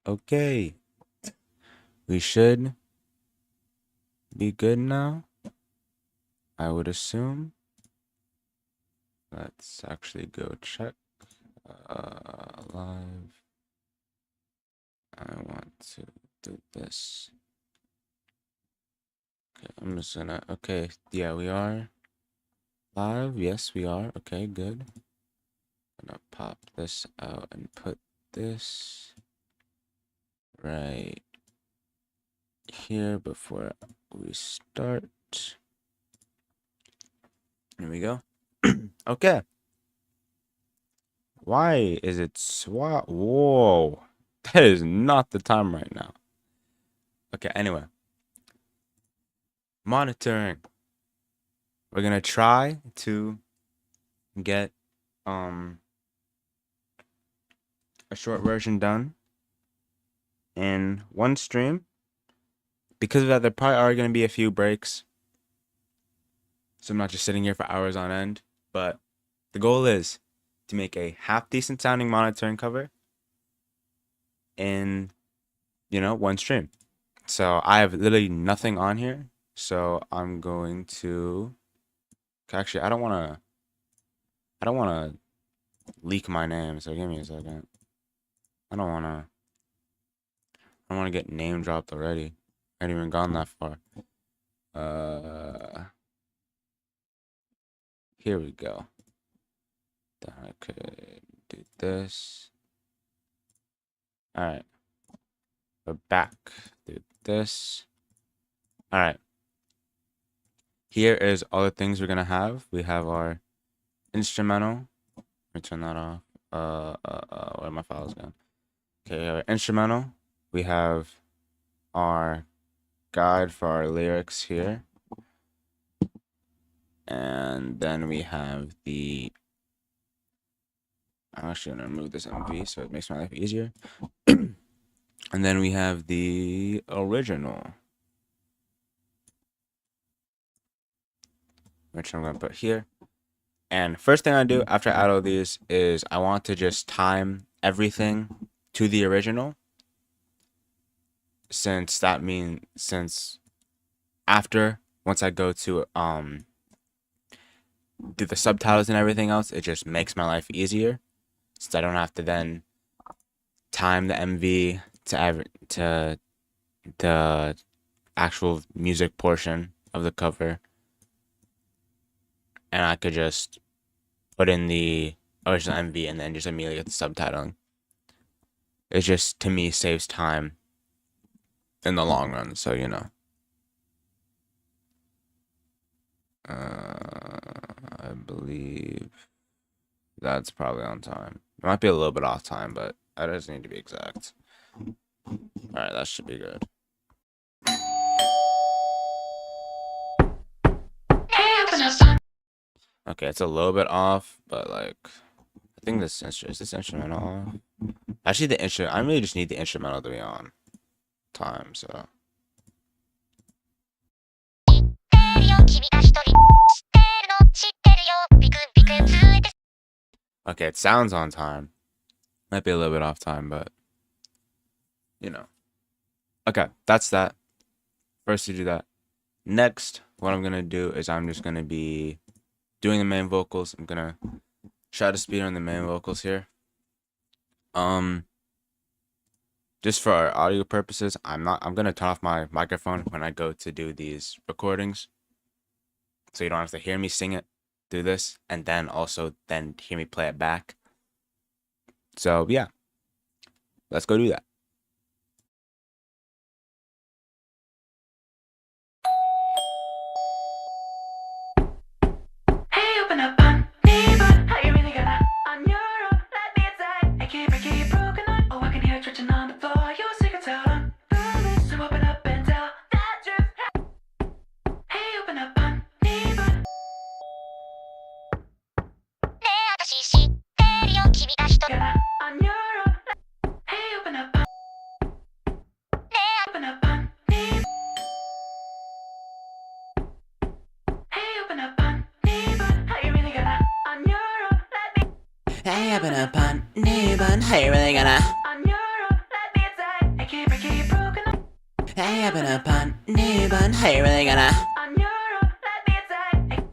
Okay. We should be good now, I would assume. Let's actually go check. Live. I want to do this. Okay, I'm just gonna. Okay, yeah, we are live. Yes, we are. Okay, good. Gonna pop this out and put this right here before we start. Here we go. Okay. Why is it swap? Whoa. That is not the time right now. Okay, anyway. Monitoring. We're gonna try to get a short version done in one stream. Because of that, there probably are gonna be a few breaks. So I'm not just sitting here for hours on end. But the goal is to make a half decent sounding monitoring cover in, one stream. So I have literally nothing on here. So I'm going to actually I don't wanna leak my name, so give me a second. I don't wanna get name dropped already. I haven't even gone that far. Here we go. Then I could do this. Alright. We're back. Do this. Alright. Here is all the things we're gonna have. We have our instrumental. Let me turn that off. Where are my files going? Okay, our instrumental. We have our guide for our lyrics here. And then we have the... I'm actually gonna remove this MV so it makes my life easier. And then we have the original, which I'm gonna put here. And first thing I do after I add all these is I want to just time everything to the original. Since once I go to do the subtitles and everything else, it just makes my life easier. Since I don't have to then time the MV to the actual music portion of the cover. And I could just put in the original MV and then just immediately get the subtitling. It just, to me, saves time in the long run, so I believe that's probably on time. It might be a little bit off time, but that doesn't need to be exact. Alright, that should be good. Okay, it's a little bit off, but like, I think is this instrumental off? Actually, the instrument, I really just need the instrumental to be on time, so. Okay, it sounds on time. Might be a little bit off time, but Okay, that's that. First to do that. Next, what I'm gonna do is I'm just gonna be doing the main vocals. I'm gonna try to speed on the main vocals here. Just for our audio purposes, I'm gonna turn off my microphone when I go to do these recordings. So you don't have to hear me sing it, do this, and then also hear me play it back. So yeah. Let's go do that. Hey, open up on new bun. How you really gonna? Hey, up in a pun, new bun. How you really gonna? On your own, let me inside.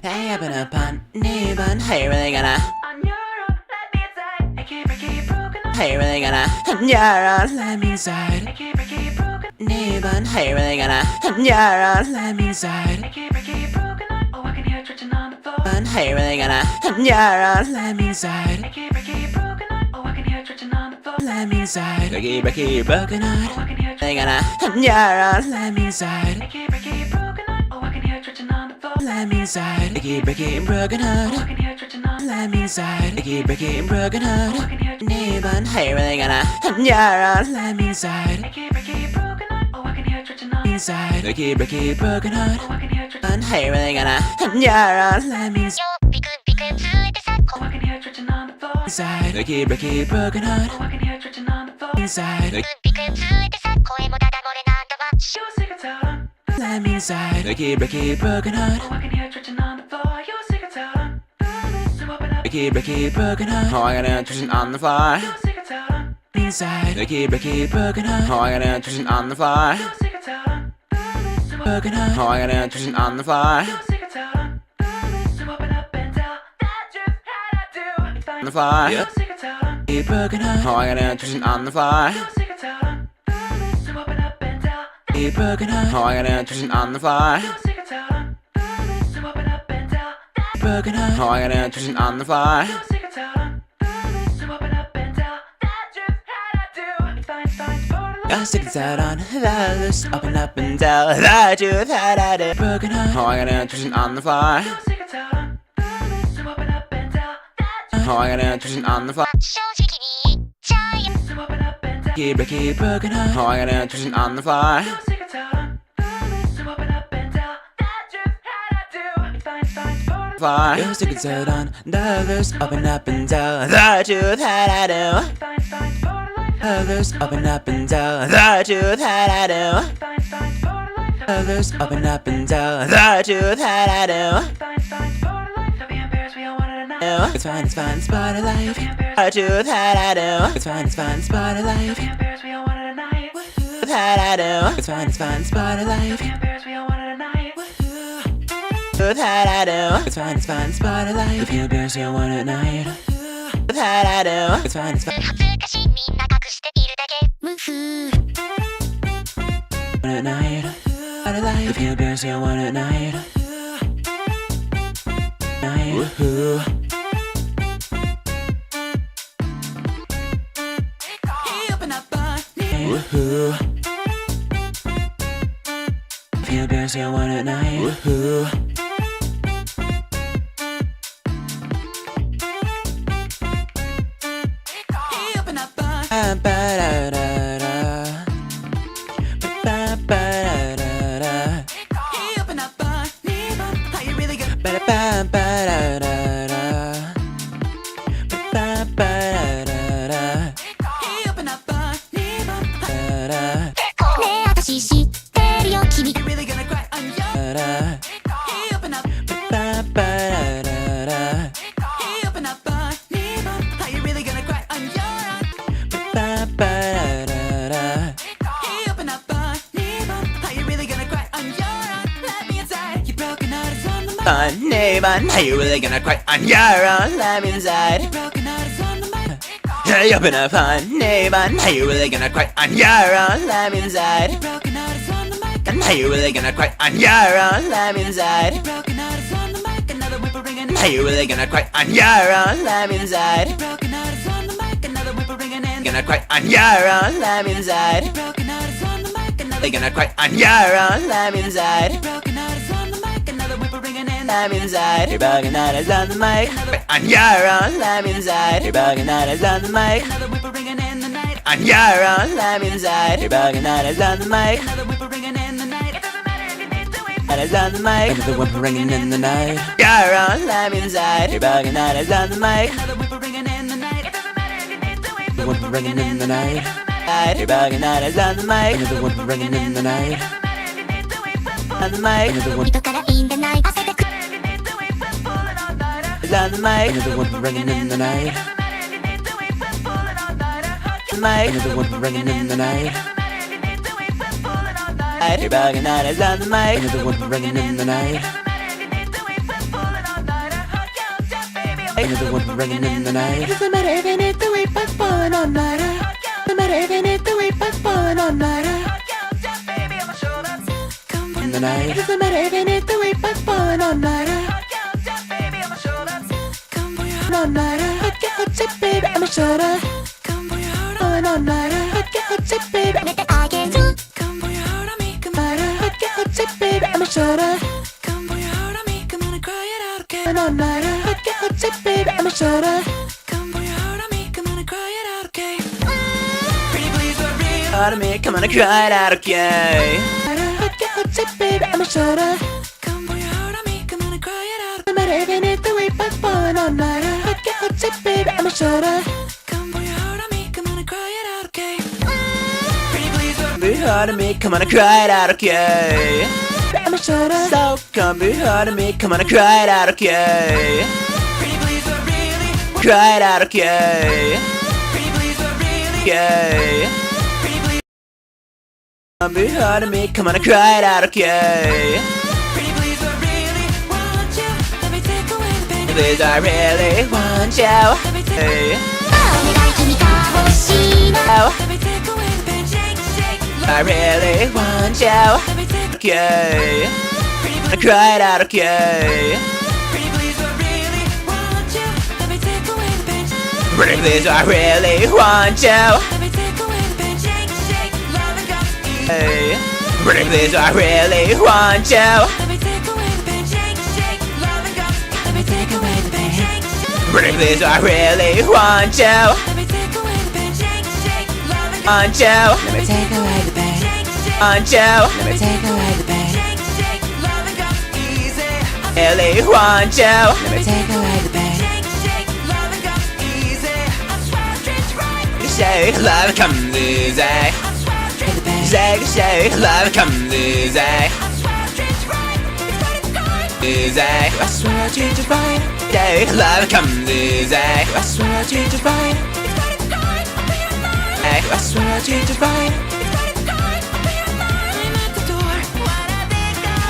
Hey, up in a pun, new bun. How you really gonna? On your own, let me inside. I keep broken up. How you really gonna? On your own, let me I inside. keep broken. New bun. How you really gonna? On your own, let me I inside. keep broken up. Oh, I can hear it twitching on the floor. Bun. How you really gonna? On your own, let me I inside. keep broken up. Oh, I can hear it twitching on the floor. Let me inside. I keep broken Oh, out. I can hear it. They gonna on your own, let me I inside. keep broken up. Oh, I can hear it twitching on the floor. Let me inside. I keep broken Oh, I out. can hear it twitching on. Let me inside. I keep broken Oh, I out. can hear it. New bun. How you really gonna on your own, let me inside. I keep broken up. Oh, I can hear it twitching on. Inside. I keep broken Oh, out. I can hear it twitching. Bun. How you really gonna on your own, let me inside. ピクピクついてさ Oh, I can hear it twitching on the floor. Inside. I keep broken out. Oh, I can hear it twitching on the floor. Inside. ピクついてさ声もダダ漏れなんだわ Your secret's out on. Let me inside. I keep broken out. Oh, I can hear it twitching on the floor. Your secret's out on. So open up. I keep broken out. Oh, I got an twitching on the floor. Your secret's out on. Inside. I keep broken out. Oh, I got an twitching on the floor. Your secret's out on. So open Broken out. Oh, I got an twitching on the floor. Your secret's out on. So open up and tell that truth. How'd I do? Find On the floor. Your secret's out on. Keep broken out. Oh, I got an twitching on the floor. Your secret's out on. So open up and tell that Keep broken out. Oh, I got an twitching on the floor. Your secret's out on. So open up and tell that Broken out. Oh, I got an twitching on the floor. Your secret's out on. So open up and tell that truth. How'd I do? Find for the Got sticks out on the loose. Open up and tell the truth that I did. Broken out. Oh, I got an twitching on the floor. Your secret's out on. So open up and tell that truth. Oh, I got an twitching on the floor. 正直に言っちゃえよ So open up and tell Keep broken out. Oh, I got an twitching on the floor. Your secret's out on. So open up and tell that truth. How'd I do? Find for the Floor. Your sticks out on the loose. Open up and tell the truth that I do. Find for the life. Others open up and tell the truth that I do. Find for the life. Others open up and tell the truth that I do. Find for the life. Don't be embarrassed. We all want it tonight. It's fine, spot of life. The truth that I do. It's fine, spot of life. Be embarrassed. We all want it tonight. That I do. It's fine, spot of life. Be embarrassed. We all want it tonight. Truth that I do. It's fine, spot of life. If you're embarrassed, you want it night. That I do. It's fine, 恥ずかしいみんな隠しているだけムフ want it night. Spot of life. If you're embarrassed, you want it night. Night. Woohoo. Woohoo. If you're embarrassed, you want it night. Woohoo. Ba-ba-da-da-da. Ba-ba-da-da-da. Ba-da-ba-ba-da-da-da. Ba-ba-ba-da-da-da. Da-da. ねえ私知ってるよ君 Da-da. Ba-ba-ba-da-da-da. Ba-ba-da-da-da. Funny man, are you really gonna cry on your own? Let me inside. Hey, open up, funny man, are you really gonna cry on your own? Let me inside. And are you really gonna cry on your own? Let me inside. Are you really gonna cry on your own? Let me inside. Gonna cry on your own? Let me inside. They gonna cry on your own? Let me inside. Let me inside. You're bugging out us on the mic. On your own, let me inside. You're bugging out us on the mic. On your own, let me inside. You're bugging out us on the mic. At us on the mic. Another whip ringing in the night. Your own, let me inside. You're bugging out us on the mic. The whip ringing in the night. You're bugging out us on the mic. Another whip ringing in the night. On the mic. Another whip 人からいいんでない汗でく is on the mic. Another whip ringing in the night. The mic. Another whip ringing in the night. You're bugging out as on the mic. Another one running in the night. Another one running in the night. Doesn't matter if you need to wait for fun all night. Doesn't matter if you need to wait for fun all night. In the night. Doesn't matter if you need to wait for fun all night. All night. I get hot shit, baby. I'm a shoulder. Fun all night. I get hot shit, baby. I get hot shit, baby. I'm a shoulder. Fun all night. I get hot shit, baby. I'm a shoulder. Out of me, come on and cry it out, okay? I get hot shit, baby. I'm a shoulder. No matter if you need to wait for fun all night. I get hot shit, baby. I'm a shoulder. Be hard to me, come on and cry it out, okay? I'm a shoulder. So come be hard to me, come on and cry it out, okay? Cry it out, okay? Okay. Come be hard to me, come on and cry it out, okay? Please, I really want you. Hey. I really want you. Okay. I cry it out, okay? Please, I really want you. Hey. Please, I really want you. Please, I really want you. Want you. Let me take away the pain. Want you. Let me take away the pain. Really want you. Let me take away the pain. Shake, love comes easy. Shake, love comes easy. Easy. I swear I treat you right. Shake, love comes easy. I swear I treat you right. I swear I treat you right.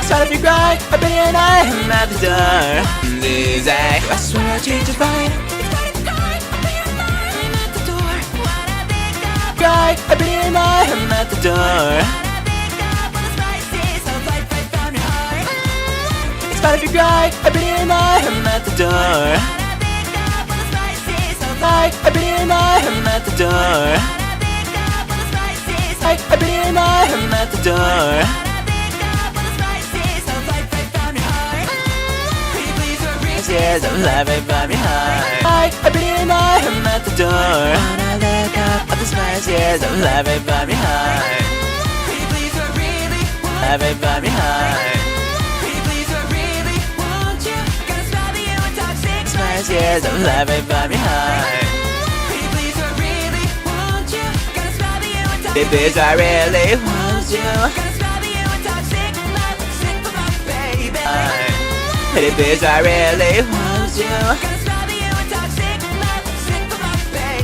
Start if you cry, I've been here and I'm at the door. Easy. I swear I treat you right. Cry, I've been here and I'm at the door. Start if you cry, I've been here and I'm at the door. I've been here and I'm at the door. I've been here and I'm at the door. Years of love ain't by me high. I've been here and I'm at the door. When I look up at the spice, years of love ain't by me high. Love ain't by me high. Spice, years of love ain't by me high. Babies, I really want you. Babies, I really want you.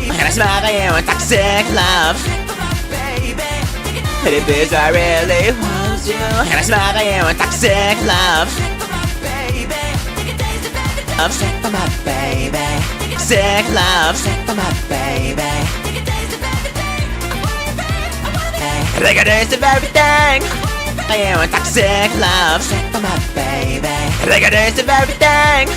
I'm gonna smother you with toxic love. Babies, I really want you. I'm gonna smother you with toxic love. I'm sick for my baby. Sick love. Sick for my baby. I think I taste of everything. I am a toxic love. Sick for my baby. I think I taste of everything.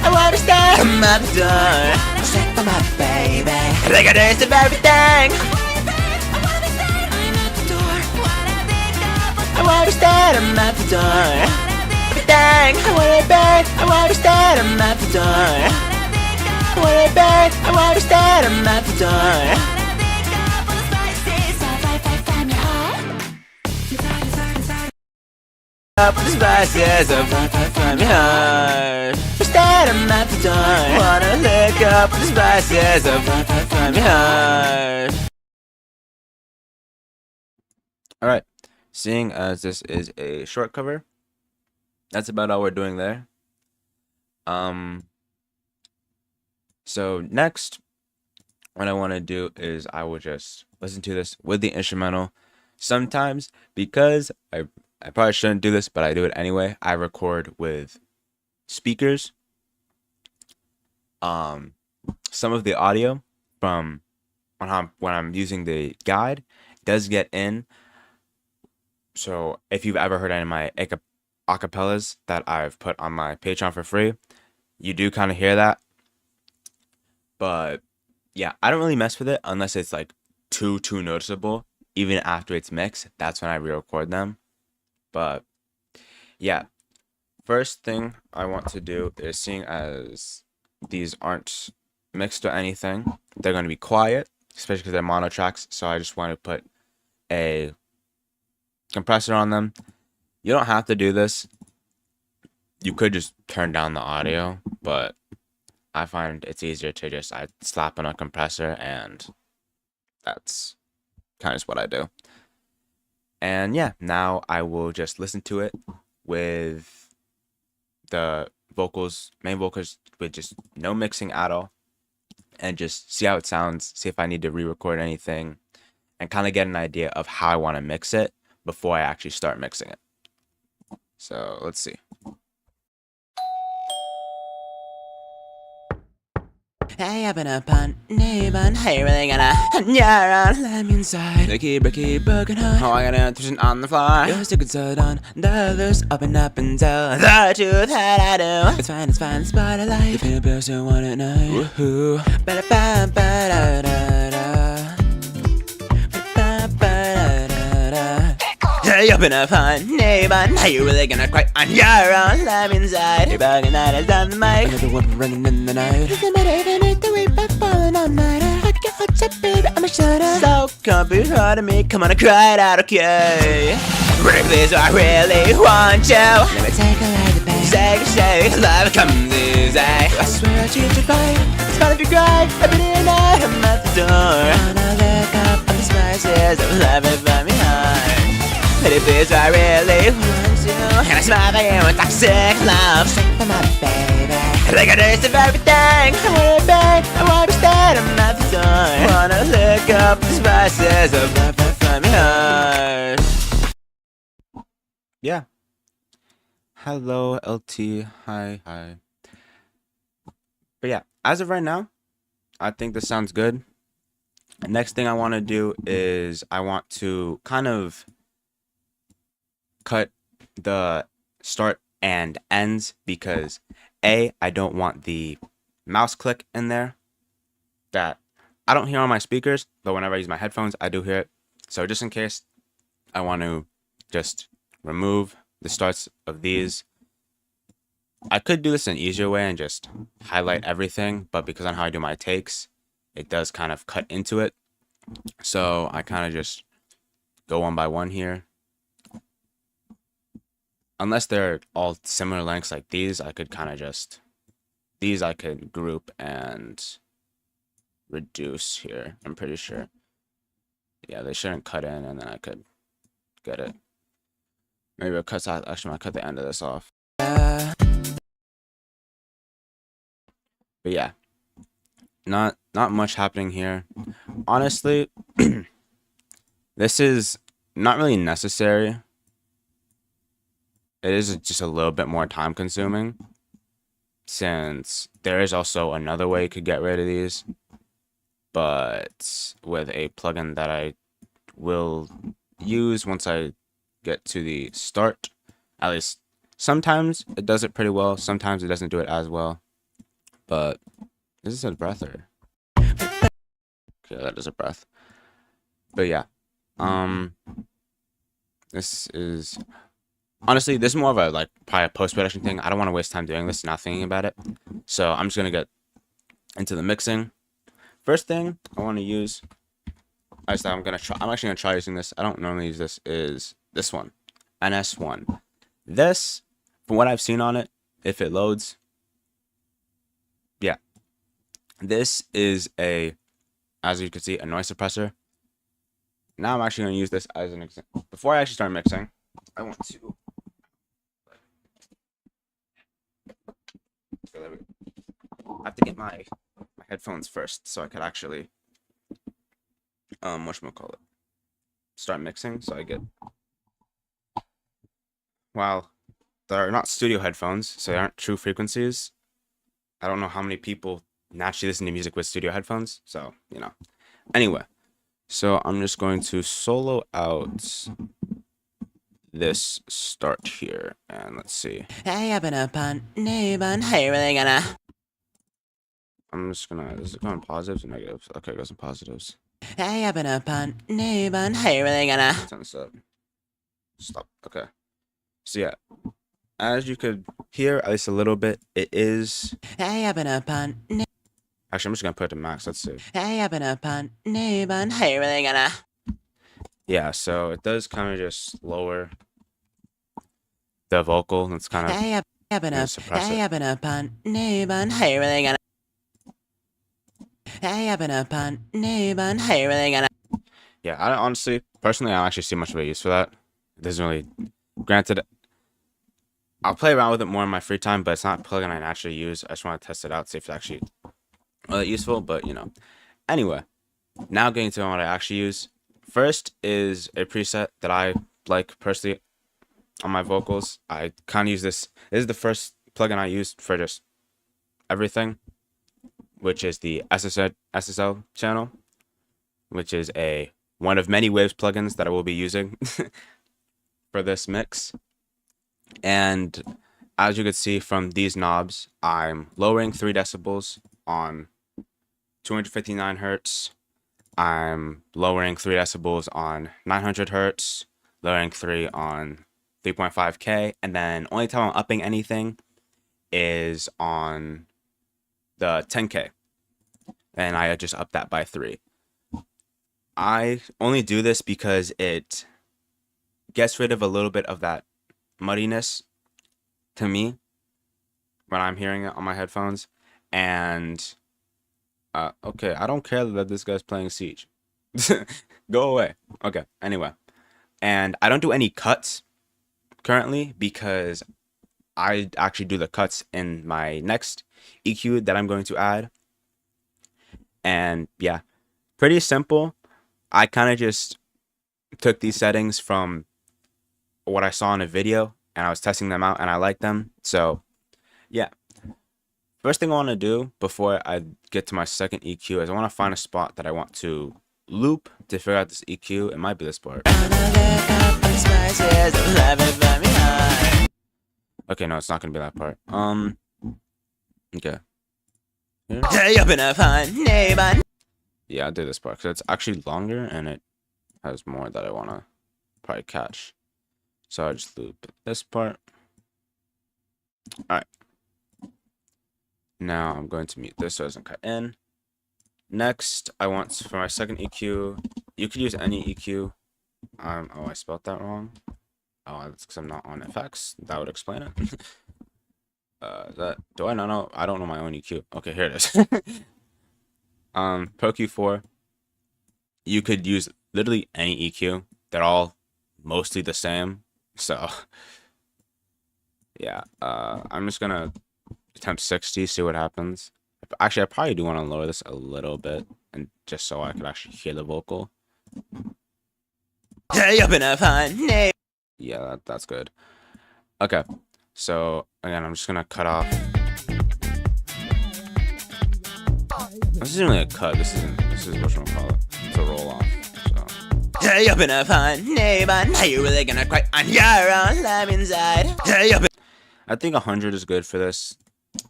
I wanna stay. I'm at the door. Sick for my baby. I think I taste of everything. I wanna stay. I'm at the door. Everything. I wanna beg. I wanna stay. I'm at the door. I wanna beg, I wanna stay, I'm at the door. Up with the spices of from your heart. Instead, I'm at the door. Wanna lick up with the spices of from your heart. Alright, seeing as this is a short cover, that's about all we're doing there. So next, what I want to do is I will just listen to this with the instrumental. Sometimes, because I probably shouldn't do this, but I do it anyway, I record with speakers. Some of the audio from when I'm using the guide does get in. So if you've ever heard any of my acapellas that I've put on my Patreon for free, you do kind of hear that. But yeah, I don't really mess with it unless it's like too noticeable. Even after it's mixed, that's when I re-record them. But yeah, first thing I want to do is, seeing as these aren't mixed or anything, they're going to be quiet, especially because they're mono tracks. So I just want to put a compressor on them. You don't have to do this. You could just turn down the audio, but I find it's easier to just slap on a compressor, and that's kind of just what I do. And yeah, now I will just listen to it with the main vocals, with just no mixing at all, and just see how it sounds, see if I need to re-record anything, and kind of get an idea of how I want to mix it before I actually start mixing it. So let's see. Hey, up and up on neighbor, how you really gonna let me inside? Breaky, broken heart. How I gonna twist on the floor? You're still concerned on the loose, up and tell the truth that I do. It's fine, it's part of life. The best you want at night. Woohoo. Hey, up and up on neighbor, how you really gonna cry on your own? Let me inside. You're bugging that is on the mic. Another one running in the night. Doesn't matter even if the way back falling all night. I get hot shit, baby, I'ma shut up. So come be hard to me, come on and cry it out, okay? Pretty please, I really want you. Let me take a light of pain. Shake, love comes easy. I swear I treat you fine. Smile if you cry, every day and night. I'm at the door. Wanna look up on the spices of love and find me high. Pretty please, I really want you. And I smile for you with toxic love. Straight from my baby. Like a taste of everything. I want it back, I want to stand. I'm at the door. Wanna look up the spices of love and find me high. Yeah. Hello, LT. Hi. But yeah, as of right now, I think this sounds good. Next thing I want to do is I want to kind of cut the start and ends, because I don't want the mouse click in there that I don't hear on my speakers, but whenever I use my headphones, I do hear it. So just in case, I want to just remove the starts of these. I could do this an easier way and just highlight everything, but because on how I do my takes, it does kind of cut into it. So I kind of just go one by one here. Unless they're all similar lengths like these, I could kind of just, these I could group and reduce here, I'm pretty sure. Yeah, they shouldn't cut in, and then I could get it. Maybe I'll cut out, actually I'll cut the end of this off. But yeah, not much happening here. Honestly, this is not really necessary. It is just a little bit more time consuming, since there is also another way you could get rid of these, but with a plugin that I will use once I get to the start. At least sometimes it does it pretty well, sometimes it doesn't do it as well. But is this a breath or? Okay, that is a breath. But yeah, this is honestly, this is more of a probably a post-production thing. I don't want to waste time doing this, not thinking about it. So I'm just gonna get into the mixing. First thing I want to use, I'm actually gonna try using this. I don't normally use this. Is this one, NS1. This, from what I've seen on it, if it loads, yeah, this is as you can see, a noise suppressor. Now I'm actually gonna use this as an example. Before I actually start mixing, I want to. So there we go. I have to get my headphones first so I could actually whatchamacallit, start mixing. So I get, while they're not studio headphones, so they aren't true frequencies. I don't know how many people naturally listen to music with studio headphones. So, you know. Anyway, so I'm just going to solo out this start here. And let's see. Hey, I've been up on Neighbor. How you really gonna? I'm just gonna, is it going positives or negatives? Okay, it goes in positives. Hey, I've been up on Neighbor. How you really gonna? Turn this up. Stop. Okay. So yeah, as you could hear, at least a little bit, it is. Hey, I've been up on. Actually, I'm just gonna put it to max. Let's see. Hey, I've been up on Neighbor. How you really gonna? Yeah, so it does kind of just lower the vocal. It's kind of. Hey, I've been up. suppress Hey, it. I've been up on Neighbor. How you really gonna? Hey, I've been up on Neighbor. How you really gonna? Yeah, I honestly, personally, I don't actually see much of a use for that. It doesn't really. Granted, I'll play around with it more in my free time, but it's not a plugin I naturally use. I just want to test it out, see if it's actually really useful. But you know, anyway, now getting to what I actually use. First is a preset that I like personally on my vocals. I kind of use this. This is the first plugin I used for just everything, which is the SSL channel, which is one of many Waves plugins that I will be using for this mix. And as you can see from these knobs, I'm lowering 3 decibels on 259 hertz. I'm lowering 3 decibels on 900 hertz, lowering 3 on 3.5K, and then only time I'm upping anything is on the 10K. And I just up that by 3. I only do this because it gets rid of a little bit of that muddiness to me when I'm hearing it on my headphones. And okay, I don't care that this guy's playing Siege. Go away. Okay, anyway. And I don't do any cuts currently because I actually do the cuts in my next EQ that I'm going to add. And yeah, pretty simple. I kind of just took these settings from what I saw in a video and I was testing them out and I like them. So yeah, first thing I want to do before I get to my second EQ is I want to find a spot that I want to loop to figure out this EQ. It might be this part. Okay, no, it's not gonna be that part. Okay. Hey, I've been up on Neighbor. Yeah, I'll do this part because it's actually longer and it has more that I want to probably catch. So I just loop this part. Alright. Now I'm going to mute this so it doesn't cut in. Next, I want for my second EQ, you could use any EQ. Oh, I spelled that wrong. Oh, that's because I'm not on FX. That would explain it. Do I not know? I don't know my own EQ. Okay, here it is. Pro Q4. You could use literally any EQ. They're all mostly the same. So yeah, I'm just gonna attempt 60, see what happens. Actually, I probably do want to lower this a little bit, and just so I could actually hear the vocal. Hey, I've been up on Neighbor. Yeah, that's good. Okay, so again, I'm just gonna cut off. This isn't really a cut. This is whatchamacallit. It's a roll off. So. Hey, I've been up on Neighbor. How you really gonna cry on your own live inside? Hey, I've been. I think 100 is good for this.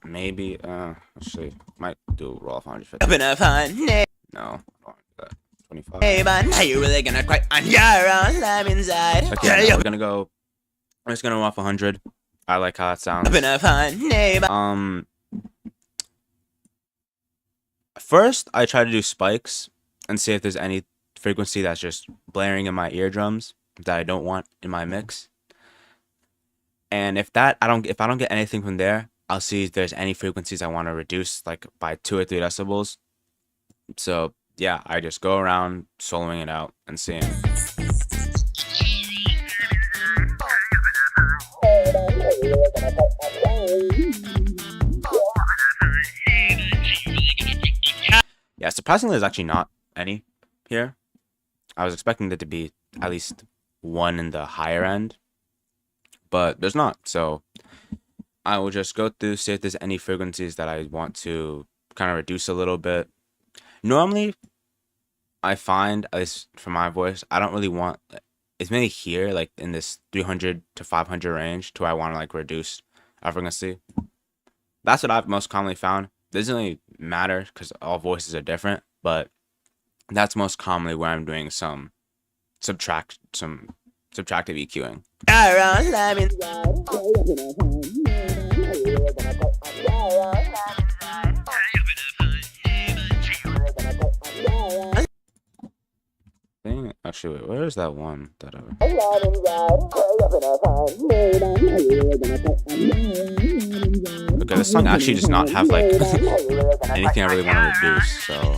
Maybe, actually, might do roll off 150. I've been up on Neighbor. No, I don't want to do that. 25. How you really gonna cry on your own live inside? Okay, Hey, now we're gonna go. I'm just gonna roll off 100. I like how it sounds. I've been up on Neighbor. First, I try to do spikes and see if there's any frequency that's just blaring in my eardrums that I don't want in my mix. And if I don't get anything from there, I'll see if there's any frequencies I want to reduce, like by 2 or 3 decibels. So yeah, I just go around soloing it out and seeing. Yeah, surprisingly, there's actually not any here. I was expecting there to be at least one in the higher end, but there's not. So I will just go through, see if there's any frequencies that I want to kind of reduce a little bit. Normally, I find, at least for my voice, I don't really want, it's mainly here, like in this 300 to 500 range, to where I want to like reduce our frequency. That's what I've most commonly found. Doesn't really matter because all voices are different, but that's most commonly where I'm doing some subtractive EQing. Around lemon. Dang, actually, wait, where is that one that I... Okay, this song actually does not have like anything I really want to reduce, so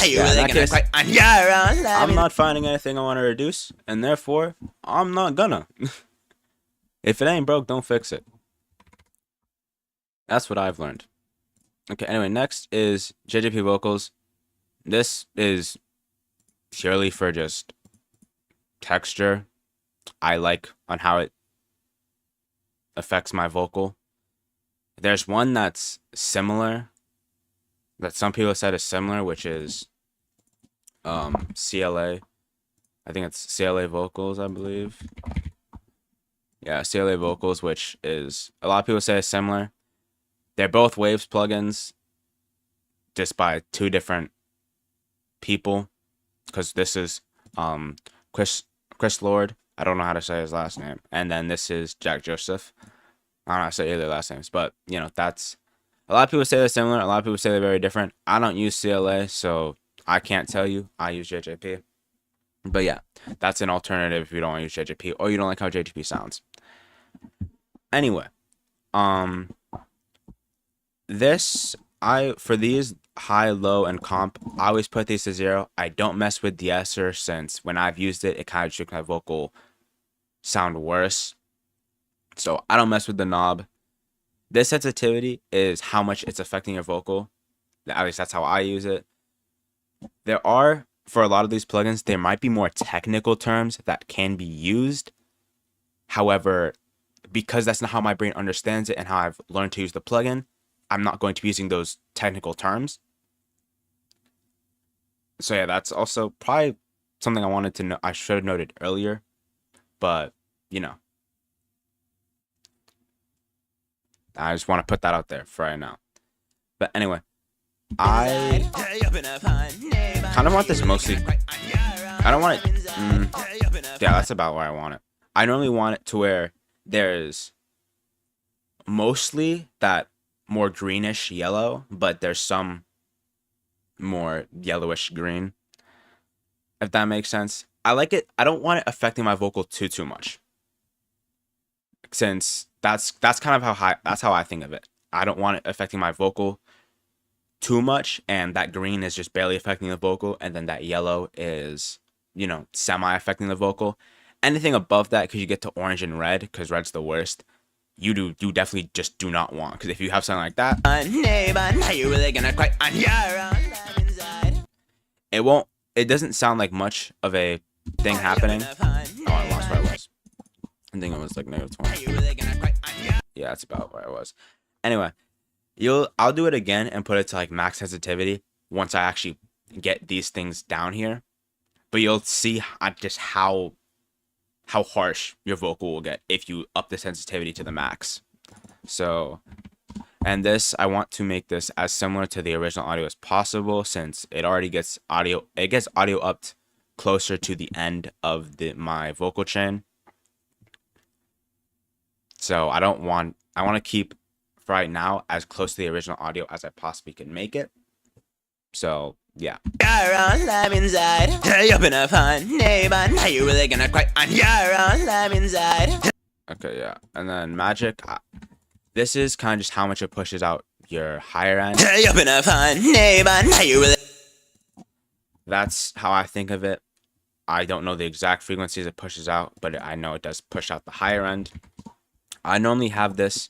yeah, in that case, I'm not finding anything I want to reduce, and therefore I'm not gonna. If it ain't broke, don't fix it. That's what I've learned. Okay, anyway, next is JJP vocals. This is purely for just texture I like on how it affects my vocal. There's one that's similar, that some people said is similar, which is CLA. I think it's CLA vocals, I believe. Yeah, CLA vocals, which is, a lot of people say is similar. They're both Waves plugins, just by two different people, because this is Chris Lord. I don't know how to say his last name, and then this is Jack Joseph. I don't know how to say either last names, but you know, that's, a lot of people say they're similar. A lot of people say they're very different. I don't use CLA, so I can't tell you. I use JJP. But yeah, that's an alternative if you don't want to use JJP or you don't like how JJP sounds. Anyway, for these high, low, and comp, I always put these to 0. I don't mess with de-esser, since when I've used it, it kind of makes my vocal sound worse. So I don't mess with the knob. This sensitivity is how much it's affecting your vocal. At least that's how I use it. There are, for a lot of these plugins, there might be more technical terms that can be used. However, because that's not how my brain understands it and how I've learned to use the plugin, I'm not going to be using those technical terms. So yeah, that's also probably something I wanted to know. I should have noted earlier, but you know, I just want to put that out there for right now. But anyway, I kind of want this mostly. I don't want it. Yeah, that's about where I want it. I normally want it to where there's mostly that more greenish yellow, but there's some more yellowish green, if that makes sense. I like it. I don't want it affecting my vocal too much, since that's kind of how I think of it. I don't want it affecting my vocal too much, and that green is just barely affecting the vocal, and then that yellow is, you know, semi affecting the vocal. Anything above that, because you get to orange and red, because red's the worst, you definitely just do not want, because if you have something like that, it doesn't sound like much of a thing happening. Oh, I lost where I was. I think it was like -20. Yeah, that's about where I was. Anyway, I'll do it again and put it to like max sensitivity once I actually get these things down here. But you'll see just how harsh your vocal will get if you up the sensitivity to the max. So, and this, I want to make this as similar to the original audio as possible, since it already gets audio. It gets audio upped closer to the end of my vocal chain. So I want to keep, for right now, as close to the original audio as I possibly can make it. So yeah. Okay, yeah. And then Magic, this is kind of just how much it pushes out your higher end. That's how I think of it. I don't know the exact frequencies it pushes out, but I know it does push out the higher end. I normally have this,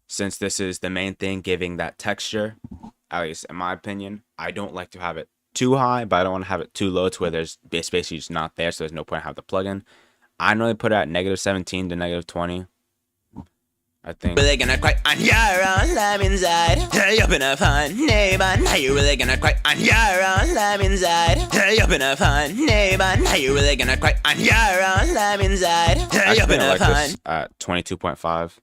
since this is the main thing giving that texture, at least in my opinion. I don't like to have it too high, but I don't want to have it too low to where there's basically just not there, so there's no point in having the plugin. I normally put it at -17 to -20. I think. Really gonna cry on your own love inside. Hey, open up on neighbor. Now you really gonna cry on your own love inside. Hey, open up on neighbor. Now you really gonna cry on your own love inside. Hey, I open like up on. this at 22.5.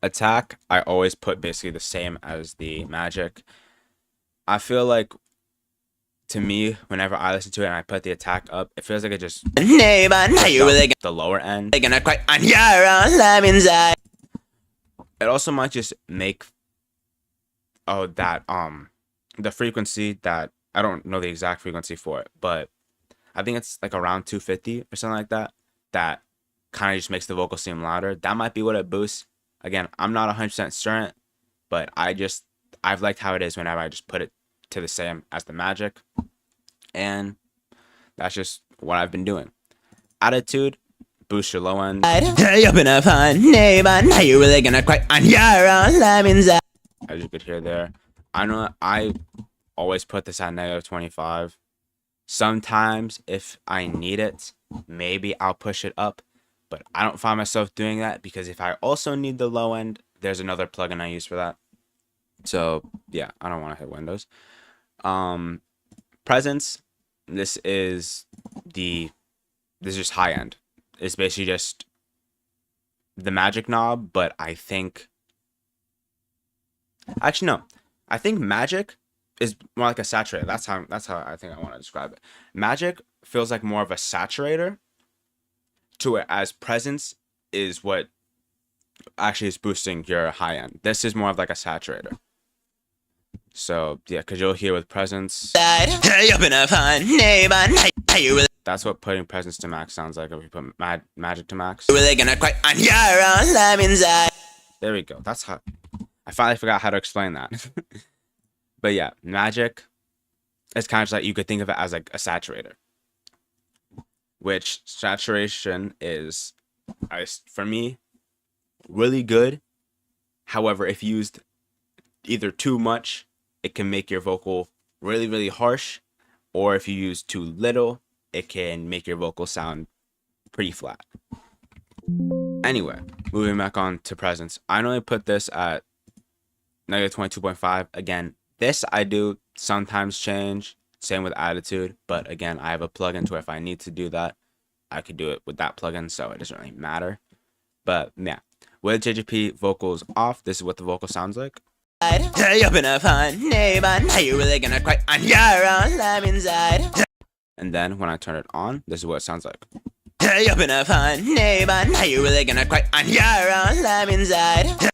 Attack, I always put basically the same as the magic. I feel like, to me, whenever I listen to it and I put the attack up, it feels like it just Neighbor, now you really the lower end. gonna cry on your own love inside. It also might just make the frequency that I don't know the exact frequency for it, but I think it's like around 250 or something like that. That kind of just makes the vocal seem louder. That might be what it boosts. Again, I'm not 100% certain, but I've liked how it is whenever I just put it to the same as the magic, and that's just what I've been doing. Attitude, boost your low end. Hey, open up on neighbor. Now you really gonna cry on your own love inside. As you could hear there, I know I always put this at -25. Sometimes if I need it, maybe I'll push it up, but I don't find myself doing that because if I also need the low end, there's another plugin I use for that. So yeah, I don't want to hit Windows. Presence, this is just high end. It's basically just the magic knob, but I think actually no. I think magic is more like a saturator. That's how I think I want to describe it. Magic feels like more of a saturator to it, as presence is what actually is boosting your high end. This is more of like a saturator. So yeah, because you'll hear with presence. Hey, open up on neighbor. Now you really That's what putting presence to max sounds like if you put magic to max. gonna cry on your own love inside. There we go. That's how I finally forgot how to explain that. But yeah, magic is kind of like you could think of it as like a saturator. Which saturation is, for me, really good. However, if used either too much, it can make your vocal really, really harsh. Or if you use too little, it can make your vocal sound pretty flat. Anyway, moving back on to presence. I normally put this at -22.5. Again, this I do sometimes change. Same with attitude. But again, I have a plugin to where if I need to do that, I could do it with that plugin. So it doesn't really matter. But yeah, with JGP vocals off, this is what the vocal sounds like. Hey, open up on neighbor. Now you really gonna cry on your own love inside. And then when I turn it on, this is what it sounds like. Hey, open up on neighbor. Now you really gonna cry on your own love inside.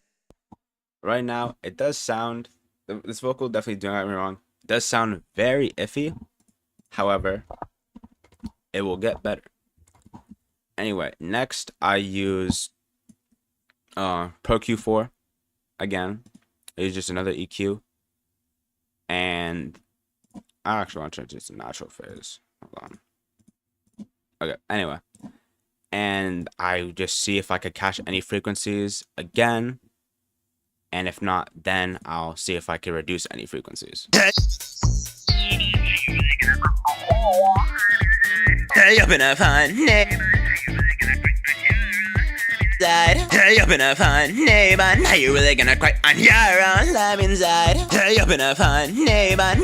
Right now, it does sound, this vocal definitely, don't get me wrong, does sound very iffy. However, it will get better. Anyway, next I use Pro Q4 again. It's just another EQ. And I actually want to change it to natural phase. Hold on. Okay, anyway. And I just see if I could catch any frequencies again. And if not, then I'll see if I can reduce any frequencies. Hey, open up on neighbor. Hey, open up on neighbor. Now you really gonna cry on your own love inside. Hey, open up on neighbor.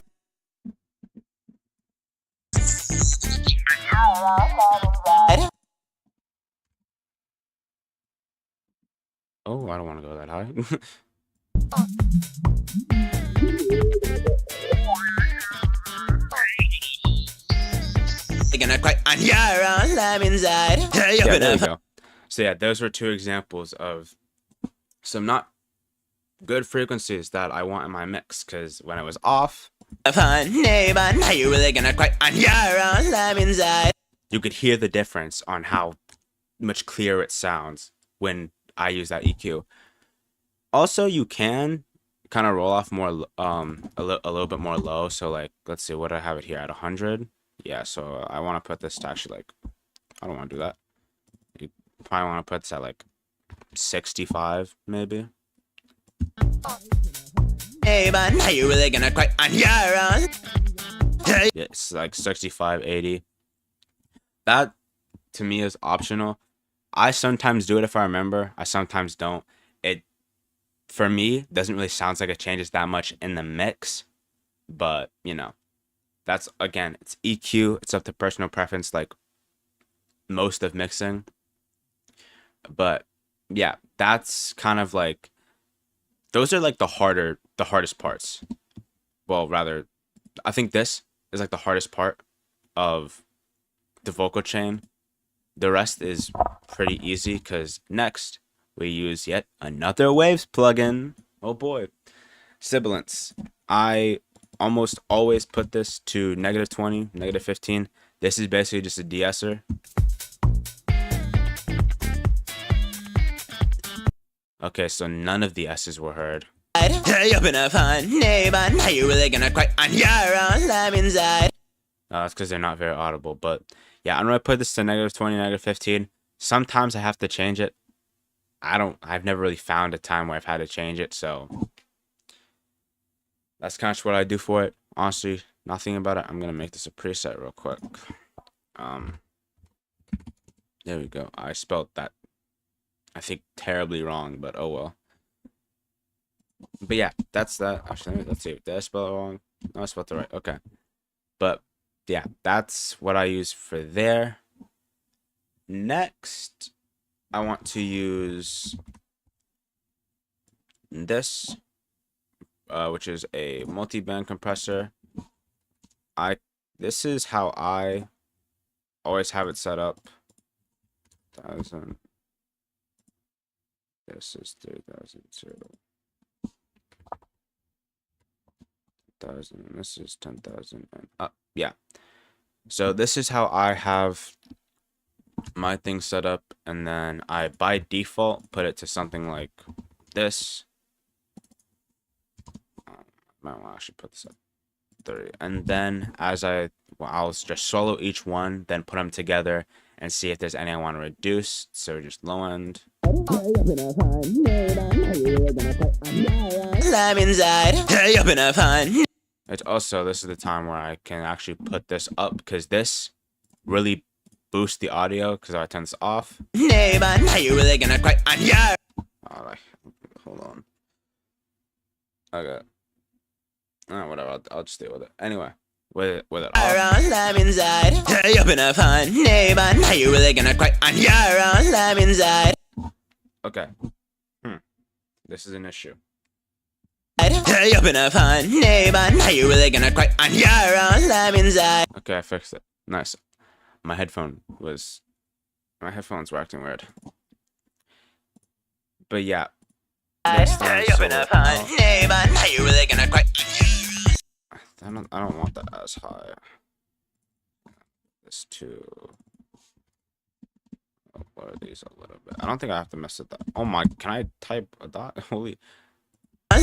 Oh, I don't want to go that high. You're gonna cry on your own love inside. Hey, Yeah, open there we up. go. So yeah, those were two examples of some not good frequencies that I want in my mix. Because when it was off, On neighbor. Now you really gonna cry on your own love inside. you could hear the difference on how much clearer it sounds when I use that EQ. Also, you can kind of roll off more, a little bit more low. So like, let's see, what do I have it here at 100? Yeah, so I want to put this to actually like, I don't want to do that. You probably want to put this at like 65 maybe. Neighbor. Now you really gonna cry on your own. It's like 65, 80. That to me is optional. I sometimes do it if I remember. I sometimes don't. It for me doesn't really sound like it changes that much in the mix, but you know, that's again, it's EQ. It's up to personal preference, like most of mixing. But yeah, that's kind of like those are like the hardest parts. Well, rather, I think this is like the hardest part of the vocal chain. The rest is pretty easy because next we use yet another Waves plugin. Oh boy. Sibilance. I almost always put this to -20, -15. This is basically just a de-esser. Okay, so none of the S's were heard. That's because they're not very audible. But yeah, I'm gonna put this to -20, -15. Sometimes I have to change it. I've never really found a time where I've had to change it, so that's kind of what I do for it. Honestly, nothing about it. I'm gonna make this a preset real quick. There we go. I spelled that, I think, terribly wrong, but oh well. But yeah, that's that. Actually, let's see. Did I spell it wrong? No, I spelled it right. Okay. But yeah, that's what I use for there. Next, I want to use this, which is a multi-band compressor. This is how I always have it set up. 1,000. This is 3,000. 1,000. And this is 10,000. And yeah. So this is how I have my thing set up, and then I by default put it to something like this. I should put this at 30, and then I'll just solo each one, then put them together and see if there's any I want to reduce. So just low end. It's also, this is the time where I can actually put this up because this really boosts the audio because I turn this off. Hold on. Okay. Whatever. I'll just deal with it. Anyway, with it off. Okay. This is an issue. Okay, I fixed it. Nice. My headphones were acting weird. But yeah. I don't want that as high. This too. Lower these a little bit. I don't think I have to mess with that. Oh my, can I type a dot? Holy. I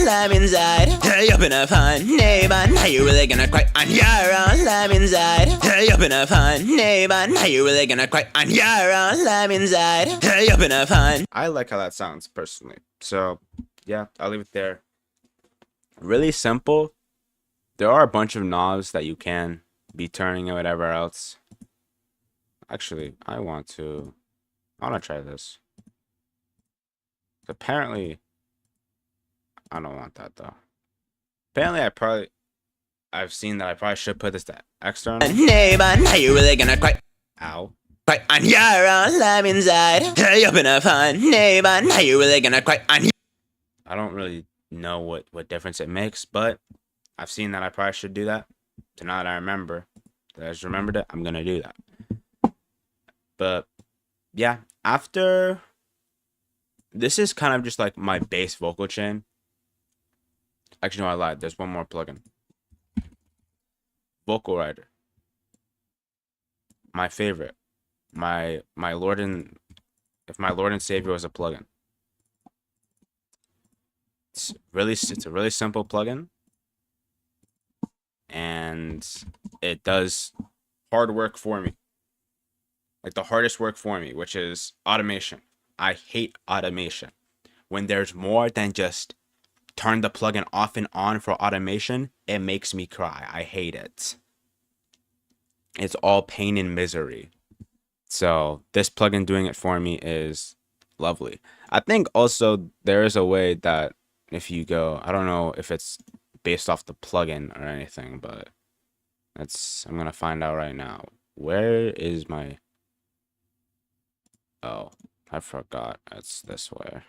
like how that sounds personally. So yeah, I'll leave it there. Really simple. There are a bunch of knobs that you can be turning and whatever else. Actually, I want to try this. Apparently, I don't want that though. Apparently, I've seen that I probably should put this to external. Ow. I don't really know what difference it makes, but I've seen that I probably should do that. So now that I just remembered it, I'm gonna do that. But yeah, after this is kind of just like my base vocal chain. Actually, no, I lied. There's one more plugin. Vocal Writer. My favorite. My Lord and Savior was a plugin. It's a really simple plugin. And it does hard work for me. Like the hardest work for me, which is automation. I hate automation. When there's more than just turn the plugin off and on for automation, it makes me cry. I hate it. it's all pain and misery. So this plugin doing it for me is lovely. I think also there is a way that if you go, I don't know if it's based off the plugin or anything, but I'm gonna find out right now. Where is my, oh, I forgot. It's this way.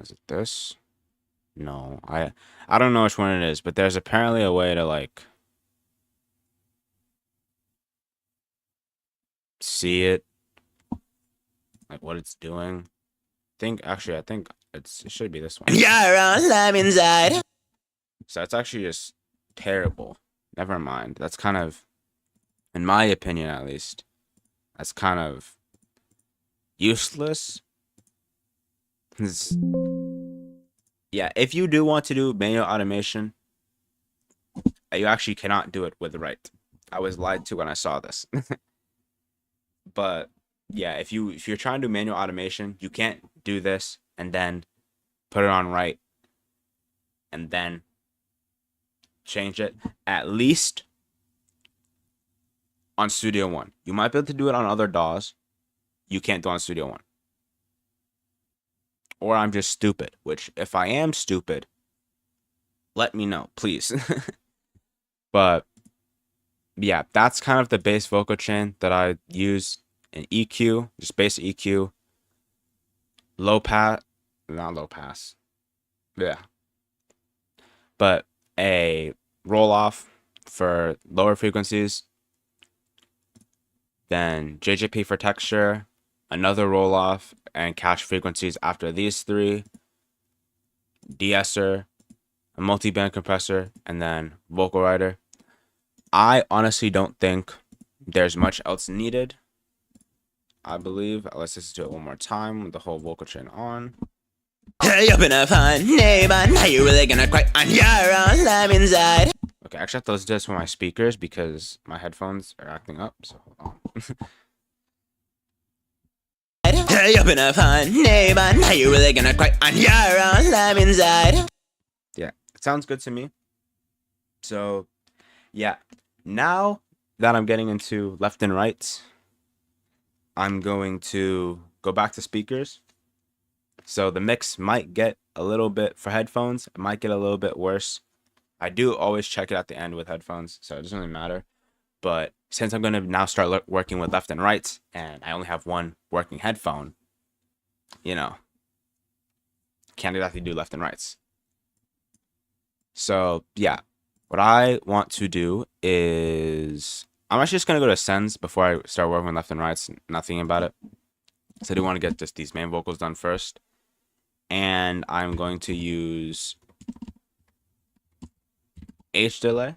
Is it this? No, I don't know which one it is, but there's apparently a way to like see it, like what it's doing. I think it should be this one. You're all I'm inside. So that's actually just terrible. Never mind. That's kind of, in my opinion at least, that's kind of useless. 'Cause, yeah, if you do want to do manual automation, you actually cannot do it with right. I was lied to when I saw this. But yeah, if you're trying to do manual automation, you can't do this and then put it on right and then change it. At least on Studio One. You might be able to do it on other DAWs. You can't do it on Studio One. Or I'm just stupid, which if I am stupid, let me know, please. But yeah, that's kind of the base vocal chain that I use in EQ, just basic EQ, low pass, not low pass, yeah, but a roll off for lower frequencies, then JJP for texture, another roll off and cache frequencies after these three, de-esser, a multi-band compressor, and then vocal writer. I honestly don't think there's much else needed. I believe. Let's just do it one more time with the whole vocal chain on. Hey, up in a fun neighbor, now you really gonna cry on your own, I'm inside. Okay, actually I have to listen to this with my speakers because my headphones are acting up, so hold on. Hey, up in a fun neighbor, now you really gonna cry on your own, I'm inside. Yeah, it sounds good to me. So, yeah, now that I'm getting into left and right, I'm going to go back to speakers. So the mix might get a little bit, for headphones, it might get a little bit worse. I do always check it at the end with headphones, so it doesn't really matter. But since I'm going to now start working with left and right, and I only have one working headphone, you know, can't exactly do left and rights. So yeah, what I want to do is, I'm actually just going to go to sends before I start working with left and rights, nothing about it. So I do want to get just these main vocals done first. And I'm going to use H delay.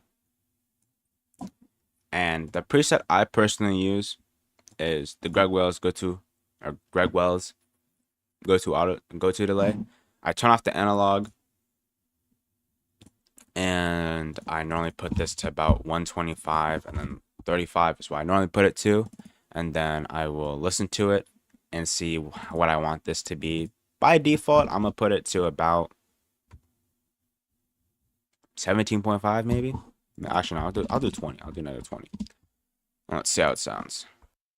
And the preset I personally use is the Greg Wells go to delay. I turn off the analog, and I normally put this to about 125, and then 35 is what I normally put it to. And then I will listen to it and see what I want this to be. By default, I'm gonna put it to about 17.5 maybe. Actually, no, I'll do 20. I'll do another 20. Let's see how it sounds.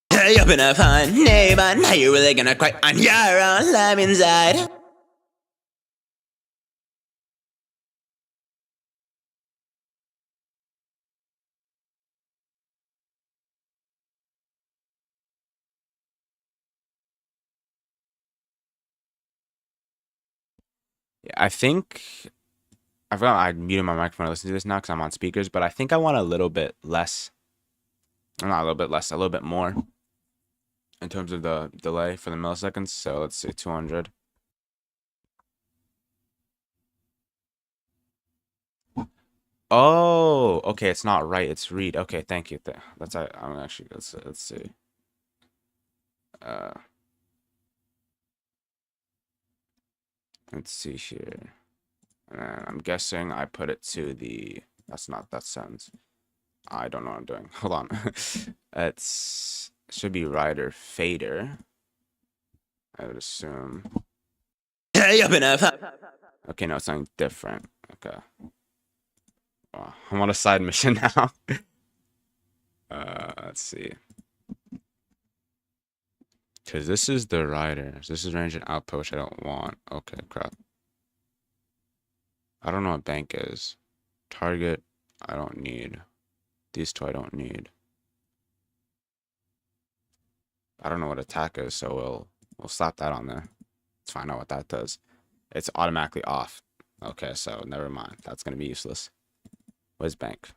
Hey, up in a fun neighbor, now you really gonna cry on your own, I'm inside. Yeah, I think I forgot I muted my microphone to listen to this now because I'm on speakers, but I think I want a little bit less. Not a little bit less, a little bit more in terms of the delay for the milliseconds. So let's say 200. Oh, okay, it's not right. It's read. Okay, thank you. That's I'm actually let's see. Uh, let's see here. And I'm guessing I put it to the. That's not that sentence. I don't know what I'm doing. Hold on. It should be rider fader. I would assume. Hey, up in a fun. Okay, no, it's something different. Okay. Oh, I'm on a side mission now. Let's see. Because this is the rider. This is range and output, which I don't want. Okay, crap. I don't know what bank is. Target, I don't need. These two I don't need. I don't know what attack is, so we'll slap that on there. Let's find out what that does. It's automatically off. Okay, so never mind. That's gonna be useless. Where's bank?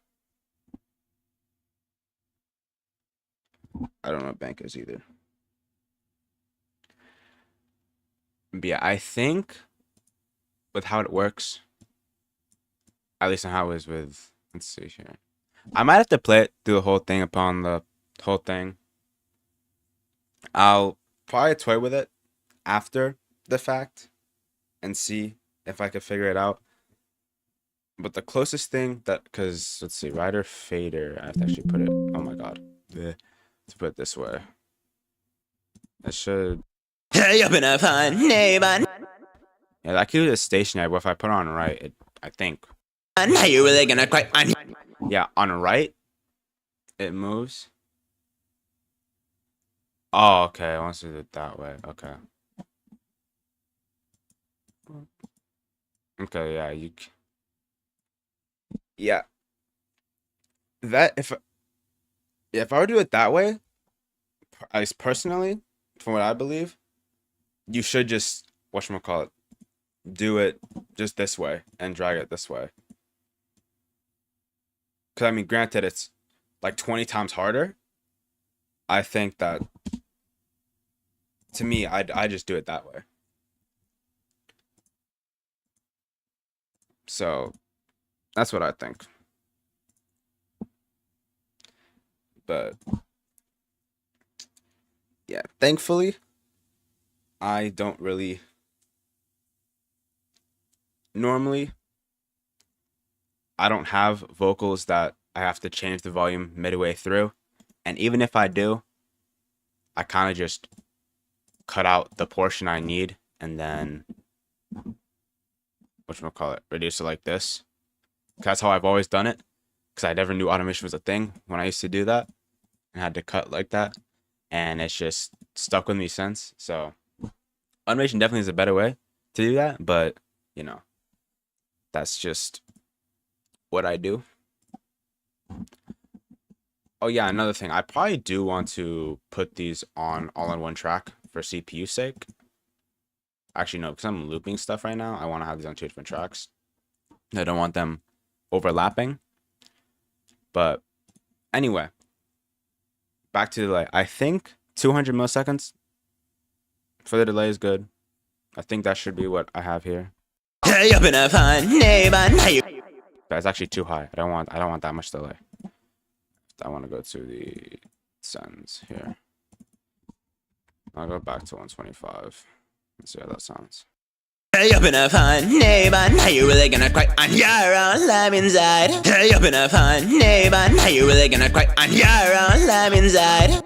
I don't know what bank is either. But yeah, I think with how it works, at least on how it is with, let's see here. I might have to play it through the whole thing upon the whole thing. I'll probably toy with it after the fact and see if I could figure it out. But the closest thing that, because let's see, rider fader, I have to actually put it, oh my god. Bleh. To put it this way. It should, Hey, up in a fun neighbor. yeah, that could be stationary, but if I put it on right, I think. Are you really gonna cry? Yeah, on right, it moves. Oh, okay, I want to do it that way. Okay. Okay, yeah, yeah. That, if I were to do it that way, at least personally, from what I believe, you should just, whatchamacallit, do it just this way and drag it this way. Because, I mean, granted, it's like 20 times harder. I think that, to me, I just do it that way. So, that's what I think. But, yeah, thankfully, I don't really normally, I don't have vocals that I have to change the volume midway through. And even if I do, I kind of just cut out the portion I need and then, whatchamacallit, reduce it like this. That's how I've always done it. Because I never knew automation was a thing when I used to do that. And had to cut like that. And it's just stuck with me since. So, automation definitely is a better way to do that. But, you know, that's just what I do. Oh yeah, another thing. I probably do want to put these on all in one track for CPU sake. Actually, no, because I'm looping stuff right now. I want to have these on two different tracks. I don't want them overlapping. But anyway, back to the delay. I think 200 milliseconds for the delay is good. I think that should be what I have here. Hey, up in a fun neighbor. That's actually too high. I don't want that much delay. I want to go to the sends here. I'll go back to 125. Let's see how that sounds. Hey, up in a fun neighbor. Are you really gonna cry on your own love inside? Hey, up in a fun neighbor. Are you really gonna cry on your own love inside?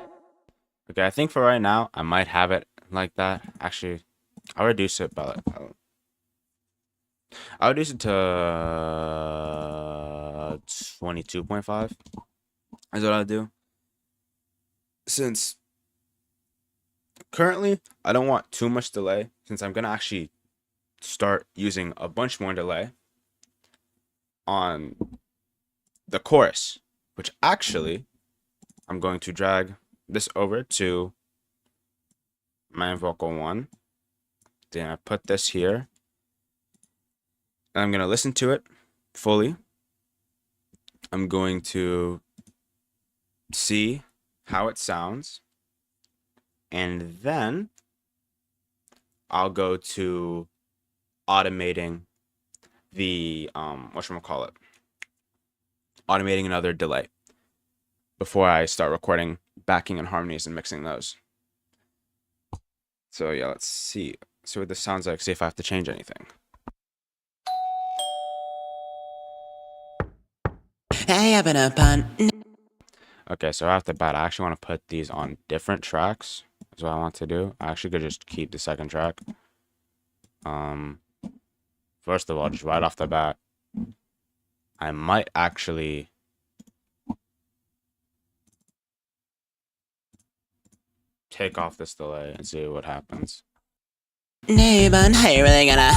Okay, I think for right now, I might have it like that. Actually, I'll reduce it, but I'll reduce it to 22.5 is what I'll do. Since currently, I don't want too much delay, since I'm going to actually start using a bunch more delay on the chorus, which actually, I'm going to drag this over to my vocal 1. Then I put this here. And I'm going to listen to it fully. I'm going to see how it sounds. And then I'll go to automating the, whatchamacallit, automating another delay before I start recording backing and harmonies and mixing those. So yeah, let's see what this sounds like, see if I have to change anything. Hey, up in a fun. Okay, so after that, I actually want to put these on different tracks. Is what I want to do. I actually could just keep the second track. first of all, just right off the bat, I might actually take off this delay and see what happens. Neighbor, how you really gonna?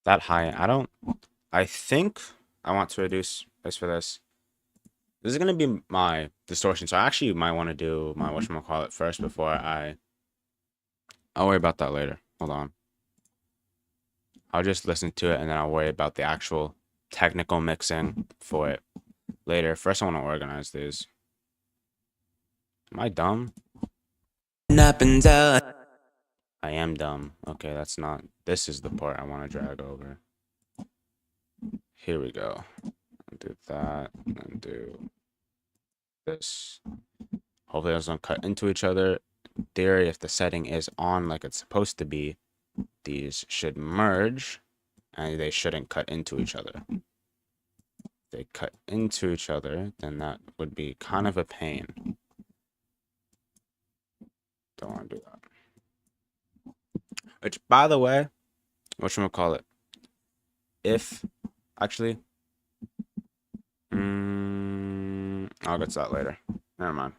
That high, I think I want to reduce this for this. This is going to be my distortion, so I actually might want to do my whatchamacallit first before I'll worry about that later. Hold on. I'll just listen to it and then I'll worry about the actual technical mixing for it later. First, I want to organize these. Am I dumb? Up and down. I am dumb. Okay, that's not. This is the part I want to drag over. Here we go. Do that and do this. Hopefully, those don't cut into each other. In theory, if the setting is on like it's supposed to be, these should merge and they shouldn't cut into each other. If they cut into each other, then that would be kind of a pain. Don't want to do that. Which, by the way, whatchamacallit? If actually, I'll get to that later. Never mind.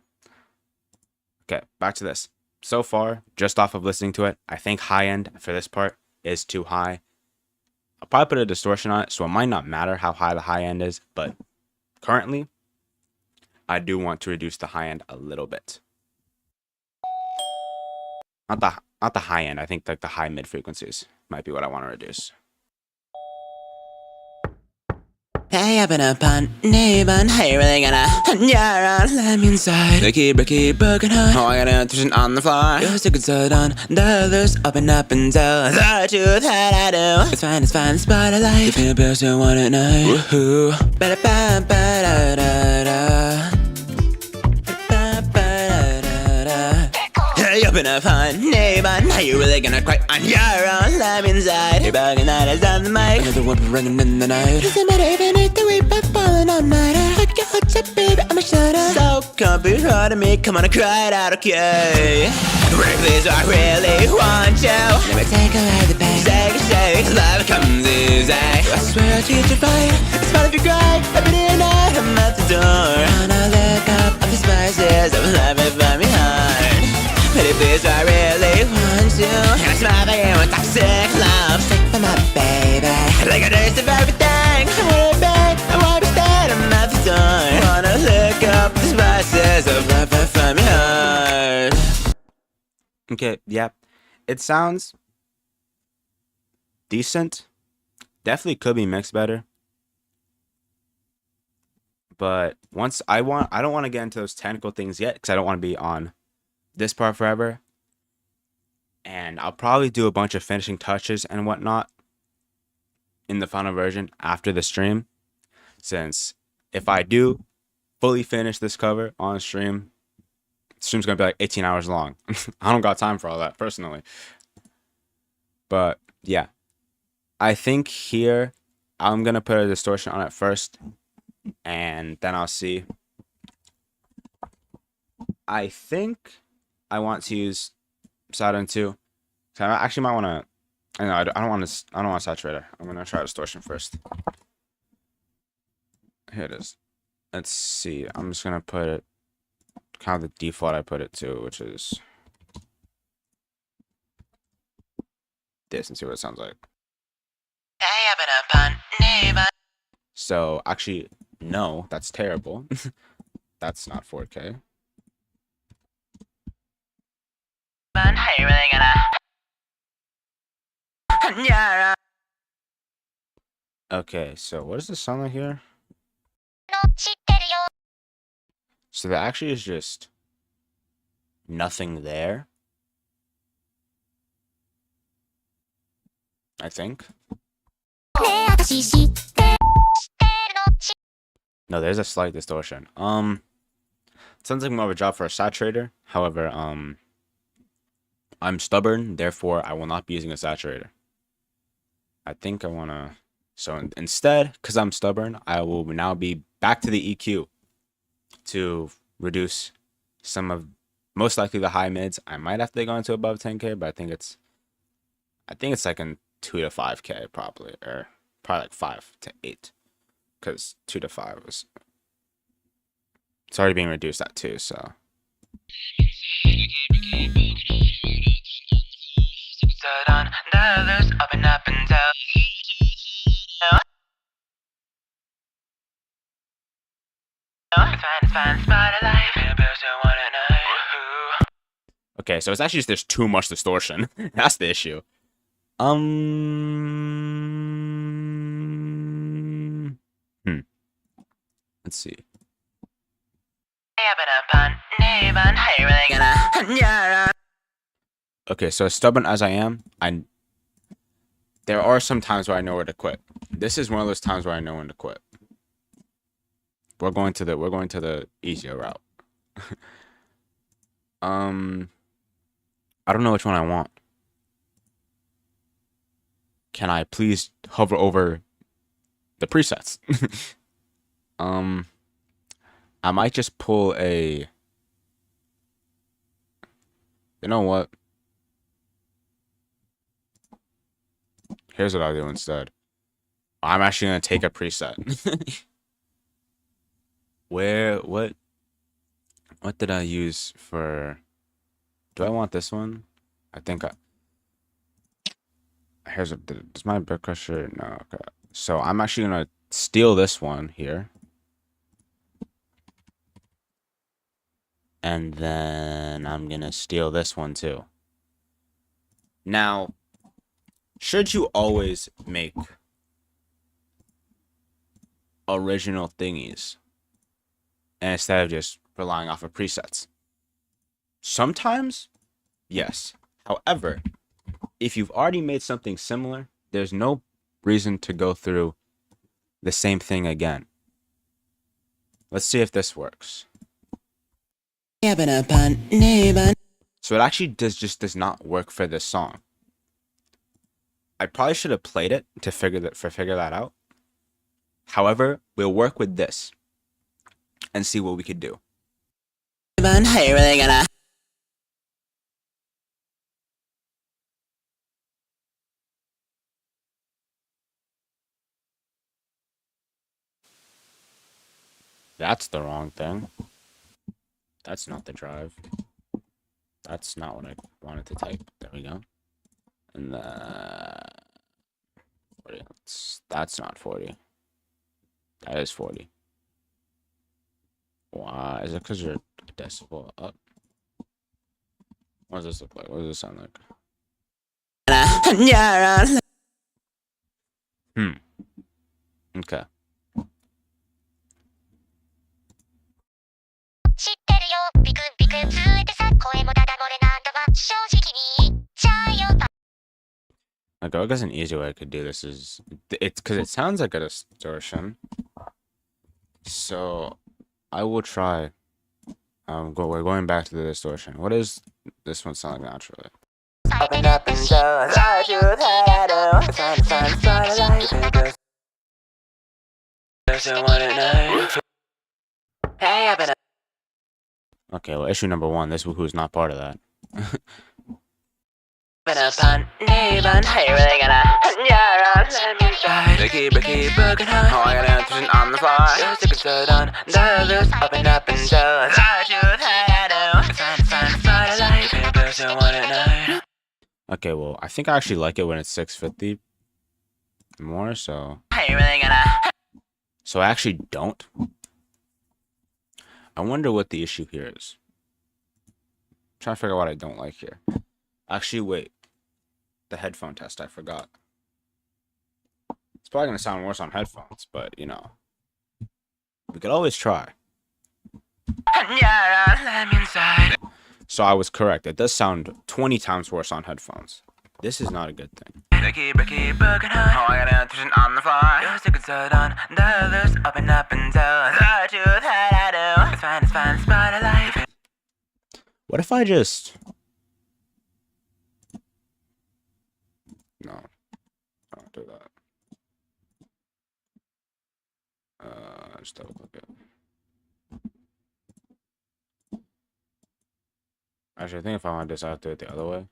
Okay, back to this. So far, just off of listening to it, I think high end for this part is too high. I'll probably put a distortion on it, so it might not matter how high the high end is, but currently, I do want to reduce the high end a little bit. Not the high end. I think like the high mid frequencies might be what I want to reduce. Hey, up and up on neighbor, how you really gonna? Yeah, let me inside. Breaky, broken heart. Oh, I got an intuition on the floor. You're so good, so done. The others up and down. The truth that I do. It's fine, the spot of life. You feel the best, you want it night. Woohoo. Ba-da-ba-ba-da-da-da. Hey, up and up on neighbor, now you really gonna cry on your own. Let me inside. You're bugging that is on the mic. Another one ringing in the night. Doesn't matter even if the week by falling all night. I got hot shit, baby, I'm a shutter. So come be hard to me, come on and cry it out, okay? Please, I really want you. Let me take away the pain. Shake, love comes easy. I swear I'll teach you fine. It's fine if you cry, every day and night. I'm at the door. Wanna look up the spices of love if I'm behind. Pretty please, I really want you. And I smother you with toxic love. Stick for my baby. Like a taste of everything. I want it back, I want to stand. I'm at the door. Wanna look up the spices of love from your heart. Okay, yeah. It sounds decent. Definitely could be mixed better. But once I don't want to get into those technical things yet because I don't want to be on this part forever. And I'll probably do a bunch of finishing touches and whatnot in the final version after the stream. Since if I do fully finish this cover on stream, the stream's gonna be like 18 hours long. I don't got time for all that personally. But yeah, I think here I'm gonna put a distortion on it first, and then I'll see. I think I want to use Saturn 2. So I actually might want to. I know I don't want to. I don't want a saturator. I'm gonna try distortion first. Here it is. Let's see. I'm just gonna put it kind of the default I put it to, which is this, and see what it sounds like. So actually, no, that's terrible. That's not 4K. Okay, so what does this sound like here? の知ってるよ So there actually is just nothing there. I think. ねえ私知ってるの知 No, there's a slight distortion. Sounds like more of a job for a saturator. However, I'm stubborn, therefore I will not be using a saturator. I think I wanna. So instead, because I'm stubborn, I will now be back to the EQ to reduce some of, most likely the high mids. I might have to go into above 10K, but I think it's like in 2 to 5K probably, or probably like 5 to 8, because 2 to 5 was, it's already being reduced at 2, so. on the others up and down. Find spot of life. Okay, so it's actually just there's too much distortion. That's the issue. Let's see. Okay, so as stubborn as I am, there are some times where I know where to quit. This is one of those times where I know when to quit. We're going to the easier route. I don't know which one I want. Can I please hover over the presets? I might just pull a, you know what? Here's what I'll do instead. I'm actually gonna take a preset. What did I use for, do I want this one? I think here's does my blood pressure, no, okay. So I'm actually gonna steal this one here. And then I'm gonna steal this one too. Now, should you always make original thingies instead of just relying off of presets? Sometimes, yes. However, if you've already made something similar, there's no reason to go through the same thing again. Let's see if this works. So it actually does not work for this song. I probably should have played it to figure that out. However, we'll work with this and see what we could do. That's the wrong thing. That's not the drive. That's not what I wanted to type. There we go. And 40. That's not 40. That is 40. Why? Is it because you're a decibel up? What does this look like? What does this sound like? Okay. 知ってるよビクンビクン震えてさ声もダダ漏れなんだわ正直に言っちゃうよ Like, I guess an easy way I could do this is, it's because it sounds like a distortion. So I will try. We're going back to the distortion. What does this one sound like naturally? Up and down. Thought you had a find spot of life. Doesn't want to know. Hey, up and Okay, well, issue number 1. This woohoo is not part of that. upon neighbor, how you really gonna let me try to keep booking her. Oh, I got answers on the fly. Just to consider on the others up and down. Thought you had a find spot of life. If you person want it now. Okay, well, I think I actually like it when it's 650 more, so. How you really gonna? So I actually don't. I wonder what the issue here is. I'm trying to figure out what I don't like here. Actually, wait. The headphone test, I forgot. It's probably going to sound worse on headphones, but, you know. We could always try. So I was correct. It does sound 20 times worse on headphones. This is not a good thing. What if I just... No. Don't do that. Just double click it. Actually, I think if I want this, I have to do it the other way.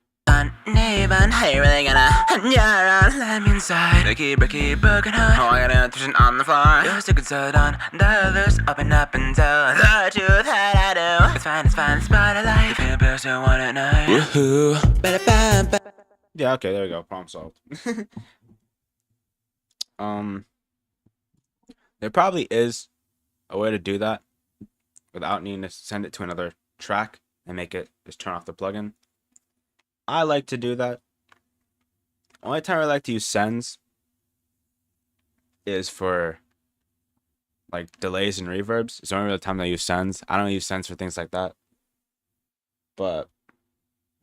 Neighbor, how you really gonna let me inside? The keep booking her. Oh, I got an intuition on the floor. You're sick and so done. The others up and tell the truth that I do. It's fine, spotlight. If you're best, you want it now. Woohoo. Yeah, okay, there we go. Problem solved. There probably is a way to do that without needing to send it to another track and make it just turn off the plugin. I like to do that. Only time I like to use sends is for like delays and reverbs. It's the only real time I use sends. I don't use sends for things like that. But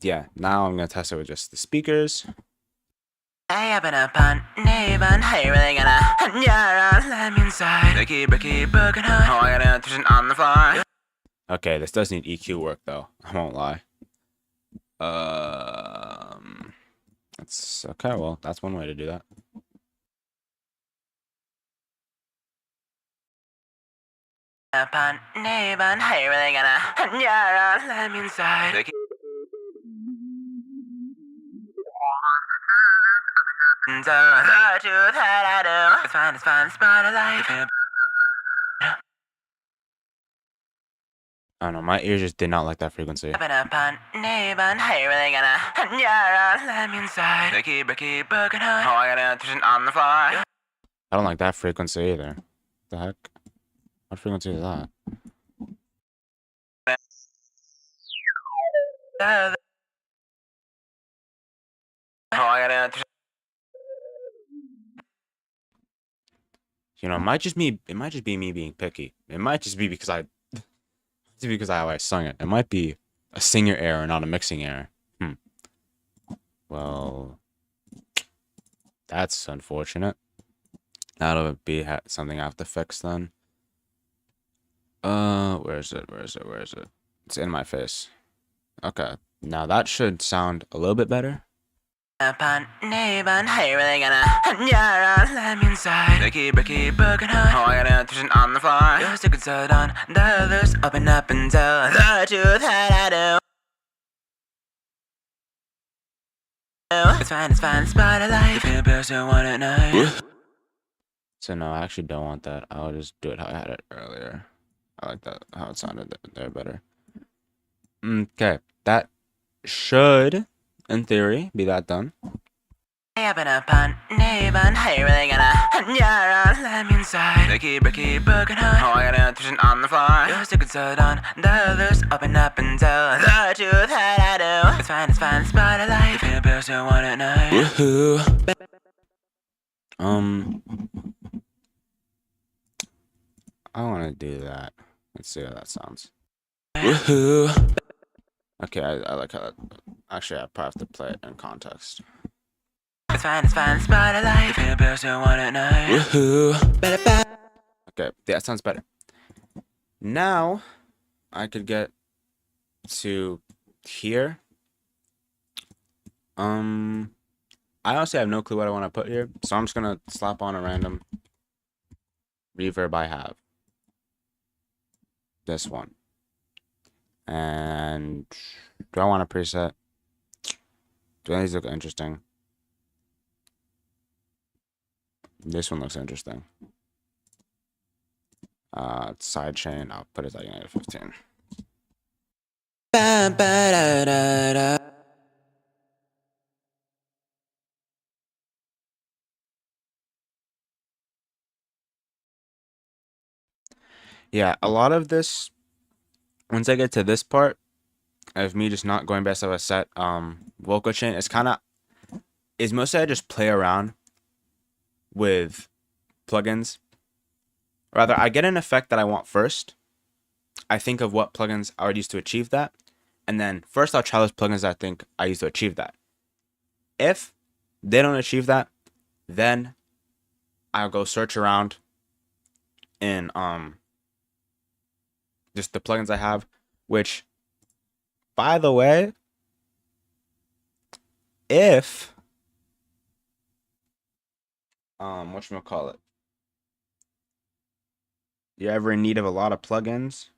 yeah, now I'm gonna test it with just the speakers. I happen upon neighbor, how you really gonna let me inside? The keep booking her. Oh, I got an intuition on the floor. Okay, this does need EQ work though. I won't lie. That's okay. Well, that's one way to do that. Upon neighbor, how you really gonna let me inside? The truth that I do. It's fine, spotlight. I don't know. My ears just did not like that frequency. Upon neighbor, how you really gonna let me inside? The keep booking her. Oh, I got an intuition on the floor. I don't like that frequency either. The heck? What frequency is that? Oh, I got an intuition. You know, it might just be me being picky. It might just be because I always sung it. It might be a singer error, not a mixing error. Well, that's unfortunate. That'll be something I have to fix then. Where is it? It's in my face. Okay, now that should sound a little bit better. Upon neighbor, how you really gonna let me inside? The keep booking her. Oh, I got an intuition on the floor. You're sick and so done. The others up and tell the truth that I do. It's fine, spotlight. If you're best, you want it now. So no, I actually don't want that. I'll just do it how I had it earlier. I like that, how it sounded there better. Okay, that should, in theory, be that done. I happen upon neighbor, how you really gonna let me inside? The keep booking her. Oh, I got an intuition on the floor. You're sick and so done. The others up and tell the truth that I do. It's fine, spotlight. If you're best, you want it now. Woohoo. I want to do that. Let's see how that sounds. Woohoo! Okay, I like how that. Actually, I probably have to play it in context. It's fine, spotlight. If you're best, you want it now. Woohoo! Okay, yeah, that sounds better. Now, I could get to here. I honestly have no clue what I want to put here, so I'm just gonna slap on a random reverb I have. This one. And do I want a preset? Do any of these look interesting? This one looks interesting. Sidechain, I'll put it like -15. Yeah, a lot of this, once I get to this part of me just not going best of a set vocal chain, is mostly I just play around with plugins. Rather, I get an effect that I want first. I think of what plugins I would use to achieve that. And then first I'll try those plugins that I think I use to achieve that. If they don't achieve that, then I'll go search around in just the plugins I have, which, by the way, if whatchamacallit, you're ever in need of a lot of plugins,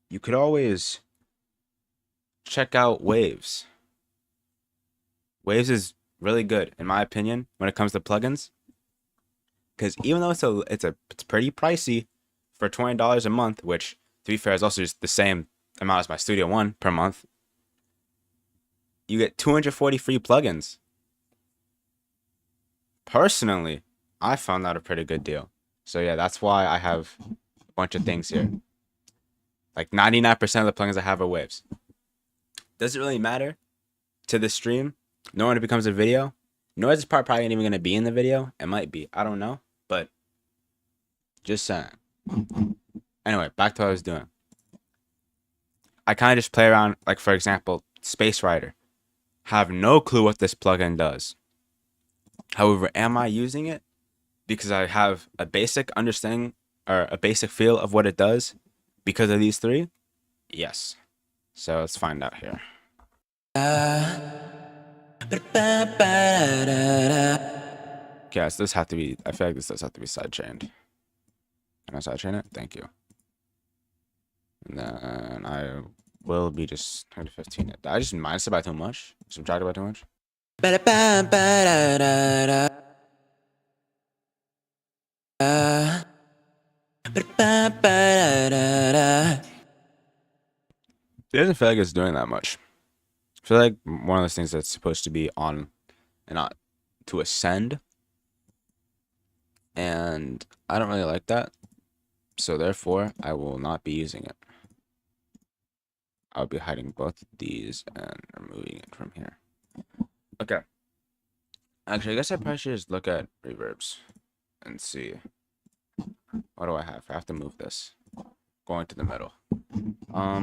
you could always check out Waves. Waves is really good in my opinion when it comes to plugins, because even though it's pretty pricey for $20 a month, which to be fair is also just the same amount as my Studio One per month, you get 240 free plugins. Personally, I found that a pretty good deal. So yeah, that's why I have a bunch of things here. Like 99% of the plugins I have are waves. Does it really matter to the stream? Nor when it becomes a video. Noise is probably ain't even going to be in the video. It might be. I don't know. But just saying. Anyway, back to what I was doing. I kind of just play around. Like, for example, Space Rider. Have no clue what this plugin does. However, am I using it because I have a basic understanding or a basic feel of what it does because of these three? Yes. So let's find out here. Okay, so this have to be, I feel like this does have to be sidechained. Can I sidechain it? Thank you. And then I will be just 115 it. Did I just minus it by too much? Subtract it by too much? It doesn't feel like it's doing that much. I feel like one of those things that's supposed to be on and not to ascend. And I don't really like that. So therefore, I will not be using it. I'll be hiding both of these and removing it from here. Okay. Actually, I guess I probably should just look at reverbs and see. What do I have? I have to move this. Going to the middle. I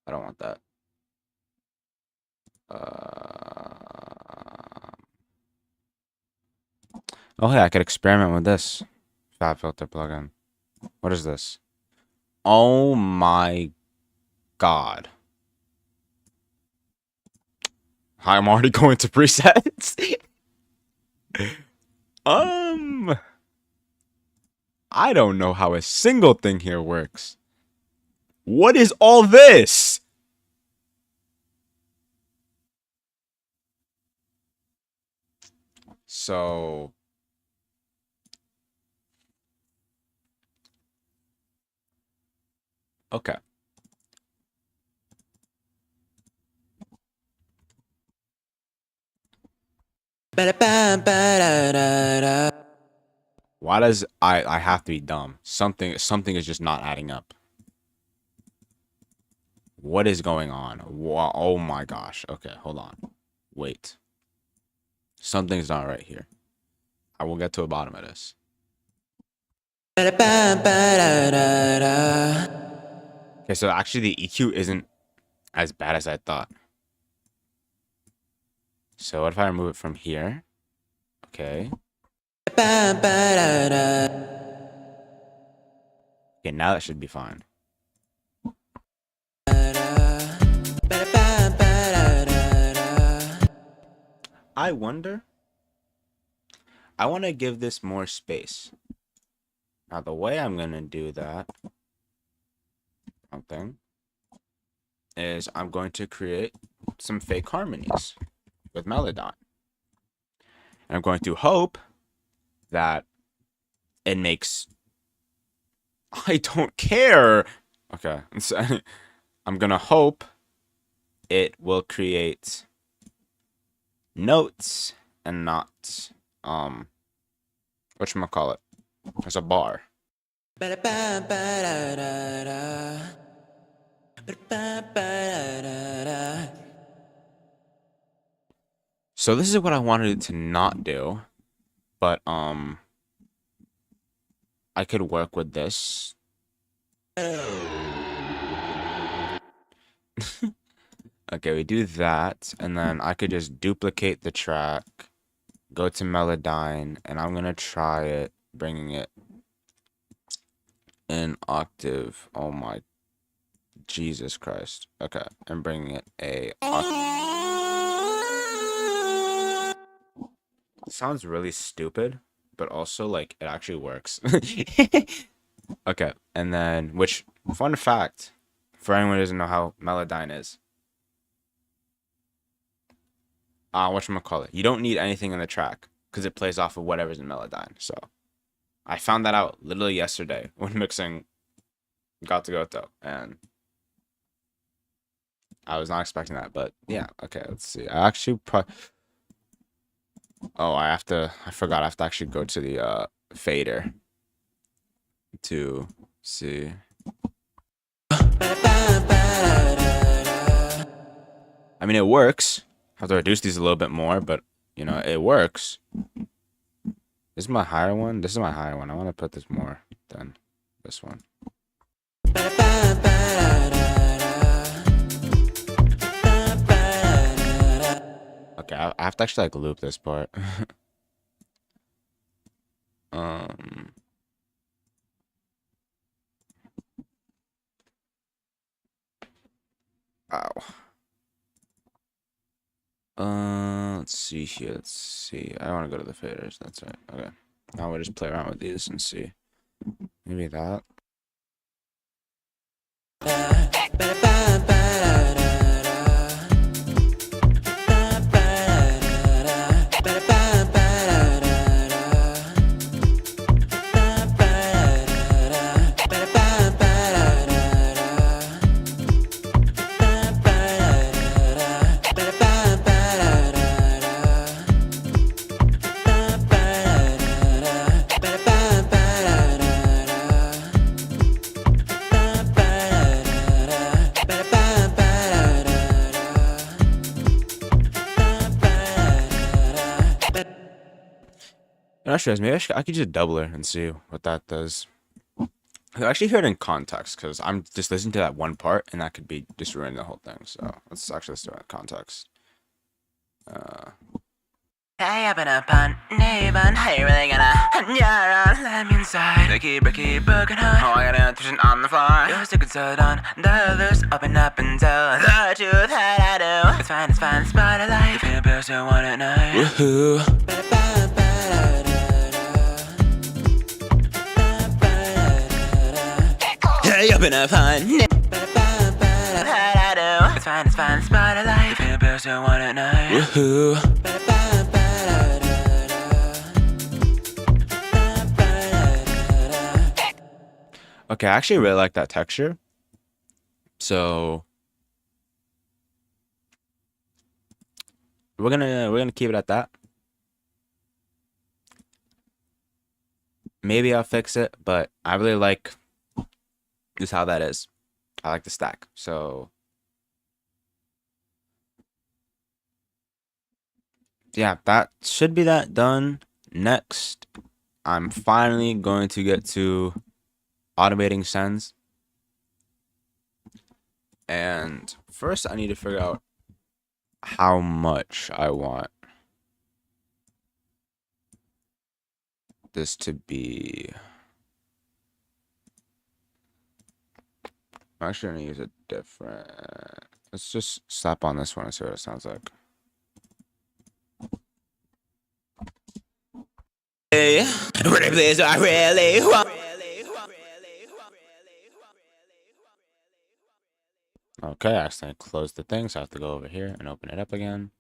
don't want that. Oh, hey, I could experiment with this fab filter plugin. What is this? Oh my god. I'm already going to presets. I don't know how a single thing here works. What is all this? So okay. Why does I have to be dumb? Something is just not adding up. What is going on? Oh my gosh. Okay, hold on. Wait. Something's not right here. I will get to the bottom of this. Okay, so actually the EQ isn't as bad as I thought. So what if I remove it from here? Okay. Okay, now that should be fine. I wonder. I want to give this more space. Now the way I'm going to do that is I'm going to create some fake harmonies with Melodyne. And I'm going to hope that it makes... I don't care. Okay. So I'm going to hope it will create notes and not whatchamacallit, as a bar. So this is what I wanted it to not do, but I could work with this. Okay, we do that, and then I could just duplicate the track, go to Melodyne, and I'm gonna try it, bringing it in octave. Oh my Jesus Christ. Okay, I'm bringing it a octave. It sounds really stupid, but also like it actually works. Okay, and then which fun fact for anyone who doesn't know how Melodyne is. whatchamacallit, you don't need anything in the track because it plays off of whatever's in Melodyne. So I found that out literally yesterday when mixing Gato Goto, and I was not expecting that. But yeah, okay, let's see. I actually I forgot. I have to actually go to the fader to see. I mean, it works. I have to reduce these a little bit more, but you know, it works. This is my higher one. This is my higher one. I want to put this more than this one. Okay, I have to actually like loop this part. Let's see here. Let's see. I don't want to go to the faders. That's right. Okay. Now we'll just play around with these and see. Maybe that. I'm not sure. Maybe I could just double it and see what that does. I actually hear it in context because I'm just listening to that one part, and that could be just ruining the whole thing. So let's do it in context. Hey, up in a pun, neighbor, how you really gonna? Yeah, let me inside. The keep broken heart. Oh, I got an intuition on the floor. You're so concerned on the others. Open up and tell the truth that I do. It's fine, spotlight. The person want it now. Woohoo. Hey, up in a fun. That I do. It's fine, spotlight. The person want it now. Woohoo. Okay, I actually really like that texture. So we're gonna keep it at that. Maybe I'll fix it, but I really like just how that is. I like the stack. So yeah, that should be that done. Next, I'm finally going to get to automating sends. And first I need to figure out how much I want this to be. I'm actually going to use a different. Let's just slap on this one and see what it sounds like. Hey, pretty please, I really want. Okay, I accidentally closed the thing, so I have to go over here and open it up again.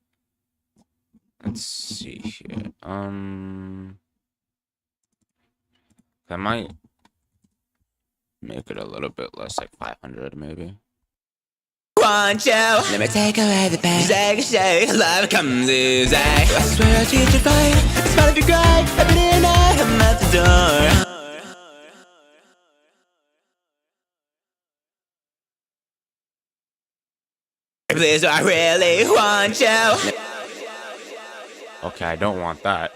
Let's see here. I might make it a little bit less, like 500 maybe. Want you, let me take away the pain. Shake, love comes easy. I swear I'll teach you fine. Smile if you're great. Every day and night, I'm at the door. Please, I really want you. Okay, I don't want that.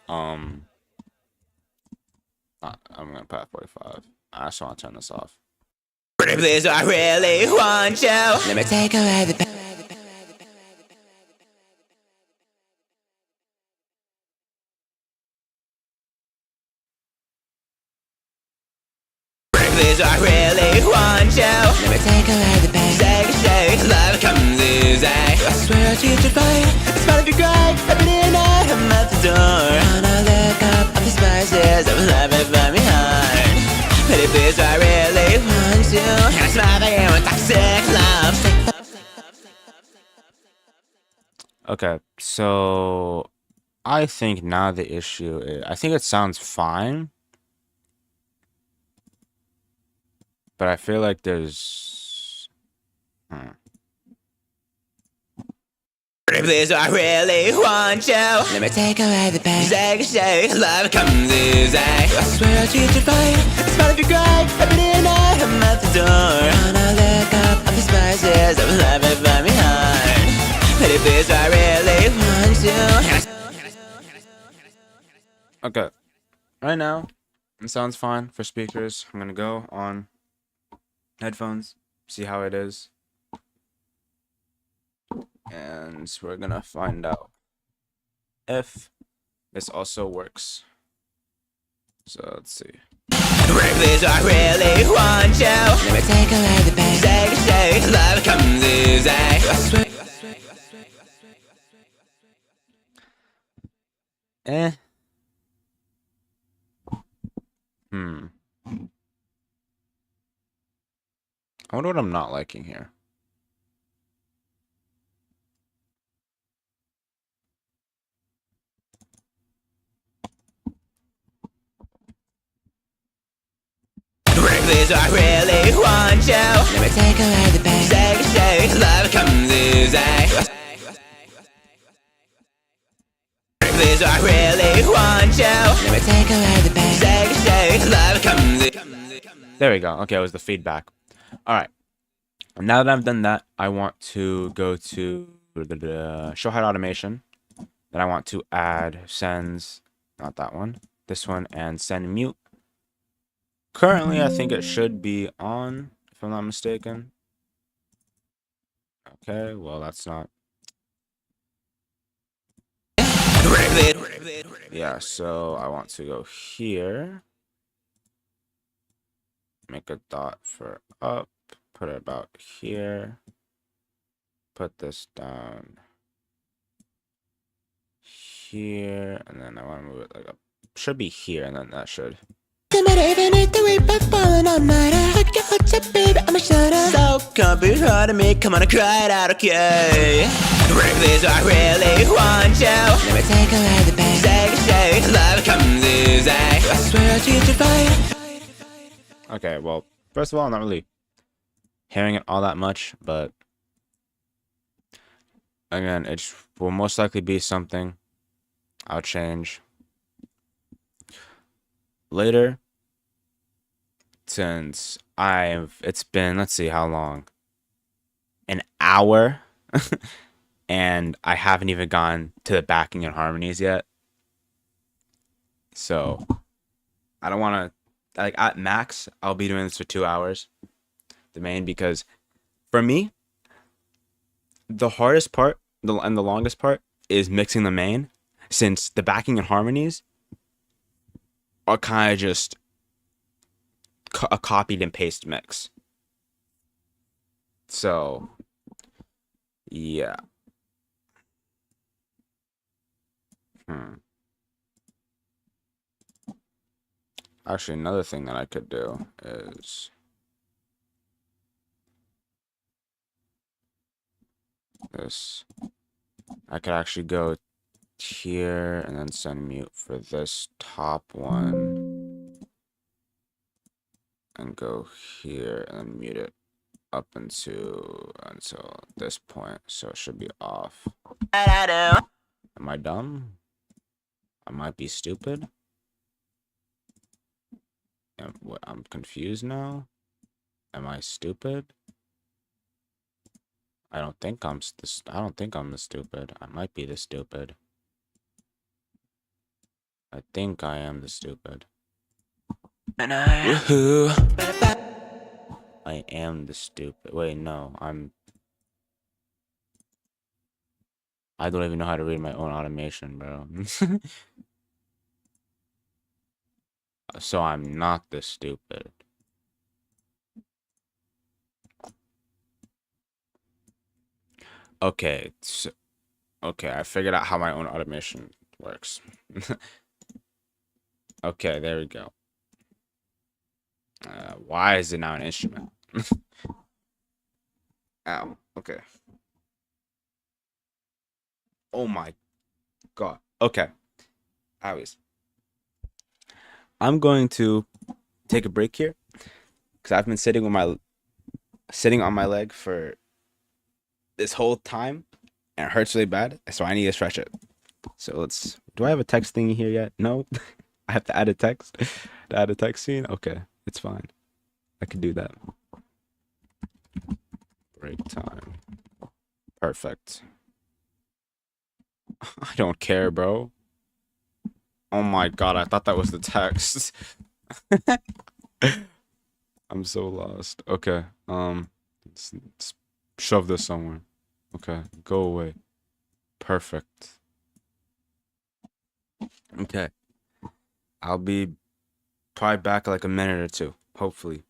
I'm gonna put 45. I just want to turn this off. Pretty please, I really want you. Let me take away the pain. Please, I really want you. Let me take away the pain. Shake, love comes easy. I swear I'll teach you fine. Smile if you're great. Every day and night, I'm at the door. Wanna look up the spices of love it from me heart. Pretty please, I really want you. And I smile for you with toxic love. Okay, so I think now the issue is I think it sounds fine, but I feel like there's Please, I really want you. Let me take away the pain. Shake, love comes easy. I swear I'll treat you fine. Smile if you cry. Every day and night, I'm at the door. Wanna look up the spices of love and find me hard. Pretty please, I really want you. okay. Right now, it sounds fine for speakers. I'm gonna go on headphones, see how it is, and we're gonna find out if this also works. So let's see. Please, I really want you. Let me take away the pain. Shake, love comes easy. I swear. Eh. I wonder what I'm not liking here. Please, I really want you. Let me take away the pain. Shake, love comes easy. Please, I really want you. Let me take away the pain. Shake, love comes easy. There we go. Okay, it was the feedback. All right. Now that I've done that, I want to go to the show head automation. Then I want to add sends, not that one, this one, and send mute. Currently, I think it should be on, if I'm not mistaken. Okay, well, that's not. Yeah, so I want to go here. Make a dot for up. Put it about here. Put this down here. And then I want to move it like up. Should be here, and then that should. So can't be hard to me, come on and cry it out, okay? Please, I really want you. Let me take away the pain. Shake, love comes easy. I swear I'll treat you fine. Okay, well, first of all, I'm not really hearing it all that much, but again, it will most likely be something I'll change later, since it's been, let's see how long, an hour, and I haven't even gone to the backing and harmonies yet. So I don't want to, like, at max I'll be doing this for 2 hours, the main, because for me the hardest part and the longest part is mixing the main, since the backing and harmonies are kind of just a copied and paste mix. So yeah. Actually, another thing that I could do is this. I could actually go here and then send mute for this top one, and go here and then mute it up until this point, so it should be off. Am I dumb? I might be stupid. I'm confused now. Am I stupid? I don't think I'm the stupid. I might be the stupid. I think I am the stupid. Woohoo. I am the stupid. Wait, no, I don't even know how to read my own automation, bro. So I'm not the stupid. Okay, okay, I figured out how my own automation works. Okay, there we go. Why is it now an instrument? Ow, okay. Oh my god. Okay. Anyways, I'm going to take a break here because I've been sitting on my leg for this whole time and it hurts really bad. So I need to stretch it. So let's. Do I have a text thingy here yet? No. I have to add a text. To add a text scene. Okay, it's fine. I can do that. Break time. Perfect. I don't care, bro. Oh my god, I thought that was the text. I'm so lost. Okay. Let's shove this somewhere. Okay, go away. Perfect. Okay. I'll be probably back like a minute or two, hopefully.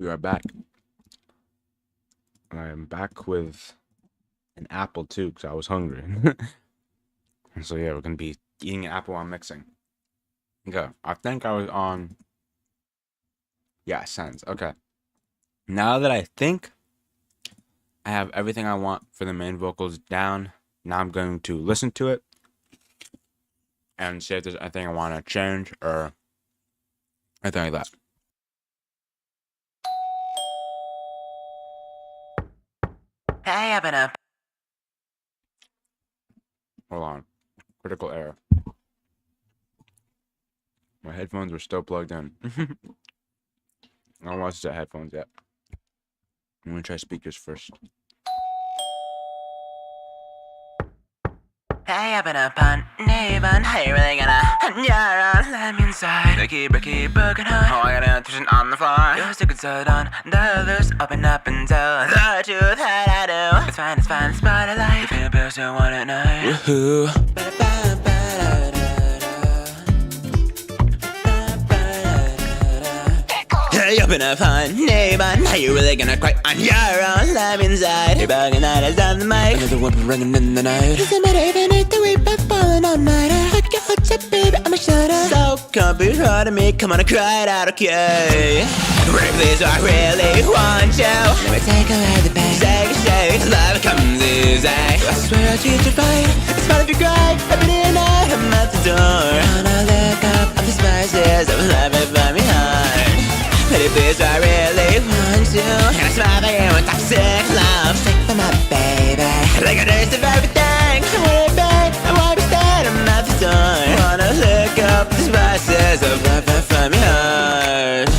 We are back. I'm back with an apple too, because I was hungry. And so yeah, we're gonna be eating an apple while mixing. Okay, I think I was on. Yeah, sense. Okay. Now that I think I have everything I want for the main vocals down, now I'm going to listen to it and see if there's anything I want to change or anything like that. Hey, up and up. Hold on. Critical error. My headphones were still plugged in. I don't want to set headphones yet. I'm gonna try speakers first. Hey, up and up on Neighbon. How you really gonna let me inside? The keeper keep booking hard. Oh, I got an intuition on the floor. You're still concerned on the others. Open up and tell the truth that I do. It's fine, it's part of life. You feel best, you want it now. Woohoo. Hey, up and up on Neighbon. How you really gonna cry on your own? Let me inside. You're bugging that is on the mic. Another one ringing in the night. Doesn't matter even if the week been falling all night. I got you, baby, I'm a shutter. So come be hard to me, come on and cry it out, okay? Pretty please, I really want you. Let me take away the pain. Shake, love comes easy. I swear I'll treat you fine. It's fun if you cry, every day and night. I'm at the door. Wanna lick up of the spices of love it by me heart. Pretty please, I really want you. And I smile at you with toxic love. Stick for my baby. Like a taste of everything. I want it back, I want to stand. I'm at the door. Wanna lick up the spices of love it from your heart.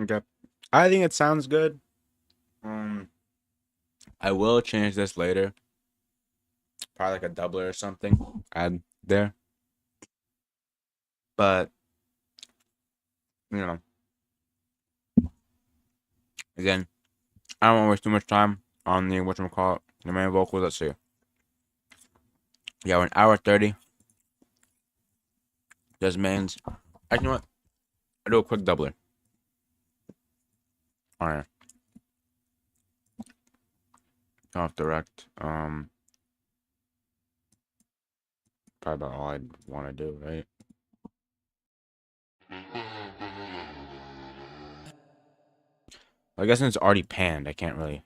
Okay. I think it sounds good. I will change this later. Probably like a doubler or something. Add there. But you know, again, I don't want to waste too much time on the whatchamacallit, the main vocals. Let's see. Yeah, we're an hour 30. Just mains. You know what? I'll do a quick doubler. Alright. Off direct. Probably about all I'd want to do, right? I guess since it's already panned, I can't really.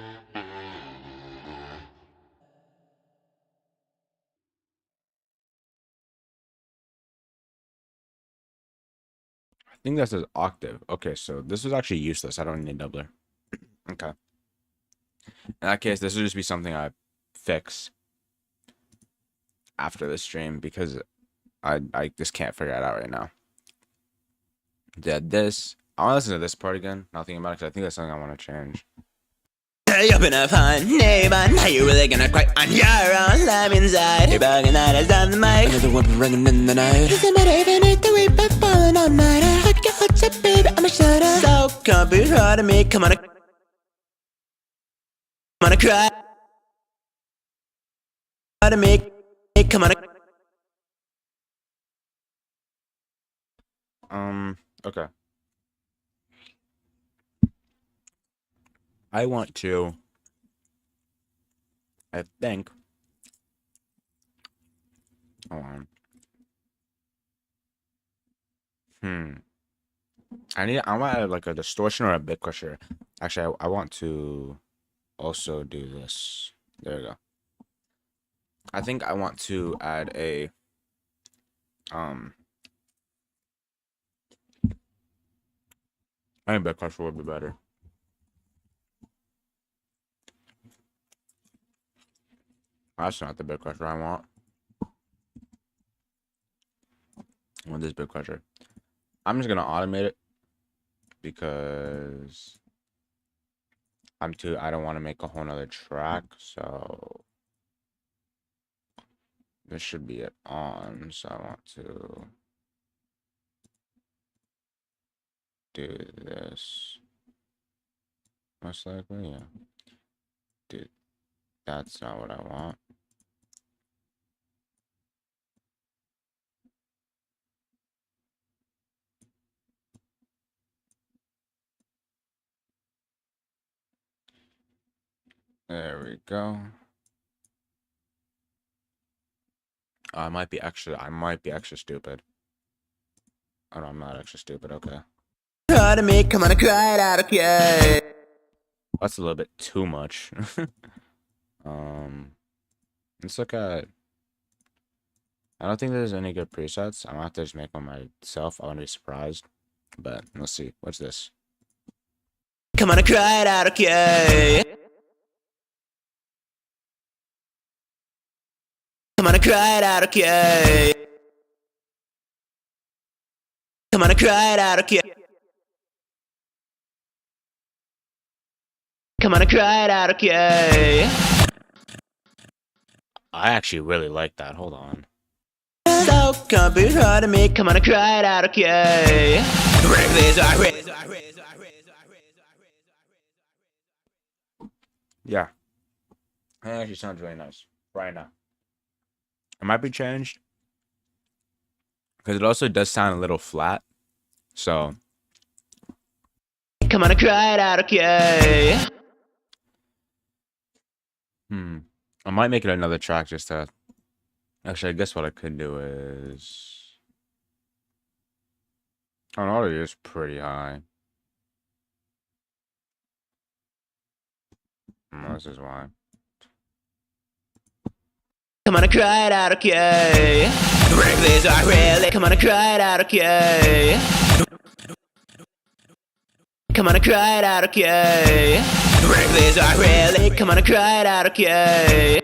I think that says octave. Okay, so this is actually useless. I don't need a doubler. Okay. In that case, this will just be something I fix after the stream because I just can't figure it out right now. Did this. I want to listen to this part again. Not thinking about it because I think that's something I want to change. Hey, up and up on Neighbon. How you really gonna cry on your own? Let me inside. You're bugging that is on the mic. Another one ringing in the night. Doesn't matter even if the week been falling all night. I got you, baby, I'm a shutter. So come be hard to me, come on and cry. Hard to me, come on. Okay. I want to. I think. Hold on. I want to add like a distortion or a bit crusher. Actually, I want to also do this. There we go. I think I want to add a I think bit crusher would be better. That's not the bit crusher I want. I want this bit crusher. I'm just gonna automate it because I don't want to make a whole nother track, so this should be it on. So I want to do this. Most likely, yeah. Dude, that's not what I want. There we go. I might be extra stupid. Oh no, I'm not extra stupid. Okay. Try to make, come on and cry it out, okay? That's a little bit too much. Let's look at. I don't think there's any good presets. I'm gonna have to just make one myself. I want to be surprised, but let's see. What's this? Come on and cry it out, okay? Come on and cry it out, okay? Come on and cry it out, okay? Come on and cry it out, okay? I actually really like that. Hold on. So can't be hard to me, come on and cry it out, okay? Yeah, that actually sounds really nice right now. It might be changed because it also does sound a little flat. So Come on and cry it out, okay? I might make it another track just to. Actually, I guess what I could do is. Oh, no, it is pretty high. This is why. Come on and cry it out, okay? Reckless, I really. Come on and cry it out, okay? Come on and cry it out, okay? Reckless, I really. Come on and cry it out, okay?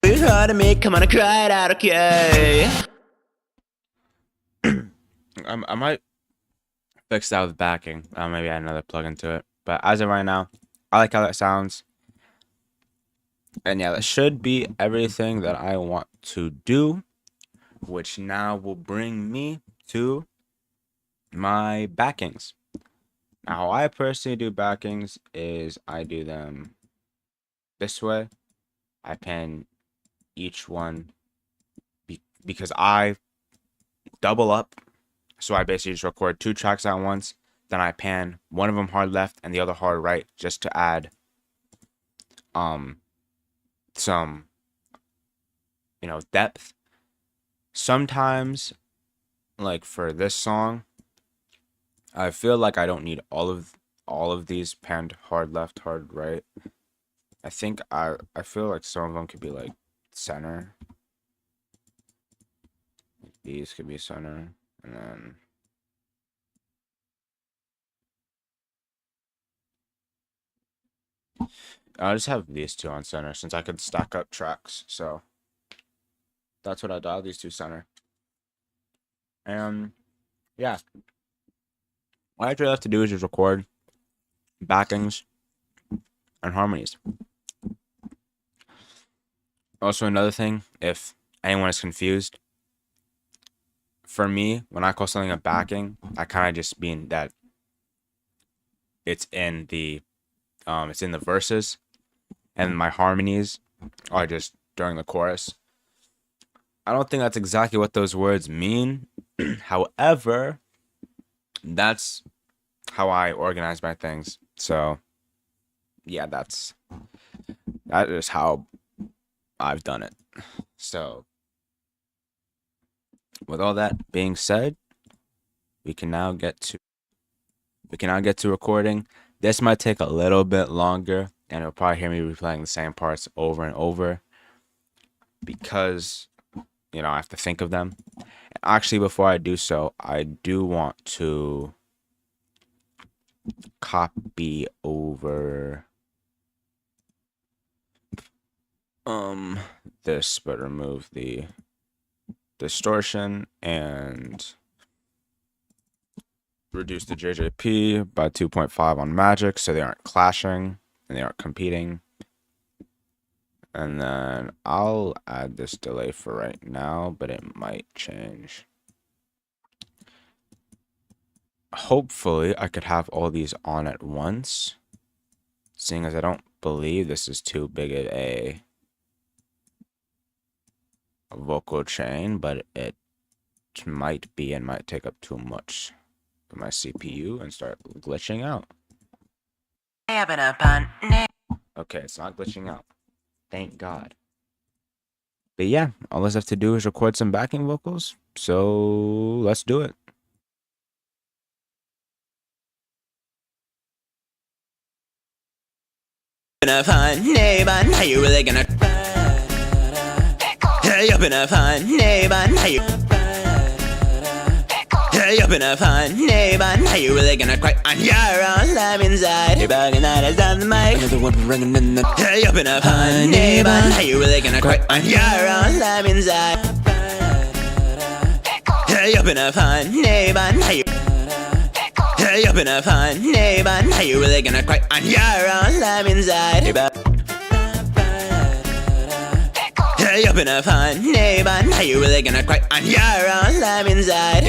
Be hard to me, come on and cry it out, okay? I might fix that with backing. Maybe add another plugin to it. But as of right now, I like how that sounds. And yeah, that should be everything that I want to do, which now will bring me to my backings. Now, how I personally do backings is I do them this way. I pan each one because I double up. So I basically just record 2 tracks at once. Then I pan one of them hard left and the other hard right just to add some depth. Sometimes, like for this song, I feel like I don't need all of these panned hard left, hard right. I think I feel like some of them could be like center. These could be center, and then I'll just have these 2 on center since I could stack up tracks. So that's what I dial these 2 center. And yeah, what I really have to do is just record backings and harmonies. Also, another thing, if anyone is confused, for me, when I call something a backing, I kind of just mean that it's in the verses, and my harmonies are just during the chorus. I don't think that's exactly what those words mean. However, that's how I organize my things. So, yeah, that is how I've done it. So, with all that being said, we can now get to recording. This might take a little bit longer, and you'll probably hear me replaying the same parts over and over because I have to think of them. Actually, before I do so, I do want to copy over this, but remove the distortion and reduce the JJP by 2.5 on Magic so they aren't clashing and they aren't competing. And then I'll add this delay for right now, but it might change. Hopefully, I could have all these on at once, seeing as I don't believe this is too big of a vocal chain, but it might be and might take up too much my CPU and start glitching out. Okay, it's not glitching out. Thank God. But yeah, all I have to do is record some backing vocals. So let's do it. Fun neighbor, how you really gonna? Hey, up in a fun neighbor, how you? Hey, up in a fun neighbor, how you really gonna cry on your own? Love inside, you're bugging out as on the mic. Another one ringing in the. Hey, up in a fun neighbor, how you really gonna cry on your own? Love inside. Hey, up in a fun neighbor, how you? Hey, up in a fun neighbor, how you really gonna cry on your own? Love inside. Hey, up in a fun neighbor, how you really gonna cry on your own? Love inside.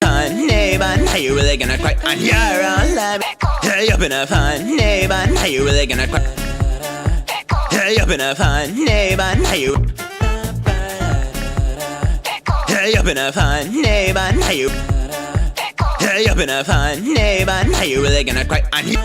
Fun neighbor, how you really gonna cry on your own? Love. Hey, up in a fun neighbor, how you really gonna cry? Hey, up in a fun neighbor, how you? Hey, up in a fun neighbor, how you? Hey, up in a fun neighbor, how you really gonna cry on you?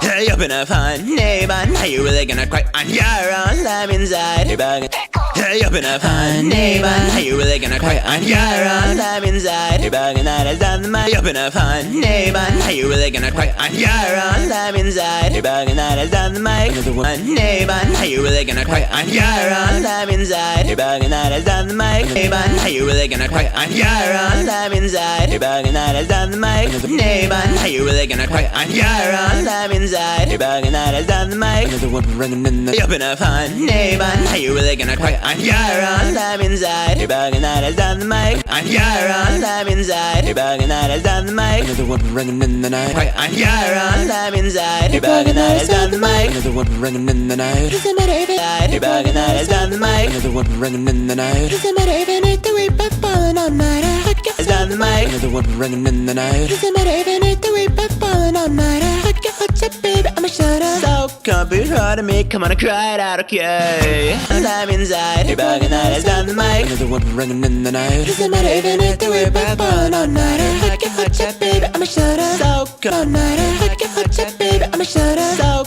Hey, up in a fun neighbor, how you really gonna cry on your own? Love inside. Hey, up in a fun neighbor, how you really gonna cry on your own? Love inside. You're bugging out as on the mic. Hey, up in a fun neighbor, how you really gonna cry on your own? Love inside. You're bugging out as on the mic. Another one neighbor, how you really gonna cry on your own? Love inside. You're bugging out as on the mic. Neighbor, how you really gonna cry on your own? Love inside. You're bugging out as on the mic. Neighbor, how you really gonna cry on your own? Love inside. You're bugging out as on the mic. Another one ringing in the. Hey, up in a fun neighbor, how you really gonna cry on your own? Love inside. You're bugging out as on the mic. On your own. Love inside. You're bugging out as on the mic. Another one ringing in the night. Cry on your own. Love inside. You're bugging out as on the mic. Another one ringing in the night. You're bugging out as on the mic. Another one ringing in the night. Falling all night. As on the mic. Another one ringing in the night. Falling all night. Baby, I'm a shutter. So can't be hard to me. Come on and cry it out, okay? Love inside. You're bugging out as on the mic. Another one ringing in the night. Falling all night. Baby, I'm a shutter. So all night. Baby, I'm a shutter. So.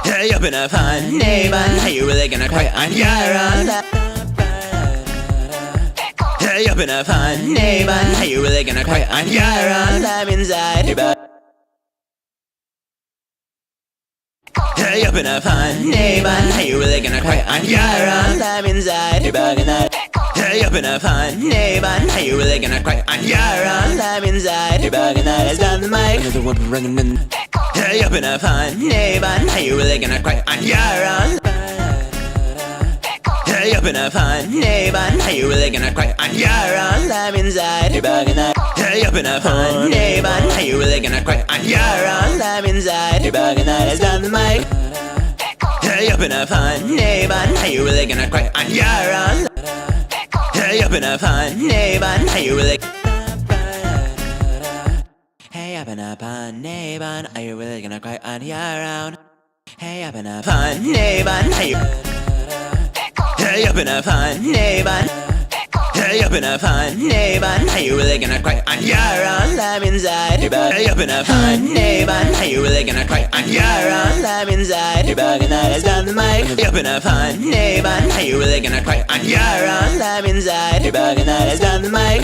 Hey, up in a fun neighbor, how you really gonna cry on your own? Hey, up in a fun neighbor, how you really gonna cry on your own? Love inside. Hey, up in a fun neighbor, how you really gonna cry on your own? Love inside. Hey, up in a fun neighbor, how you really gonna cry on your own? Love inside. You're bugging out as on the mic. Another one ringing in. Hey, up in a fun neighbor, how you really gonna cry on your own? Hey, up in a fun neighbor, how you really gonna cry on your own? Love inside. You're bugging out. Hey, up in a fun neighbor, how you really gonna cry on your own? Love inside. You're bugging out as on the mic. Hey, up in a fun neighbor, how you really gonna cry on your own? Hey, up in a fun neighbor, how you really? Hey, up in a fun neighbor, are you really gonna cry on your own? Hey, up in a fun neighbor, how you? Hey, up in a fun neighbor. Hey, up in a fun neighbor, how you really gonna cry on your own? Love inside. Hey, up in a fun neighbor, how you really gonna cry on your own? Love inside. You're bugging out as on the mic. Hey, up in a fun neighbor, how you really gonna cry on your own? Love inside. You're bugging out as on the mic.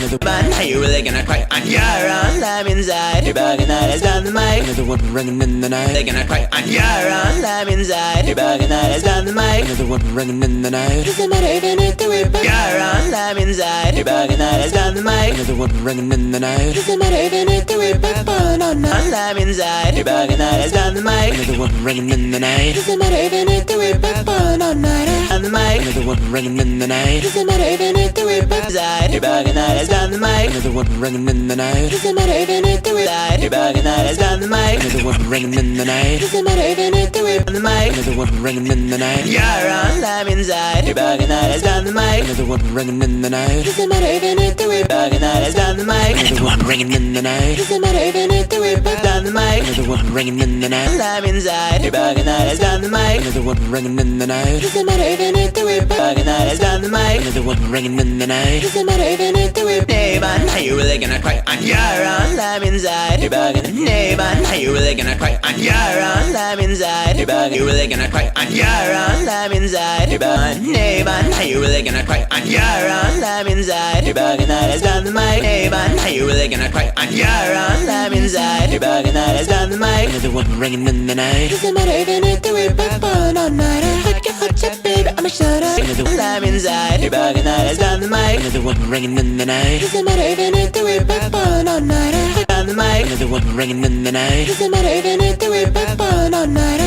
How you really gonna cry on your own? Love inside. You're bugging out as on the mic. Another one ringing in the night. They're gonna cry on your own? Love inside. You're bugging out as on the mic. Another one ringing in the night. Doesn't matter even if the way back. Your own. Love inside. You're bugging out as on the mic. Another one ringing in the night. Doesn't matter even if the way back. Falling all night. Love inside. You're bugging out as on the mic. Another one ringing in the night. Doesn't matter even if the way back. Falling all night. On the mic. Another one ringing in the night. Doesn't matter even if the way back. You're bugging out as on the mic. Another one ringing in the night. Doesn't matter even if the way back. You're bugging out as on the mic. Another one ringing in the night. Doesn't matter even if the way on the mic. Another one ringing in the night. You're on love inside. You're bugging out as on the mic. Another one ringing in the night. Doesn't matter even if the way bugging out as on the mic. Another one ringing in the night. Doesn't matter even if the way back on the mic. Another one ringing in the night. Love inside. You're bugging out as on the mic. Another one ringing in the night. Doesn't matter even even if the whip bugging night is on the mic. Another one ringing in the night. Doesn't matter even if the whip neighbor. Are you really gonna cry on your own? I'm inside. You're bugging neighbor. Are you really gonna cry on your own? I'm inside. You're bugging. You really gonna cry on your own? I'm inside. You're bugging neighbor. Are you really gonna cry on your own? I'm inside. You're bugging night is on the mic. Neighbor. Are you really gonna cry on your own? I'm inside. You're bugging night is on the mic. Another one ringing in the night. Doesn't matter even if the whip bugging all night. Hot shot, baby, I'ma shut up. I'm inside. You're bugging night is on the mic. Another one ringing in the night. Doesn't matter even if the whip bugging all night. On the mic. Another one ringing in the night. Doesn't matter even if the whip bugging all night.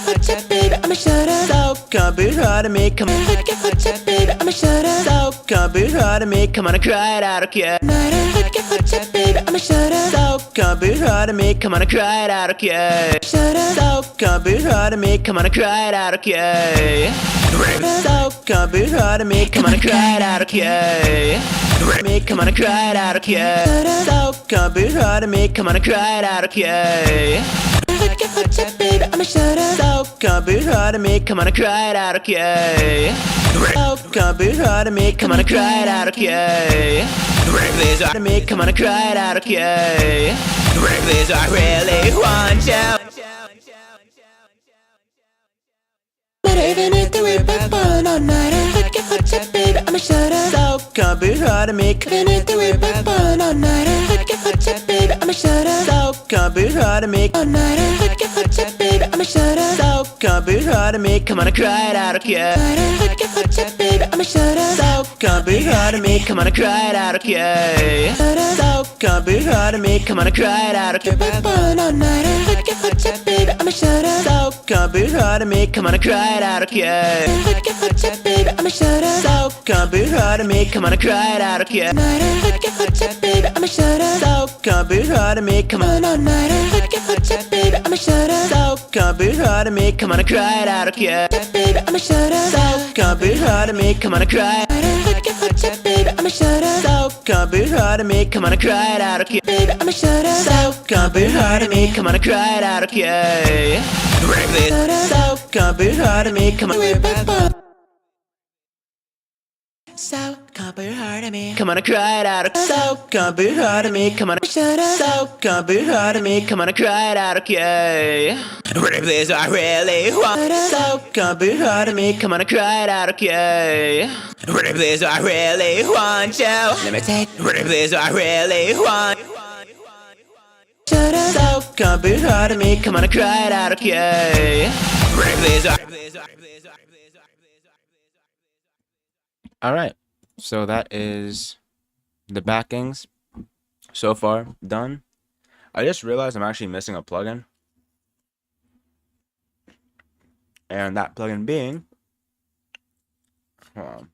Hot shot, baby, I'ma shut up. So can't be hard to me, come on. Hot shot, baby, I'ma shut up. So can't be hard to me, come on, I cried out, okay. Hot shot, baby, I'ma shut up. So can't be hard to me, come on, I cried out, okay. Shut up. So can't be hard to me, come on, I cried out, okay. So can't be hard to me, come on, I cried out, okay. Me, come on, I cried out, okay. So can't be hard to me, come on, I cried out, okay. Hot shot, baby, I'ma shut up. So can't be hard to me, come on, I cried out, okay. So can't be hard to me, come on, I cried out, okay. Please, to me, come on, I cried out, okay. Please, I really want you. Even if the whip bugging all night. Hot shot, baby, I'ma shut up. So can't be hard to me. Even if the whip bugging all night. Hot shot, baby, I'ma shut up. So can't be hard to me. All night. Hot shot, baby, I'ma shut up. So can't be hard to me. Come on, I cried out, okay. Hot shot, baby, I'ma shut up. So can't be hard to me. Come on, I cried out, okay. So can't be hard to me. Come on, I cried out, okay. Bugging all night. Hot shot, baby, I'ma shut up. So can't be hard to me. Come on, I cried out, okay. Hot shot, baby, I'ma shut up. So can't be hard to me. Come on, I cried out, okay. Hot shot, baby, I'ma shut up. So can't be hard to me. Come on, all night. Hot shot, baby, I'ma shut up. So can't be hard to me. Come on, I cried out, okay. Baby, I'ma shut up. So can't be hard to me. Come on, I cried. Hot shot, baby, I'ma shut up. So can't be hard to me. Come on, I cried out, okay. Baby, I'ma shut up. So can't be hard to me. Come on, I cried out, okay. So can't be hard to me. Come on. So can't be hard to me. Come on, I cried out. So can't be hard to me. Come on, shut up. So can't be hard to me. Come on, I cried out. Okay. Please, I really want. So can't be hard to me. Come on, I cried out. Okay. Please, I really want you. Let me take. Please, I really want. Shut up. So can't be hard to me. Come on, I cried out. Okay. Please, All right, so that is the backings so far done. I just realized I'm actually missing a plugin, and that plugin being, hold on,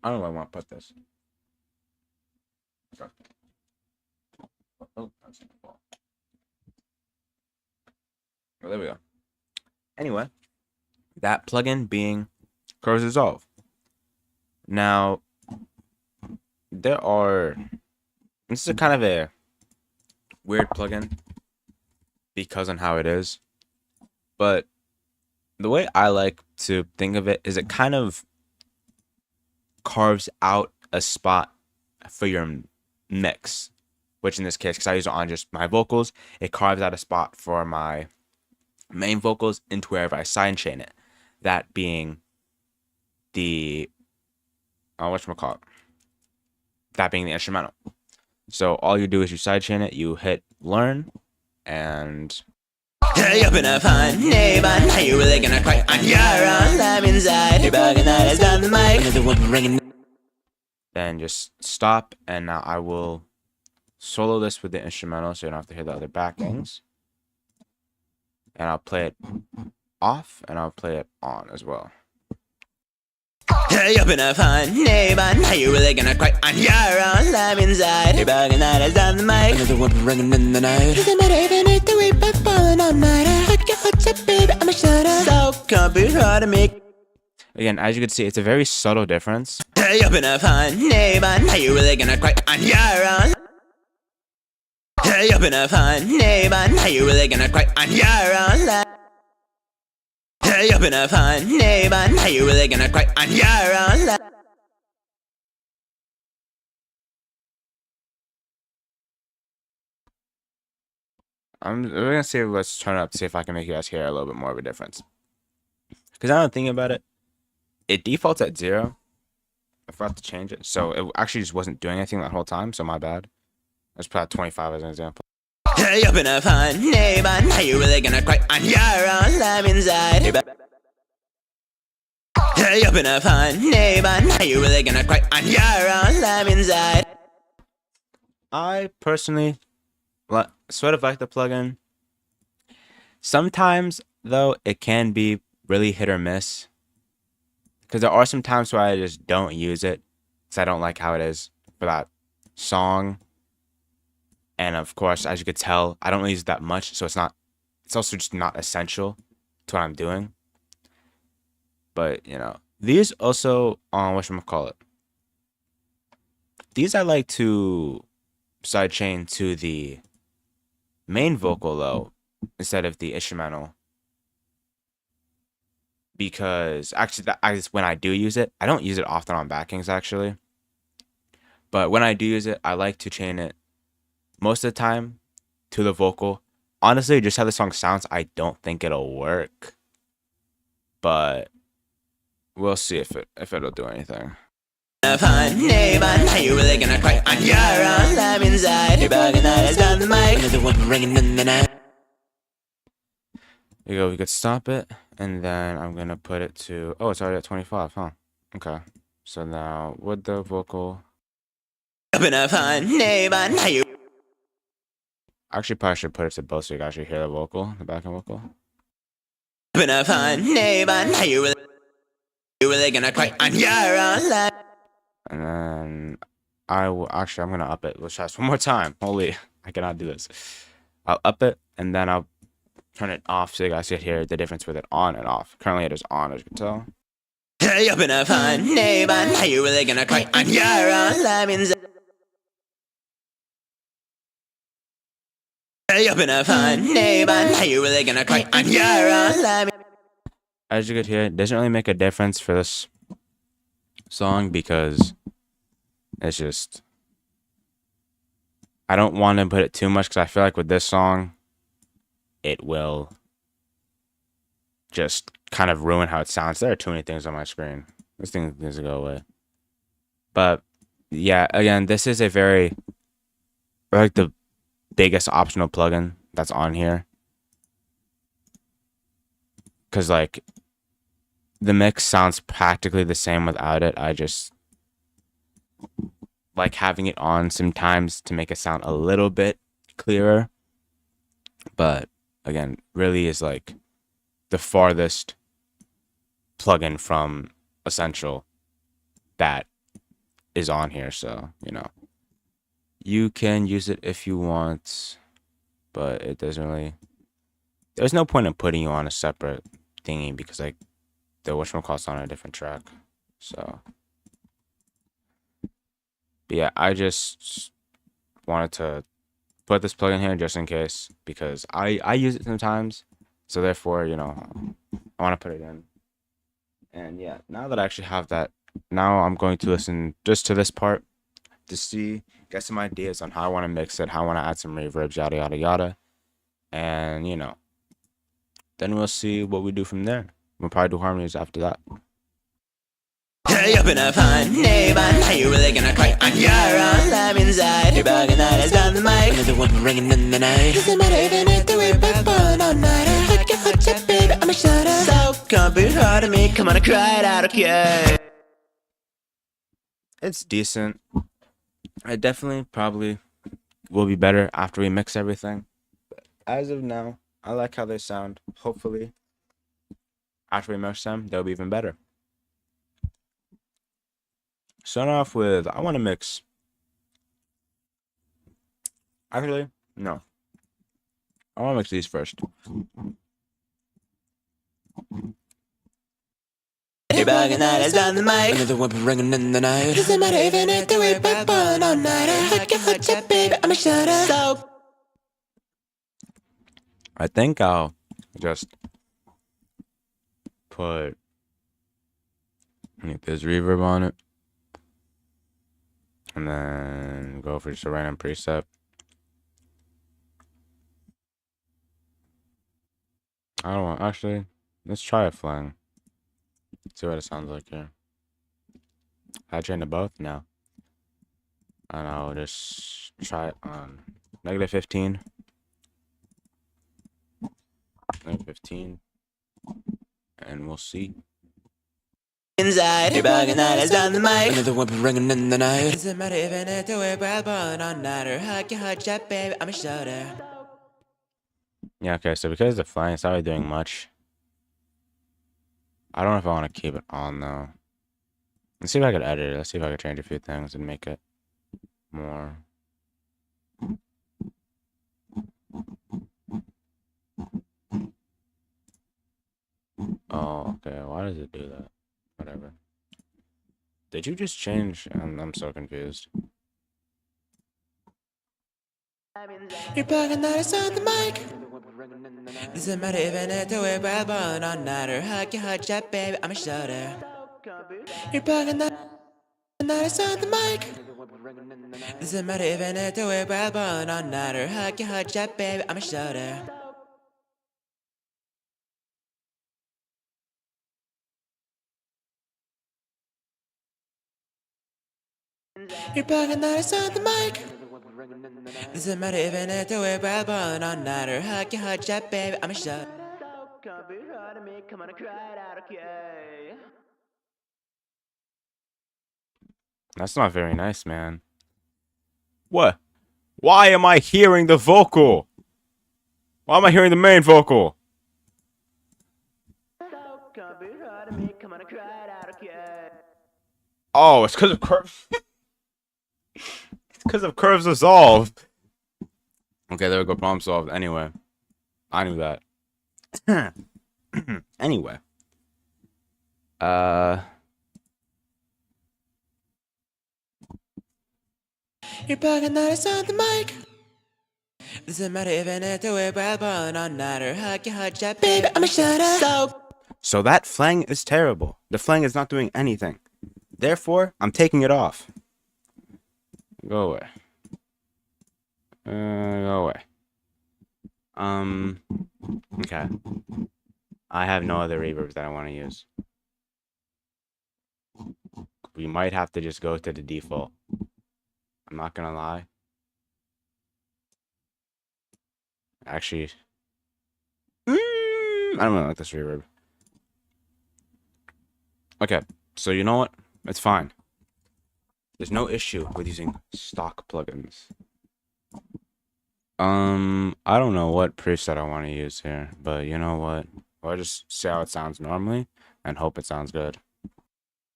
I don't know where I want to put this. Oh, that's the ball. Oh, there we go. Anyway, that plugin being Curves Resolve. Now, this is a kind of a weird plugin because on how it is, but the way I like to think of it is it kind of carves out a spot for your mix, which in this case, because I use it on just my vocals, it carves out a spot for my main vocals into wherever I sidechain it. That being the whatchamacallit, that being the instrumental. So all you do is you sidechain it, you hit learn, and Hey, up in a fine neighbor. Are you really gonna cry on your own? I'm inside. You're bugging that is on the mic. Another one ringing. then just stop, and now I will solo this with the instrumental so you don't have to hear the other backings. And I'll play it off, and I'll play it on as well. Hey, up in a fine neighbor. Are you really gonna cry on your own? I'm inside. You're bugging that is on the mic. Another one ringing in the night. Doesn't matter even if the whip is falling all night. Hot shot, baby, I'ma shut up. So can't be hard to make. Again, as you can see, it's a very subtle difference. Hey, up in a fine neighbor. Are you really gonna cry on your own? Hey, up in a fine neighbor. Are you really gonna cry on your own? You're gonna find neighbor, now you really gonna cry on your own life. We're gonna see. Let's turn it up to see if I can make you guys hear a little bit more of a difference. Because now I'm thinking about it, it defaults at 0. I forgot to change it, so it actually just wasn't doing anything that whole time. So my bad. Let's put out 25 as an example. You're gonna find neighbor, now you really gonna cry on your own life inside. You're gonna find neighbor, now you really gonna cry on your own life inside. I personally sort of like the plugin. Sometimes, though, it can be really hit or miss. Because there are some times where I just don't use it. Because I don't like how it is for that song. And of course, as you could tell, I don't really use it that much. So it's also just not essential to what I'm doing. But, you know, these also, whatchamacallit. These I like to sidechain to the main vocal though, instead of the instrumental, because actually when I do use it, I don't use it often on backings actually, but when I do use it, I like to chain it most of the time to the vocal. Honestly, just how the song sounds, I don't think it'll work, but we'll see if it'll do anything. Find neighbor, now you really gonna cry on your own life inside. You're bugging eyes down the mic, another one ringing in the night. There you go, we could stop it, and then I'm gonna put it to, oh, it's already at 25, huh? Okay, so now with the vocal, You're gonna find neighbor, now you actually probably should put it to both so you can actually hear the vocal, the backing vocal. gonna find neighbor, now you really gonna cry on your own life. And then I'm gonna up it. Let's try this one more time. Holy, I cannot do this. I'll up it, and then I'll turn it off so you guys can hear the difference with it on and off. Currently it is on, as you can tell. You're gonna find neighbor, now you really gonna cry on your own life inside. You're gonna find neighbor, now you really gonna cry on your own life. As you could hear, it doesn't really make a difference for this song because it's just, I don't want to put it too much because I feel like with this song, it will just kind of ruin how it sounds. There are too many things on my screen. This thing needs to go away. But yeah, again, this is like the biggest optional plugin that's on here. Because like, the mix sounds practically the same without it. I just like having it on sometimes to make it sound a little bit clearer. But again, really is like the farthest plugin from Essential that is on here. So, you know, you can use it if you want, but it doesn't really, there's no point in putting you on a separate thingy because like the whatchamacallit's on a different track. So, but yeah, I just wanted to put this plugin here just in case because I use it sometimes. So therefore, you know, I want to put it in. And yeah, now that I actually have that, now I'm going to listen just to this part to get some ideas on how I want to mix it, how I want to add some reverbs, yada, yada, yada. And, you know, then we'll see what we do from there. We'll probably do harmonies after that. You're gonna find neighbor, now you really gonna cry on your own life inside. You're bugging eyes down the mic, another one ringing in the night. Doesn't matter even if the we're back on all night. Hot ya, baby, I'm a shutter. So can't be hard to me, come on and cry it out, okay? It's decent. I definitely probably will be better after we mix everything. But as of now, I like how they sound. Hopefully, after we mix them, they'll be even better. Start off with, I want to mix. Actually, no. I want to mix these first. You're bugging eyes down the mic, another one ringing in the night. Doesn't matter even if the we're back on all night. Hot ya, baby, I'm a shutter. So I think I'll just put this reverb on it. And then go for just a random preset. I don't want, actually, let's try a flang. See what it sounds like here. I trained to both now. And I'll just try it on -15. -15. And we'll see. Inside, you're bugging that is on the mic. Another one ringing in the night. Doesn't matter even if the way bad bun on night or hug your hot chat, baby. I'm a shoulder. Yeah, okay, so because the flying is not really doing much. I don't know if I want to keep it on though. Let's see if I could edit it. Let's see if I could change a few things and make it more. Oh, okay. Why does it do that? Whatever. Did you just change? I'm so confused. You're bugging that is on the mic. Doesn't matter even if the way bad bun on night or hug your hot chat, baby. I'm a shoulder. You're bugging that is on the mic. Doesn't matter even if the way bad bun on night or hug your hot chat, baby. I'm a shoulder. You're bugging that is on the mic. Doesn't matter even if the way bad bun on night or hug your hot chat, baby. I'm a shoulder. That's not very nice, man. What? Why am I hearing the vocal? Why am I hearing the main vocal? Oh, it's because of curves. It's because of curves dissolve. Okay, there we go. Problem solved. Anyway, I knew that. Anyway, You're bugging that is on the mic. Doesn't matter even if the way bad bun on night or hug your hot chat, baby. I'm a shoulder. so that flang is terrible. The flang is not doing anything. Therefore, I'm taking it off. Go away. Go away. Okay. I have no other reverbs that I want to use. We might have to just go to the default. I'm not gonna lie. Actually, I don't really like this reverb. Okay, so you know what? It's fine. There's no issue with using stock plugins. I don't know what preset I want to use here, but you know what? I'll just see how it sounds normally and hope it sounds good.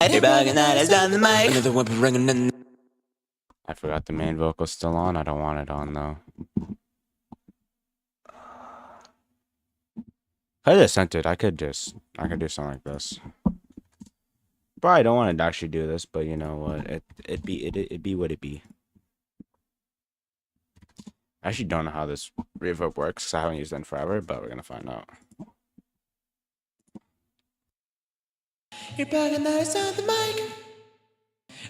You're bugging that is on the mic. Another one ringing in. I forgot the main vocal's still on. I don't want it on though. I just sent it. I could do something like this. Probably don't want to actually do this, but you know what? It be what it be. I actually don't know how this reverb works because I haven't used it in forever, but we're gonna find out. You're bugging that is on the mic.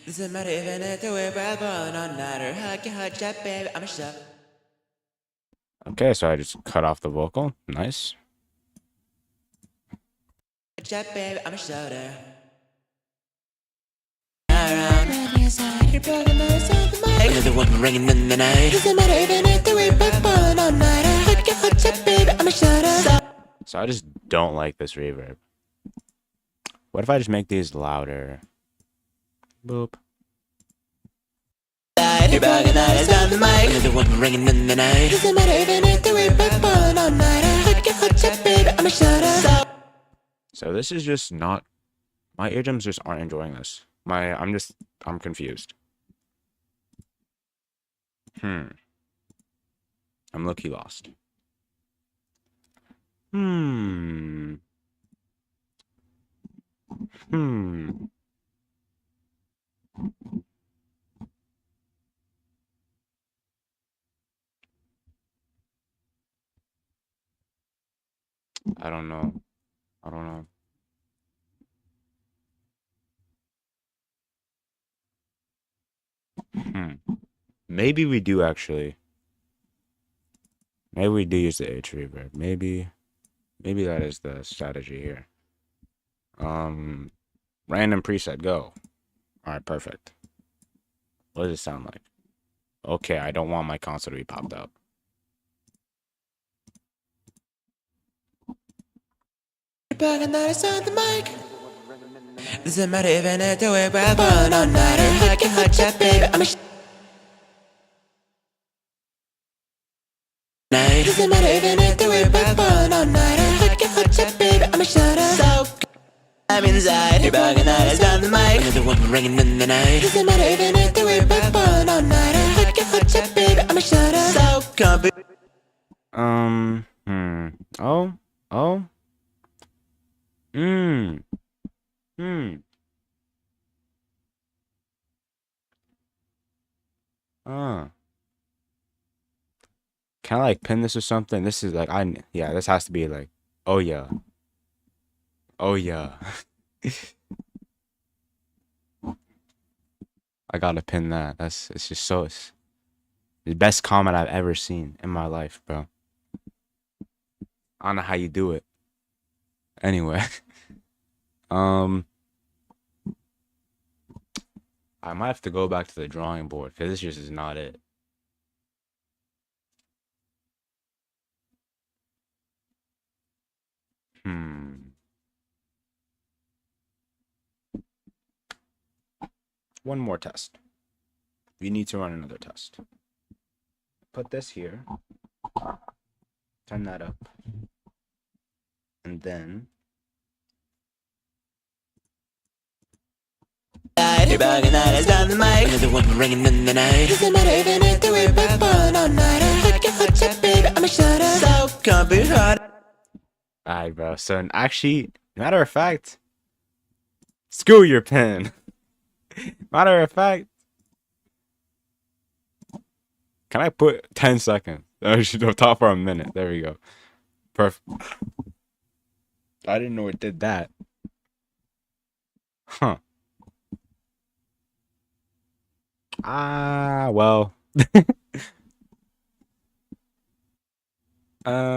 Doesn't matter even if the way bad bun on night or hug your hot chat, baby. I'm a shoulder. Okay, so I just cut off the vocal. Nice. Chat, baby. I'm a shoulder. You're bugging that is on the mic. Another one ringing in the night. Doesn't matter even if the way bad bun on night or hug your hot chat, baby. I'm a shoulder. So I just don't like this reverb. What if I just make these louder? Boop. You're bugging that is on the mic. Another one ringing in the night. Doesn't matter even if the way bad bun on night or hug your hot chat, baby. I'm a shoulder. So this is just not. My eardrums just aren't enjoying this. I'm confused. I'm low-key lost. I don't know. Maybe we do actually. Maybe we do use the H reverb. Maybe that is the strategy here. Random preset, go. Alright, perfect. What does it sound like? Okay, I don't want my console to be popped up. Bugging that is on the mic. Doesn't matter even if the way we're born all nighter. I can hot chat, baby. I'm a night. Doesn't matter even if the way we're born all nighter. I can hot chat, baby. I'm a shutter. So I'm inside. You're bugging that is on the mic. Another one ringing in the night. Doesn't matter even if the way we're born all nighter. I can hot chat, baby. I'm a shutter. So comfy. Oh. Can I like pin this or something? This is like yeah, this has to be like, oh yeah. I gotta pin that. It's just it's the best comment I've ever seen in my life, bro. I don't know how you do it. Anyway. I might have to go back to the drawing board because this just is not it. One more test. We need to run another test. Put this here. Turn that up. And then You're bugging that is on the mic. Another one ringing in the night. Doesn't matter even if the way we're born all nighter. I can hot chat, baby. I'm a shutter. So comfy hot. alright, bro. So actually, matter of fact, screw your pen. Matter of fact, can I put 10 seconds? I should talk for a minute. There we go. Perfect. I didn't know it did that. Huh. Well. Okay,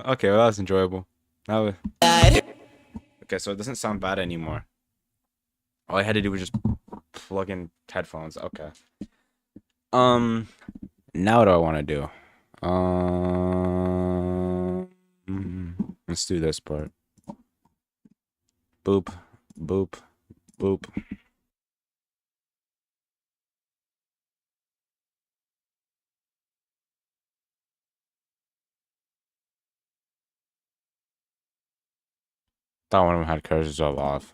well, that was enjoyable. Okay, so it doesn't sound bad anymore. All I had to do was just plug in headphones. Okay. Now what do I want to do? Let's do this part. Boop, boop, boop. Thought one of them had cursors all off.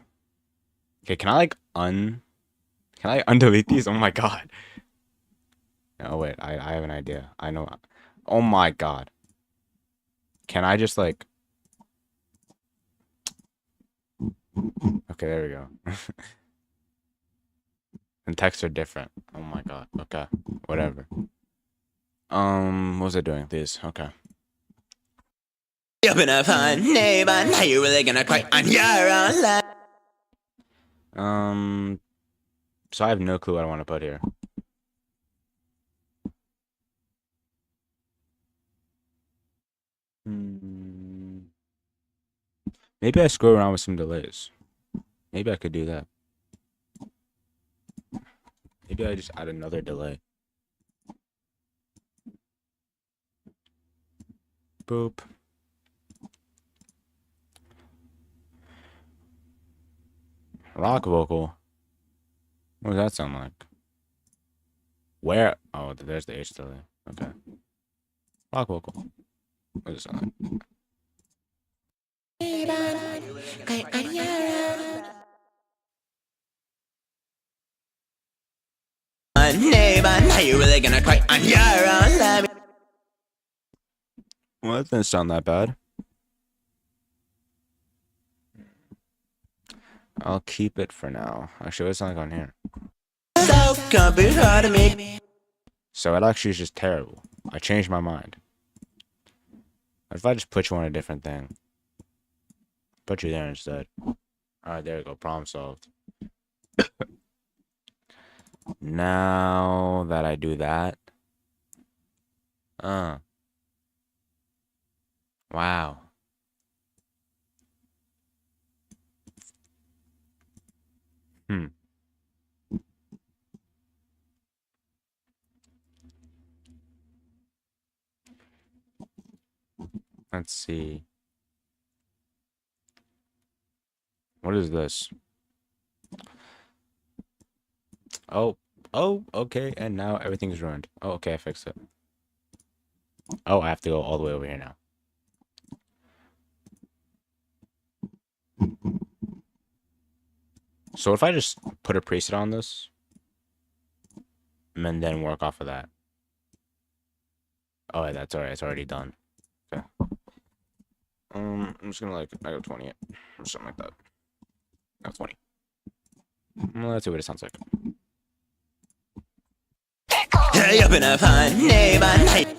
Okay, can I undelete these? Oh my god. Oh wait, I have an idea. I know. Oh my god. Can I just like... Okay, there we go. And texts are different. Oh my god. Okay, whatever. What was I doing? These. Okay. You've been a fun neighbor. Now you're really gonna cry on your own life. So I have no clue what I want to put here. Maybe I screw around with some delays. Maybe I could do that. Maybe I just add another delay. Boop. Rock vocal. What does that sound like? Where? Oh, there's the H delay. Okay. Rock vocal. What does it sound like? Neighbor, now you're really gonna cry on your own life. Well, that didn't sound that bad. I'll keep it for now. Actually, what's not on here? So comfy hard to me. So it actually is just terrible. I changed my mind. What if I just put you on a different thing? Put you there instead. Alright, there we go. Problem solved. Now that I do that, wow. Hmm. Let's see. What is this? Oh, okay. And now everything's ruined. Oh, okay, I fixed it. Oh, I have to go all the way over here now. So if I just put a preset on this and then work off of that. Oh, that's alright. It's already done. Okay. I'm just gonna like I go 20 it or something like that. No, 20. Let's see what it sounds like. Hey, up in a fine neighborhood.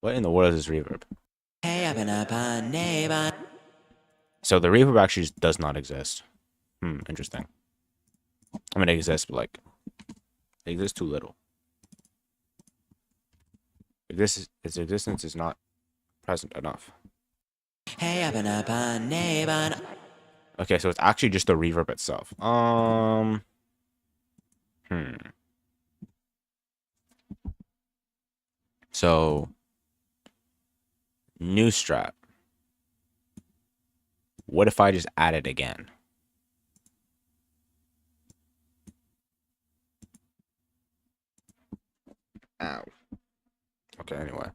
What in the world is this reverb? Hey, up in a fine neighborhood. So the reverb actually just does not exist. Interesting. I mean, it exists, but like, it exists too little. Its existence is not present enough. Hey, up in a fine neighborhood. Okay, so it's actually just the reverb itself. So, new strat. What if I just add it again? Ow. Okay, anyway.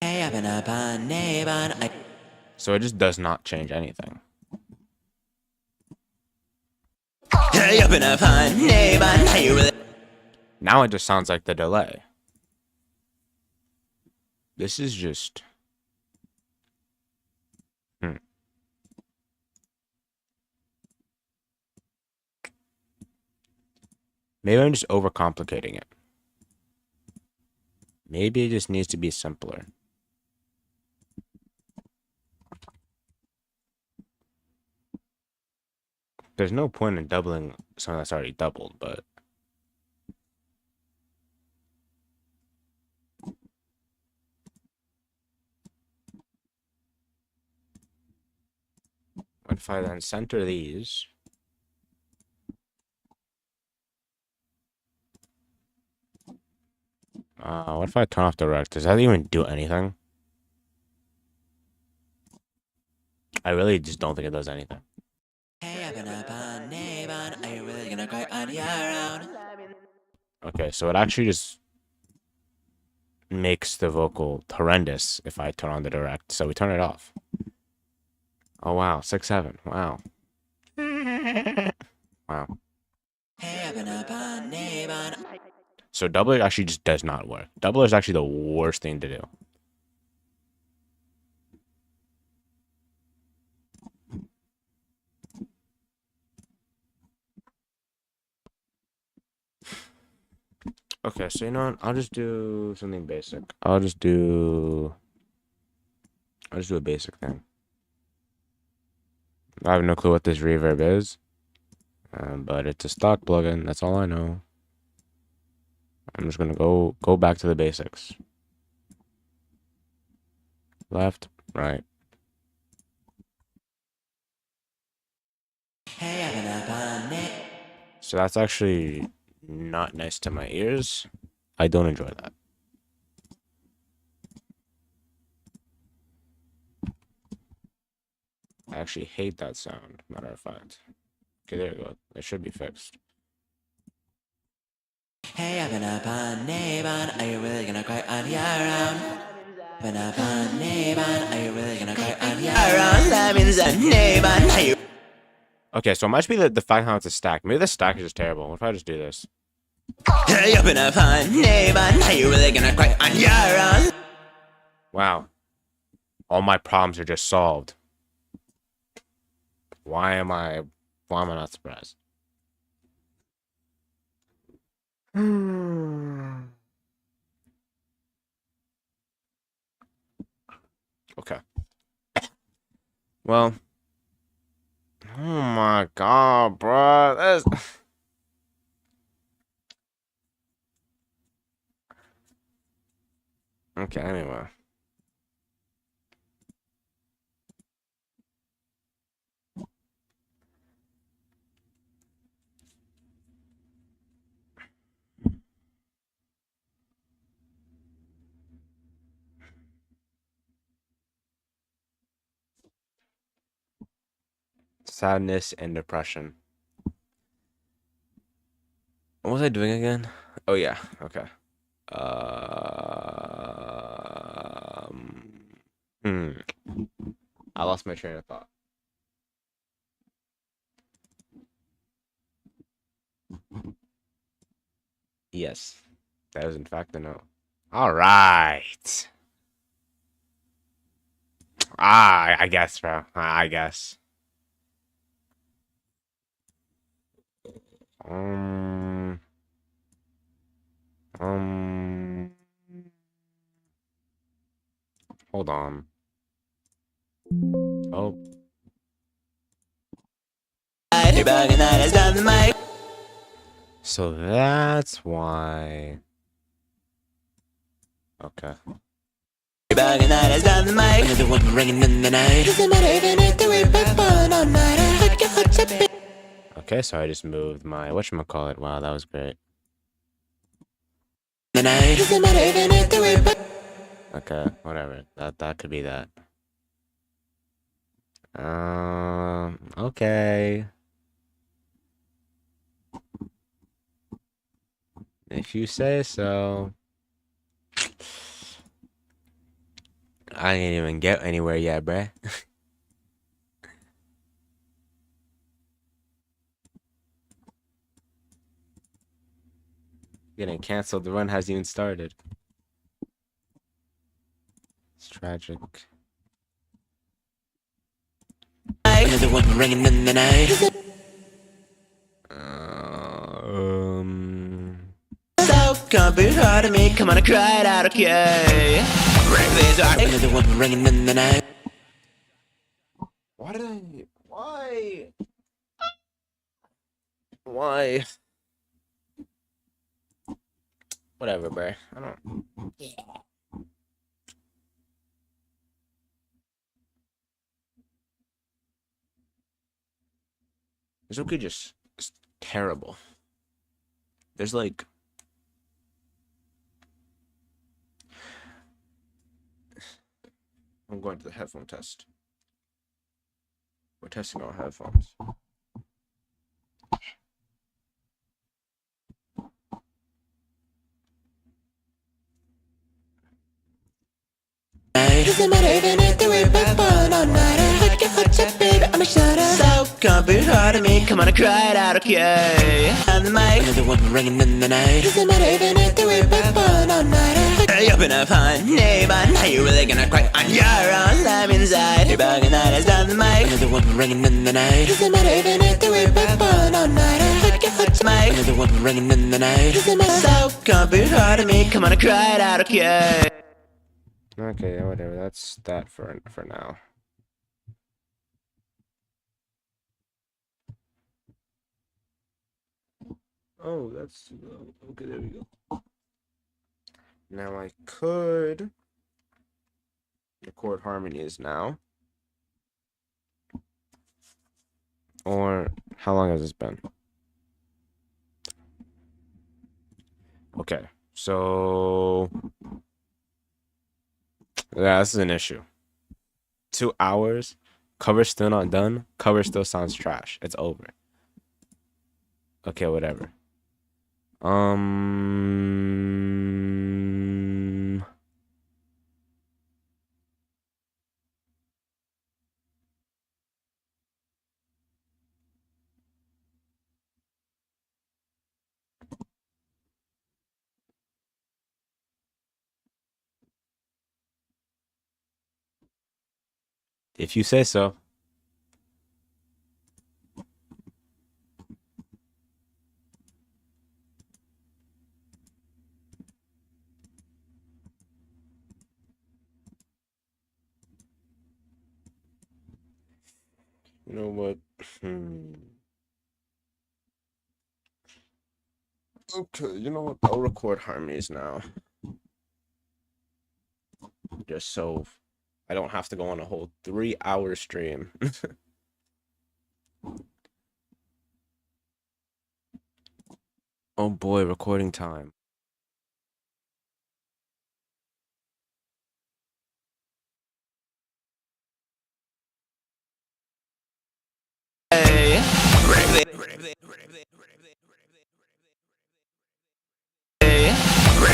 Hey, up in a fine neighborhood. So it just does not change anything. Hey, up in a fine neighborhood. How you really? Now it just sounds like the delay. This is just... Maybe I'm just overcomplicating it. Maybe it just needs to be simpler. There's no point in doubling something that's already doubled, but... What if I then center these? What if I turn off the rec? Does that even do anything? I really just don't think it does anything. Hey, up in a fine neighborhood. Are you really gonna cry on your own? Okay, so it actually just makes the vocal horrendous if I turn on the direct. So we turn it off. Oh wow, 6-7. Wow. Wow. Hey, up in a fine neighborhood. So doubler actually just does not work. Doubler is actually the worst thing to do. Okay, so you know what? I'll just do something basic. I'll just do a basic thing. I have no clue what this reverb is, but it's a stock plugin. That's all I know. I'm just gonna go back to the basics. Left, right. Hey, up in a fine neighborhood. So that's actually not nice to my ears. I don't enjoy that. I actually hate that sound, matter of fact. Okay, there you go. It should be fixed. Hey, up in a fine neighborhood. Are you really gonna cry on your own? Up in a fine neighborhood. Are you really gonna cry on your own? That means a neighborhood. Are you? Okay, so it must be the fact how it's a stack. Maybe the stack is just terrible. What if I just do this? Hey, up in a fine neighborhood. Are you really gonna cry on your own? Wow. All my problems are just solved. Why am I not surprised? Okay. Well, Oh my god, bro. That's okay. Anyway, sadness and depression. What was I doing again? Oh yeah. Okay. Hmm. I lost my train of thought. Yes, that is in fact a no. All right. I guess, bro. I guess. Um. Um. Hold on. Oh. You're bugging that is down the mic. So that's why. Okay. You're bugging that is down the mic. Another one ringing in the night. Doesn't matter even if the we're back on all night. I heard your heart jumping. Okay, so I just moved my whatchamacallit. Wow, that was great. The night. Doesn't matter even if the we're back. Okay, whatever. That could be that. Okay. If you say so. I didn't even get anywhere yet, bruh. Getting canceled. The run hasn't even started. It's tragic. Another one ringing in the night. So can't be hard to me. Come on, I cried out, okay. Break this heart. Another one ringing in the night. Why did I? Why? Why? Whatever, bruh. I don't. This okay just it's terrible. There's like I'm going to the headphone test. We're testing our headphones. Doesn't matter even if the we're back on all night. I heard your heart jump, baby. I'm a shut up. So can't be hard to me. Come on, I cried out, okay. On the mic. Another one ringing in the night. Doesn't matter even if the we're back on all night. I heard you up in a fun neighbor. Now you really gonna cry on your own. I'm inside. You're bugging that is down the mic. Another one ringing in the night. Doesn't matter even if the we're back on all night. I heard your heart jump. Another one ringing in the night. Doesn't matter. So can't be hard to me. Come on, I cried out, okay. Okay, yeah, whatever. That's that for now. Oh, that's okay. There we go. Now I could record harmonies now. Or how long has this been? Okay, so yeah, this is an issue. 2 hours, cover still not done. Cover still sounds trash. It's over. Okay, whatever. If you say so. You know what? Okay, you know what? I'll record harmonies now. Just so I don't have to go on a whole 3-hour stream. Oh boy, recording time.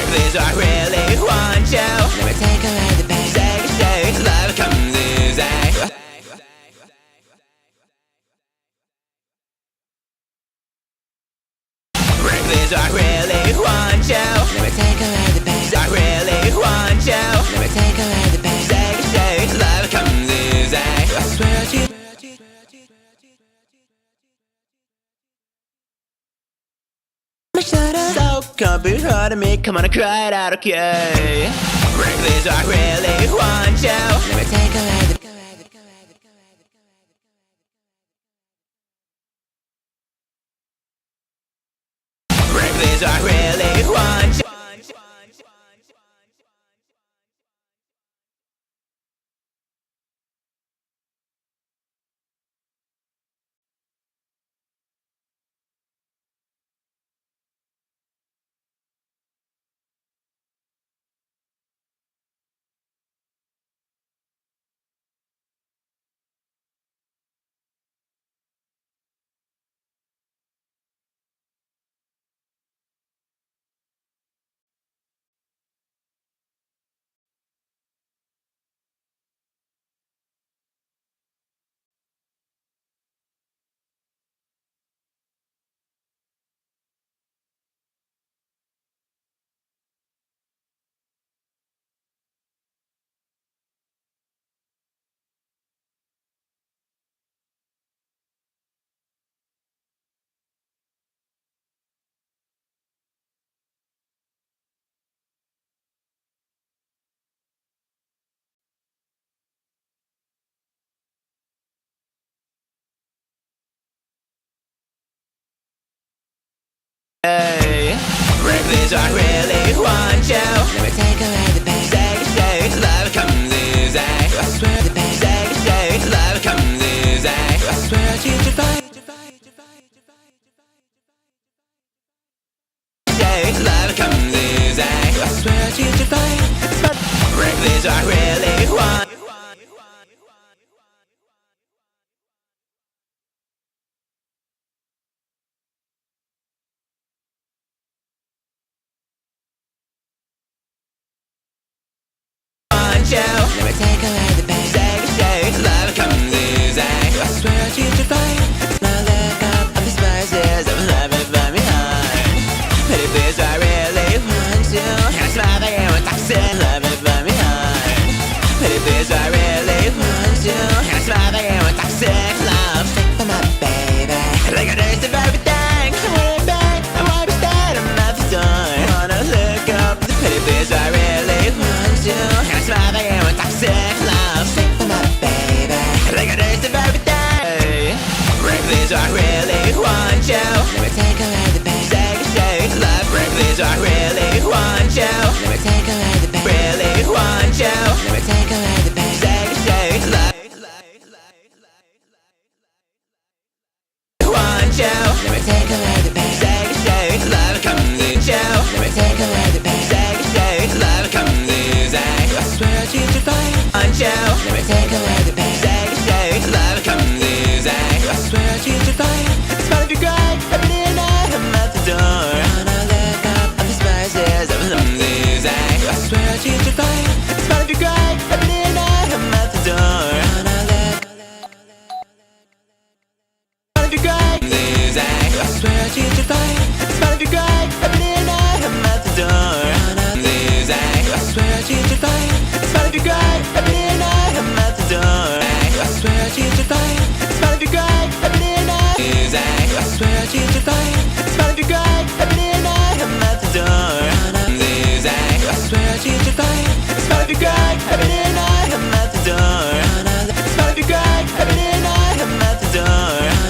This I really want you. Let me take away the pain. Say, love comes easy. This I really want you. Let me take away the pain. I really want you. Let me take away the pain. Say, love comes easy. I swear to you. So can't be hurting me, come on and cry it out, okay? This I really want you. Let me take away the this I really want you. This I really want you. Let me take away the pain. Say, love comes easy. I swear the pain. Say, love comes easy. I swear to fight. Say, love comes easy. I swear to fight. This I really want. Let me take away the pain. Say, love comes easy. I swear to fight. Now let go of the spices of love and find me hard. But if this I really want to, and I smile at you with toxic love and find me hard. But if this I really want to, and I smile at you with toxic love. Take for my baby. Like a taste of everything. I want it back. I want to stay. I'm not the done. Wanna look up. But if this I really want to, and I smile at you with toxic love. Take for my baby. Like a taste of everything. This I really want you. Let me take away the pain. Say, love. This I really want you. Let me take away the pain. Really want you. Let me take away the pain. Say, love. Want you. Let me take away the pain. Say, love comes in you. Let me take away the pain. Say, love comes easy. I swear to fight. Want you. Let me take away the pain. Say, love comes easy. I swear to fight. Smile if you're great. Every day and night I'm at the door. Wanna look up on the spices of love easy. I swear to fight. Smile if you're great. Every day and night I'm at the door. Wanna look. Smile if you're great. Easy. I swear to fight. Smile if you're great. Every day and night I'm at the door. Wanna easy. I swear to fight. Smile if you're great. Every day and night I'm at the door. I swear to fight. Smile if you're great. Every day and night. Easy. I swear to fight. Smile if you're great. Every day and night I'm at the door. Easy. I swear to fight. Smile if you're great. Every day and night I'm at the door. Smile if you're great. Every day and night I'm at the door.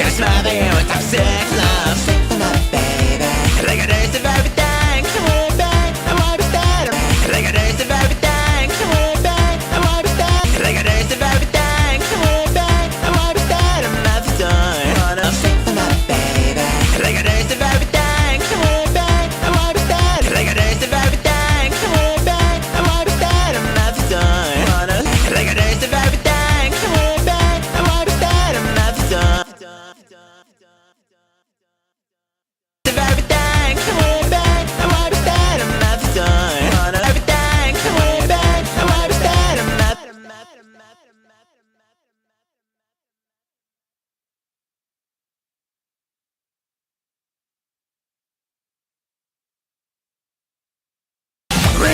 Got a smile again with toxic love. Sick for my baby. Like a taste of everything. I want it back. I want it back. Like a taste of everything. I want it back. I want it back. Like a taste of everything. I want it back. I want it back. I'm not done. Wanna sick for my baby. Like a taste of everything. I want it back. I want it back. Like a taste of everything. I want it back. I want it back. I'm not done. Wanna like a taste of everything. I want it back. I want it back. I'm not done. Of everything, I want it back. I want it back. I'm not done. Wanna everything, I want it back. I want it back. I'm not.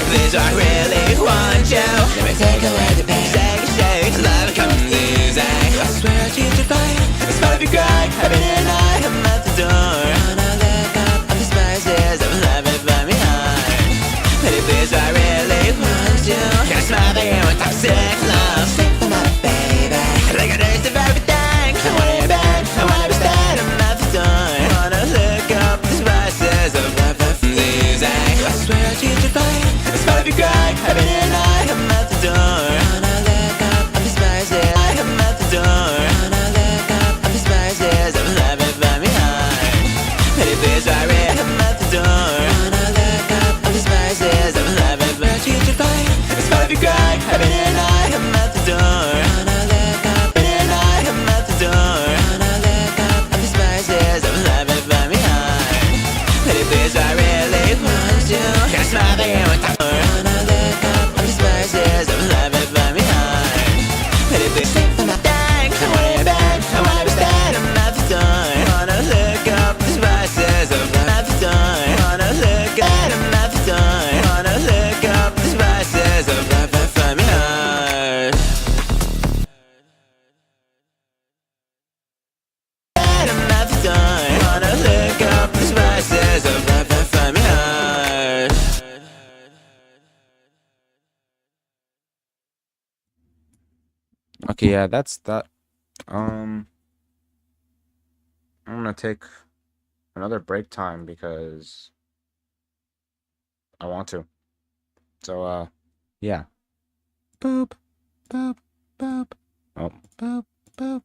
Please, I really want you. Let me take away the pain. Shake, love comes easy. I swear I'll teach you fire. It's part of your grind. I've been here night. I'm at the door. Wanna look up on the spices of love it by me high. Pretty please, I really want you. Can't smile again with toxic love. Sick for my baby. Like a taste of everything. I want it back. I want it back. I'm at the door. Wanna look up the spices of love it easy. I swear I'll teach you fire. It's part of your grind. I've been here night. I'm at the door. Wanna look up on the spices. I'm at the door. Wanna look up on the spices of love it by me high. Pretty please, I really. I'm at the door. Wanna look up on the spices of love it by teach you fire. It's part of your grind. I've been here night. I'm at the door. Wanna look up. Been here night. I'm at the door. Wanna look up on the spices of love it by me high. Pretty please, I really want you. Can't smile again with time. Wanna look up on the spices of love it by me high. Pretty please, sick for my thing. I want it back. I want it back. I'm not the done. Wanna look up the spices of love. Not the done. Wanna look at. I'm not the done. Wanna look up the spices of love it by me high. I'm not the done. Wanna look up the spices of love it by me high. Okay, yeah, that's that. I'm gonna take another break time because I want to. So, yeah. Boop, boop, boop. Oh, boop, boop.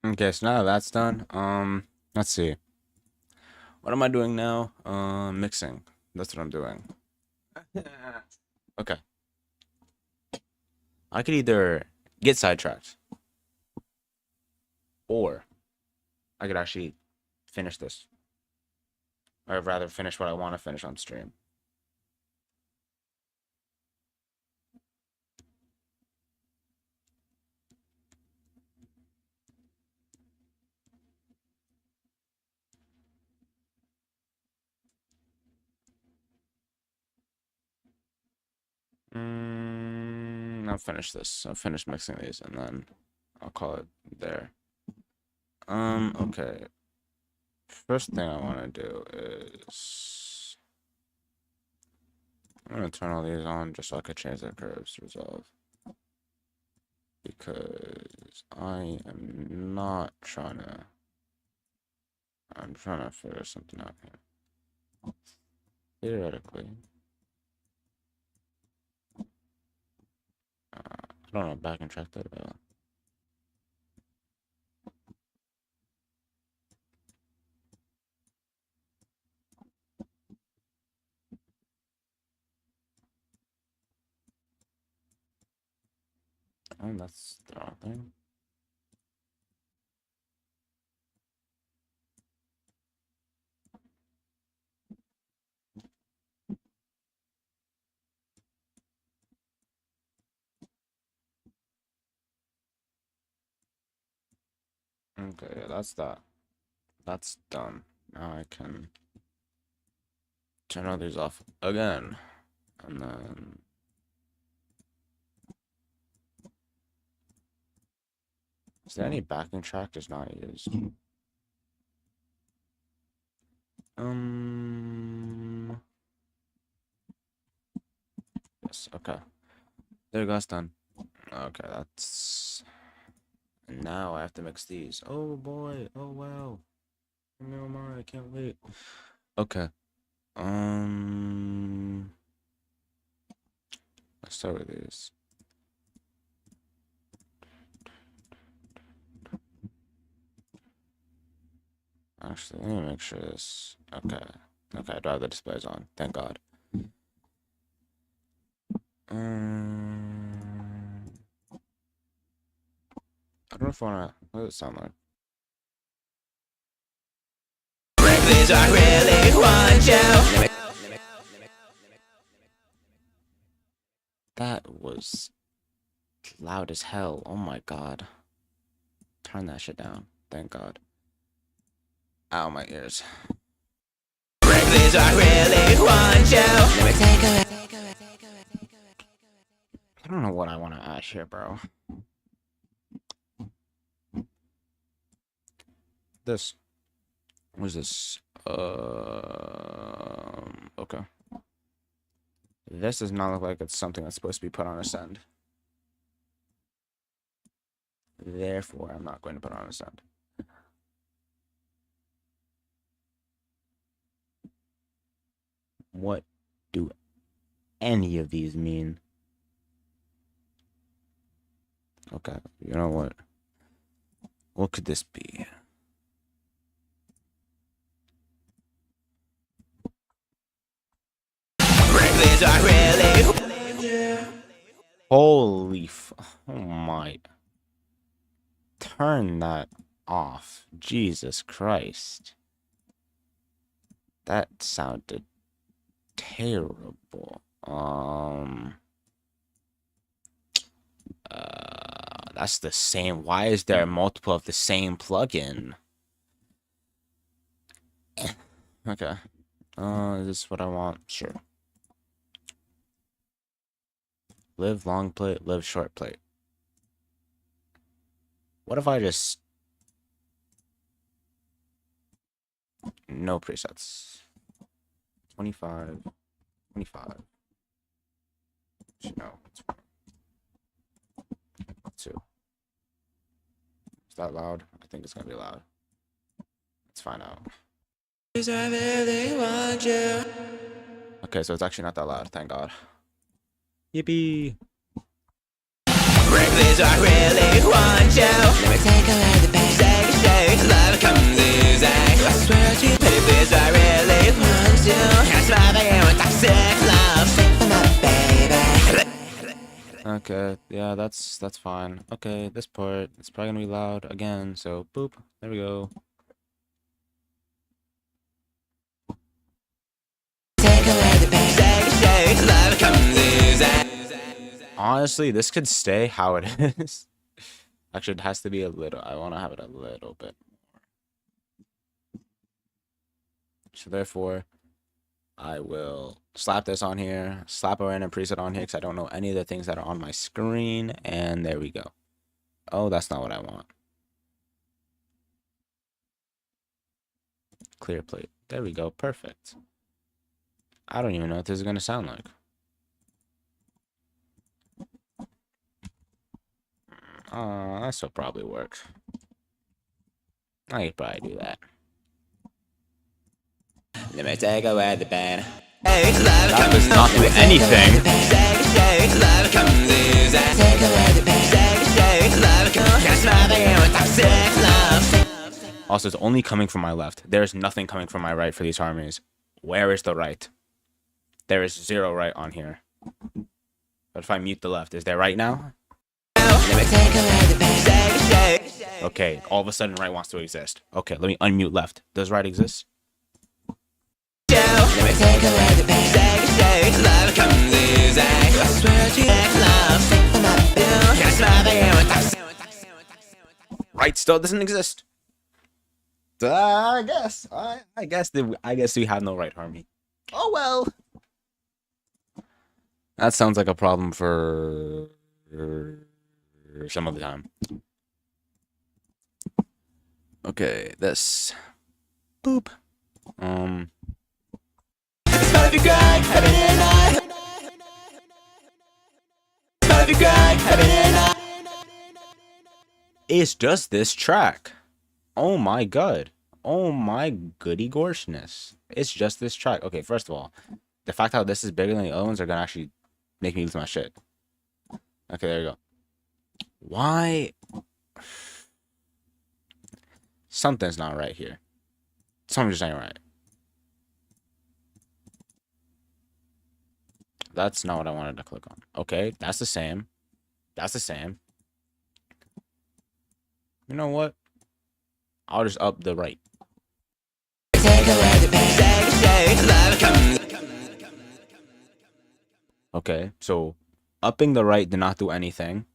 Okay, so now that that's done, let's see. What am I doing now? Mixing. That's what I'm doing. Okay. I could either get sidetracked or I could actually finish this. Or rather finish what I want to finish on stream. I'll finish this. I'll finish mixing these and then I'll call it there. Okay. First thing I want to do is I'm gonna turn all these on just so I could change their curves to resolve. Because I am not trying to. I'm trying to figure something out here. Theoretically. I don't know, back and track that about. Oh, that's the wrong thing. Okay, yeah, that's that. That's done. Now I can turn all these off again. And then is there any backing track that's not used? Yes, okay. There you go, that's done. Okay, that's now I have to mix these. Oh boy, oh wow. Oh my, I can't wait. Okay. Let's start with these. Actually, let me make sure this. Okay. Okay, I do have the displays on. Thank God. I don't know if I wanna. What does it sound like? Please, I really want you. That was loud as hell. Oh my God. Turn that shit down. Thank God. Ow, my ears. Please, I really want you. Let me take a I don't know what I want to add here, bro. This. What is this? Okay. This does not look like it's something that's supposed to be put on a send. Therefore, I'm not going to put on a send. What do any of these mean? Okay, you know what? What could this be? Please, I really. Holy oh my. Turn that off. Jesus Christ. That sounded terrible. That's the same. Why is there a multiple of the same plugin? Okay. Is this what I want? Sure. Live long plate, live short plate. What if I just... No presets. 25. 25. No. 2. Is that loud? I think it's gonna be loud. Let's find out. I really want you. Okay, so it's actually not that loud, thank God. Yippee! Please, I really want you. Let me take a look at the back. Shake, love comes easy. I swear to you, please, I really want you. Can't smother you with toxic love. Sing for my baby. Okay, yeah, that's fine. Okay, this part, it's probably gonna be loud again, so boop, there we go. Honestly, this could stay how it is. Actually, it has to be a little. I want to have it a little bit more. So therefore, I will slap this on here, slap a random preset on here because I don't know any of the things that are on my screen, and there we go. Oh, that's not what I want. Clear plate. There we go. Perfect. I don't even know what this is going to sound like. This will probably work. I could probably do that. Let me take away the pain. That does not do anything. Also, it's only coming from my left. There's nothing coming from my right for these harmonies. Where is the right? There is 0 right on here. But if I mute the left, is there right now? Okay, all of a sudden right wants to exist. Okay, let me unmute left. Does right exist? Right still doesn't exist. I guess we have no right harmony. Oh well. That sounds like a problem for some other time. Okay, this. Boop. It's just this track. Oh my god. Oh my goody gorshness. It's just this track. Okay, first of all, the fact how this is bigger than the other ones are gonna actually make me lose my shit. Okay, there you go. Why? Something's not right here. Something's just ain't right. That's not what I wanted to click on. Okay, that's the same. That's the same. You know what? I'll just up the right. Okay, so upping the right did not do anything.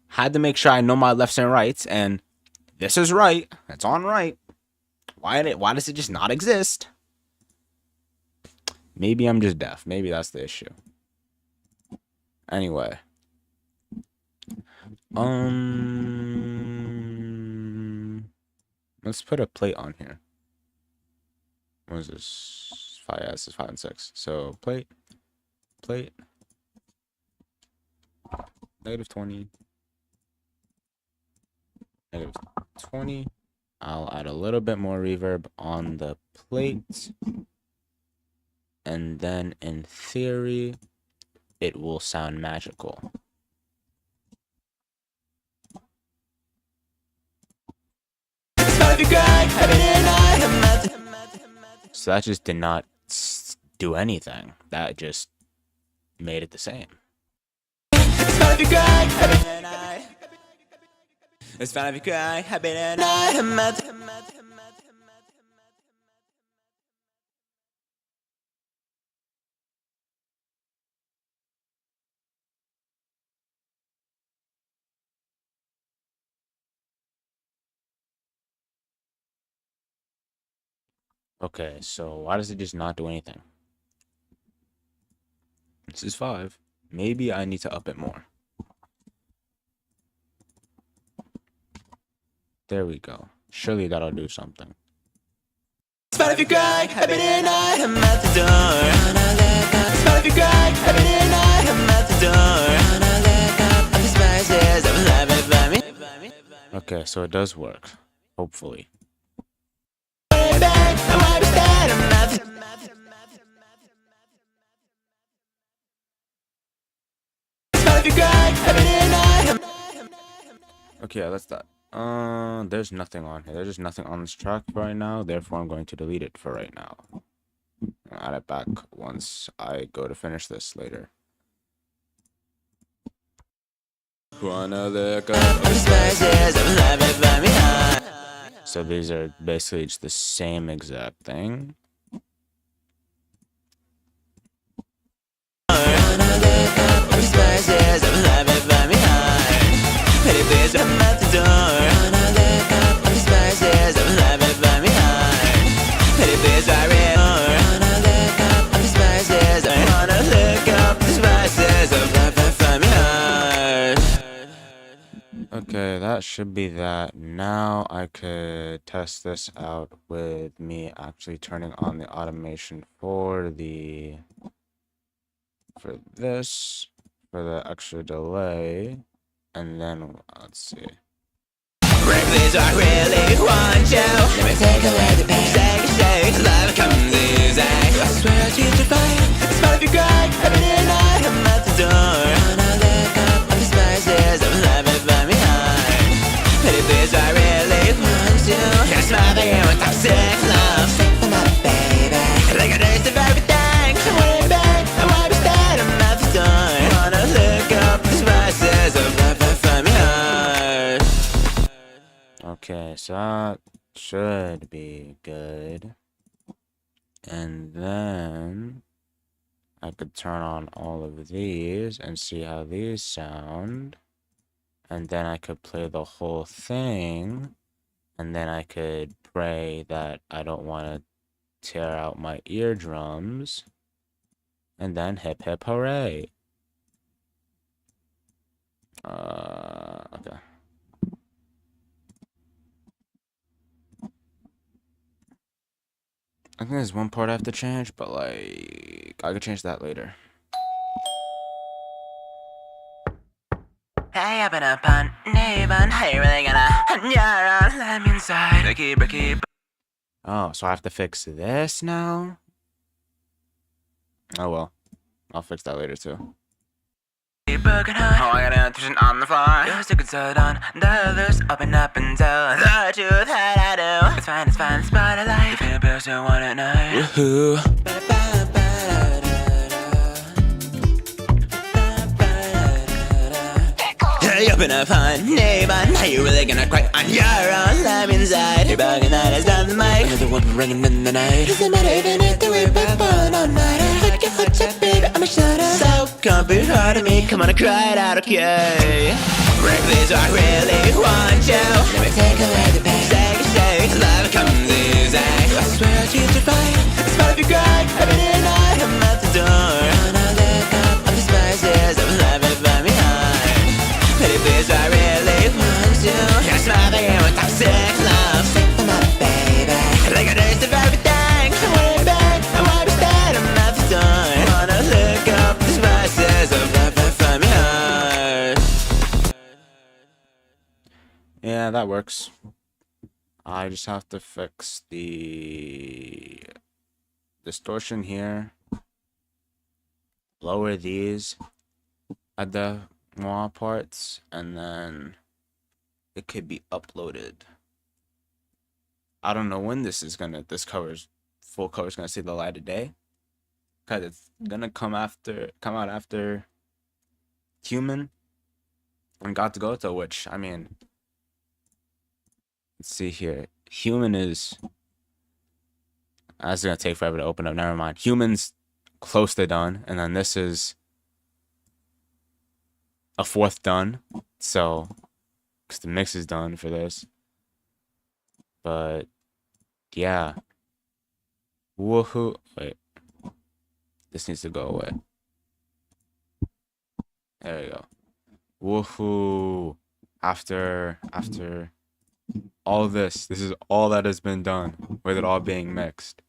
Had to make sure I know my lefts and rights, and this is right. It's on right. Why does it just not exist? Maybe I'm just deaf. Maybe that's the issue. Anyway. Let's put a plate on here. What is this? 5, yeah, this is 5 and 6. So plate. -20. -20. I'll add a little bit more reverb on the plate. And then in theory, it will sound magical. So that just did not do anything. That just made it the same. It's fun if you cry, I've been an eye. Okay, so why does it just not do anything? This is 5. Maybe I need to up it more. There we go. Surely that'll do something. It's fun if you cry, I've been an eye. I'm at the door. It's fun if you cry, I've been an eye. I'm at the door. I'm the spices of life by me. Okay, so it does work. Hopefully. Okay, that's that. There's nothing on here. There's just nothing on this track right now. Therefore, I'm going to delete it for right now. I'll add it back once I go to finish this later. Wanna look up the spices of life and find me high. So these are basically just the same exact thing. Wanna look up the spices of life and find me high. Pretty please, I'm at the door. Wanna look up the spices of life and find me high. Pretty please, I read. Wanna look up the spices. I wanna look up the spices of life and find me high. Okay, that should be that. Now I could test this out with me actually turning on the automation for this, for the extra delay, and then let's see. Break please, I really want you. Let me take away the pain. Shake, life comes easy. I swear I'll treat you fine. Smile if you cry. Every day and night, I'm at the door. Wanna look up the spices of life and find me high. Pretty please, I really want you. Can I smile for you with toxic love? Sing for my baby. Like a taste of everything. I want it back. I want to stay. I'm at the door. Wanna look up the spices of life and find me high. Okay, so that should be good. And then I could turn on all of these and see how these sound. And then I could play the whole thing. And then I could pray that I don't want to tear out my eardrums. And then hip hip hooray. Okay. I think there's one part I have to change, but like I could change that later. Hey, I've been up on Neighbor, how you really gonna you're let me inside. Ricky. Oh, so I have to fix this now? Oh well. I'll fix that later too. Broken heart. Oh, I got an intuition on the floor. You're so concerned on the others. Open up and tell the truth that I do. It's fine, it's part of life. If you're a person, one at night. Woohoo. Hey, open up on Neighbor, how you really gonna cry on your own? I'm inside. You're bugging that is on the mic. Another one ringing in the night. Doesn't matter even if the we're back on all night. I get hot shit, baby, I'm a shutter. So can't be hard to me, come on, I cry it out, okay? Break please, I really want you. Let me take away the pain. Shake, love comes easy. I swear I'll treat you fine. Smile if you cry, every day and night, I'm at the door. Wanna look up all the spices of life and find me high. Pretty please, I really want you. Can I smile for you with toxic love? Sing for my baby. Like a taste of everything. I want it back. I want to stay. I'm at the door. Wanna look up the spices of life and find me high. Yeah, that works. I just have to fix the distortion here. Lower these at the wah parts, and then it could be uploaded. I don't know when this full cover is gonna see the light of day, cause it's gonna come out after Human and Got to Go to, which I mean, let's see here. Human is that's gonna take forever to open up. Never mind. Human's close to done, and then this is a fourth done, so because the mix is done for this. But yeah, woohoo! Wait, this needs to go away. There we go. Woohoo! After all this is all that has been done with it all being mixed.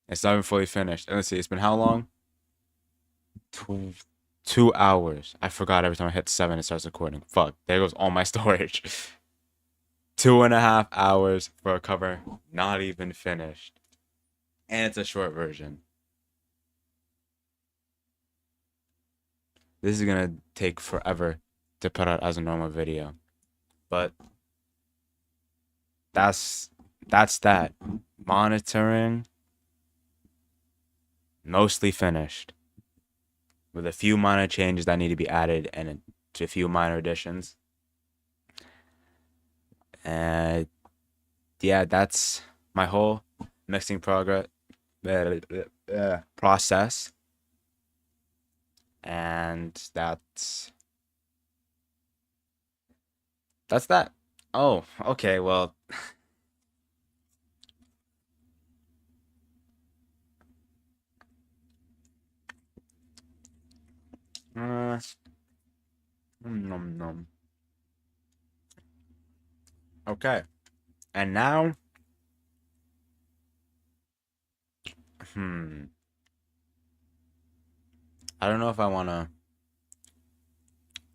It's not even fully finished. And let's see, it's been how long? 2 hours. I forgot every time I hit 7 it starts recording. Fuck, there goes all my storage. 2.5 hours for a cover not even finished. And it's a short version. This is gonna take forever to put out as a normal video. But that's that. Monitoring mostly finished, with a few minor changes that need to be added, and to a few minor additions. And yeah, that's my whole mixing process. And that's that. Oh, okay, well. Nom, nom. Okay. And now, I don't know if I want to.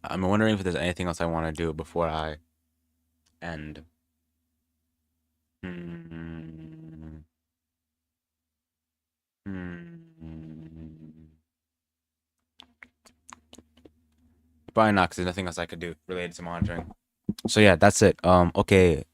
I'm wondering if there's anything else I want to do before I end. Hmm. Probably not, because there's nothing else I could do related to monitoring. So yeah, that's it. Okay.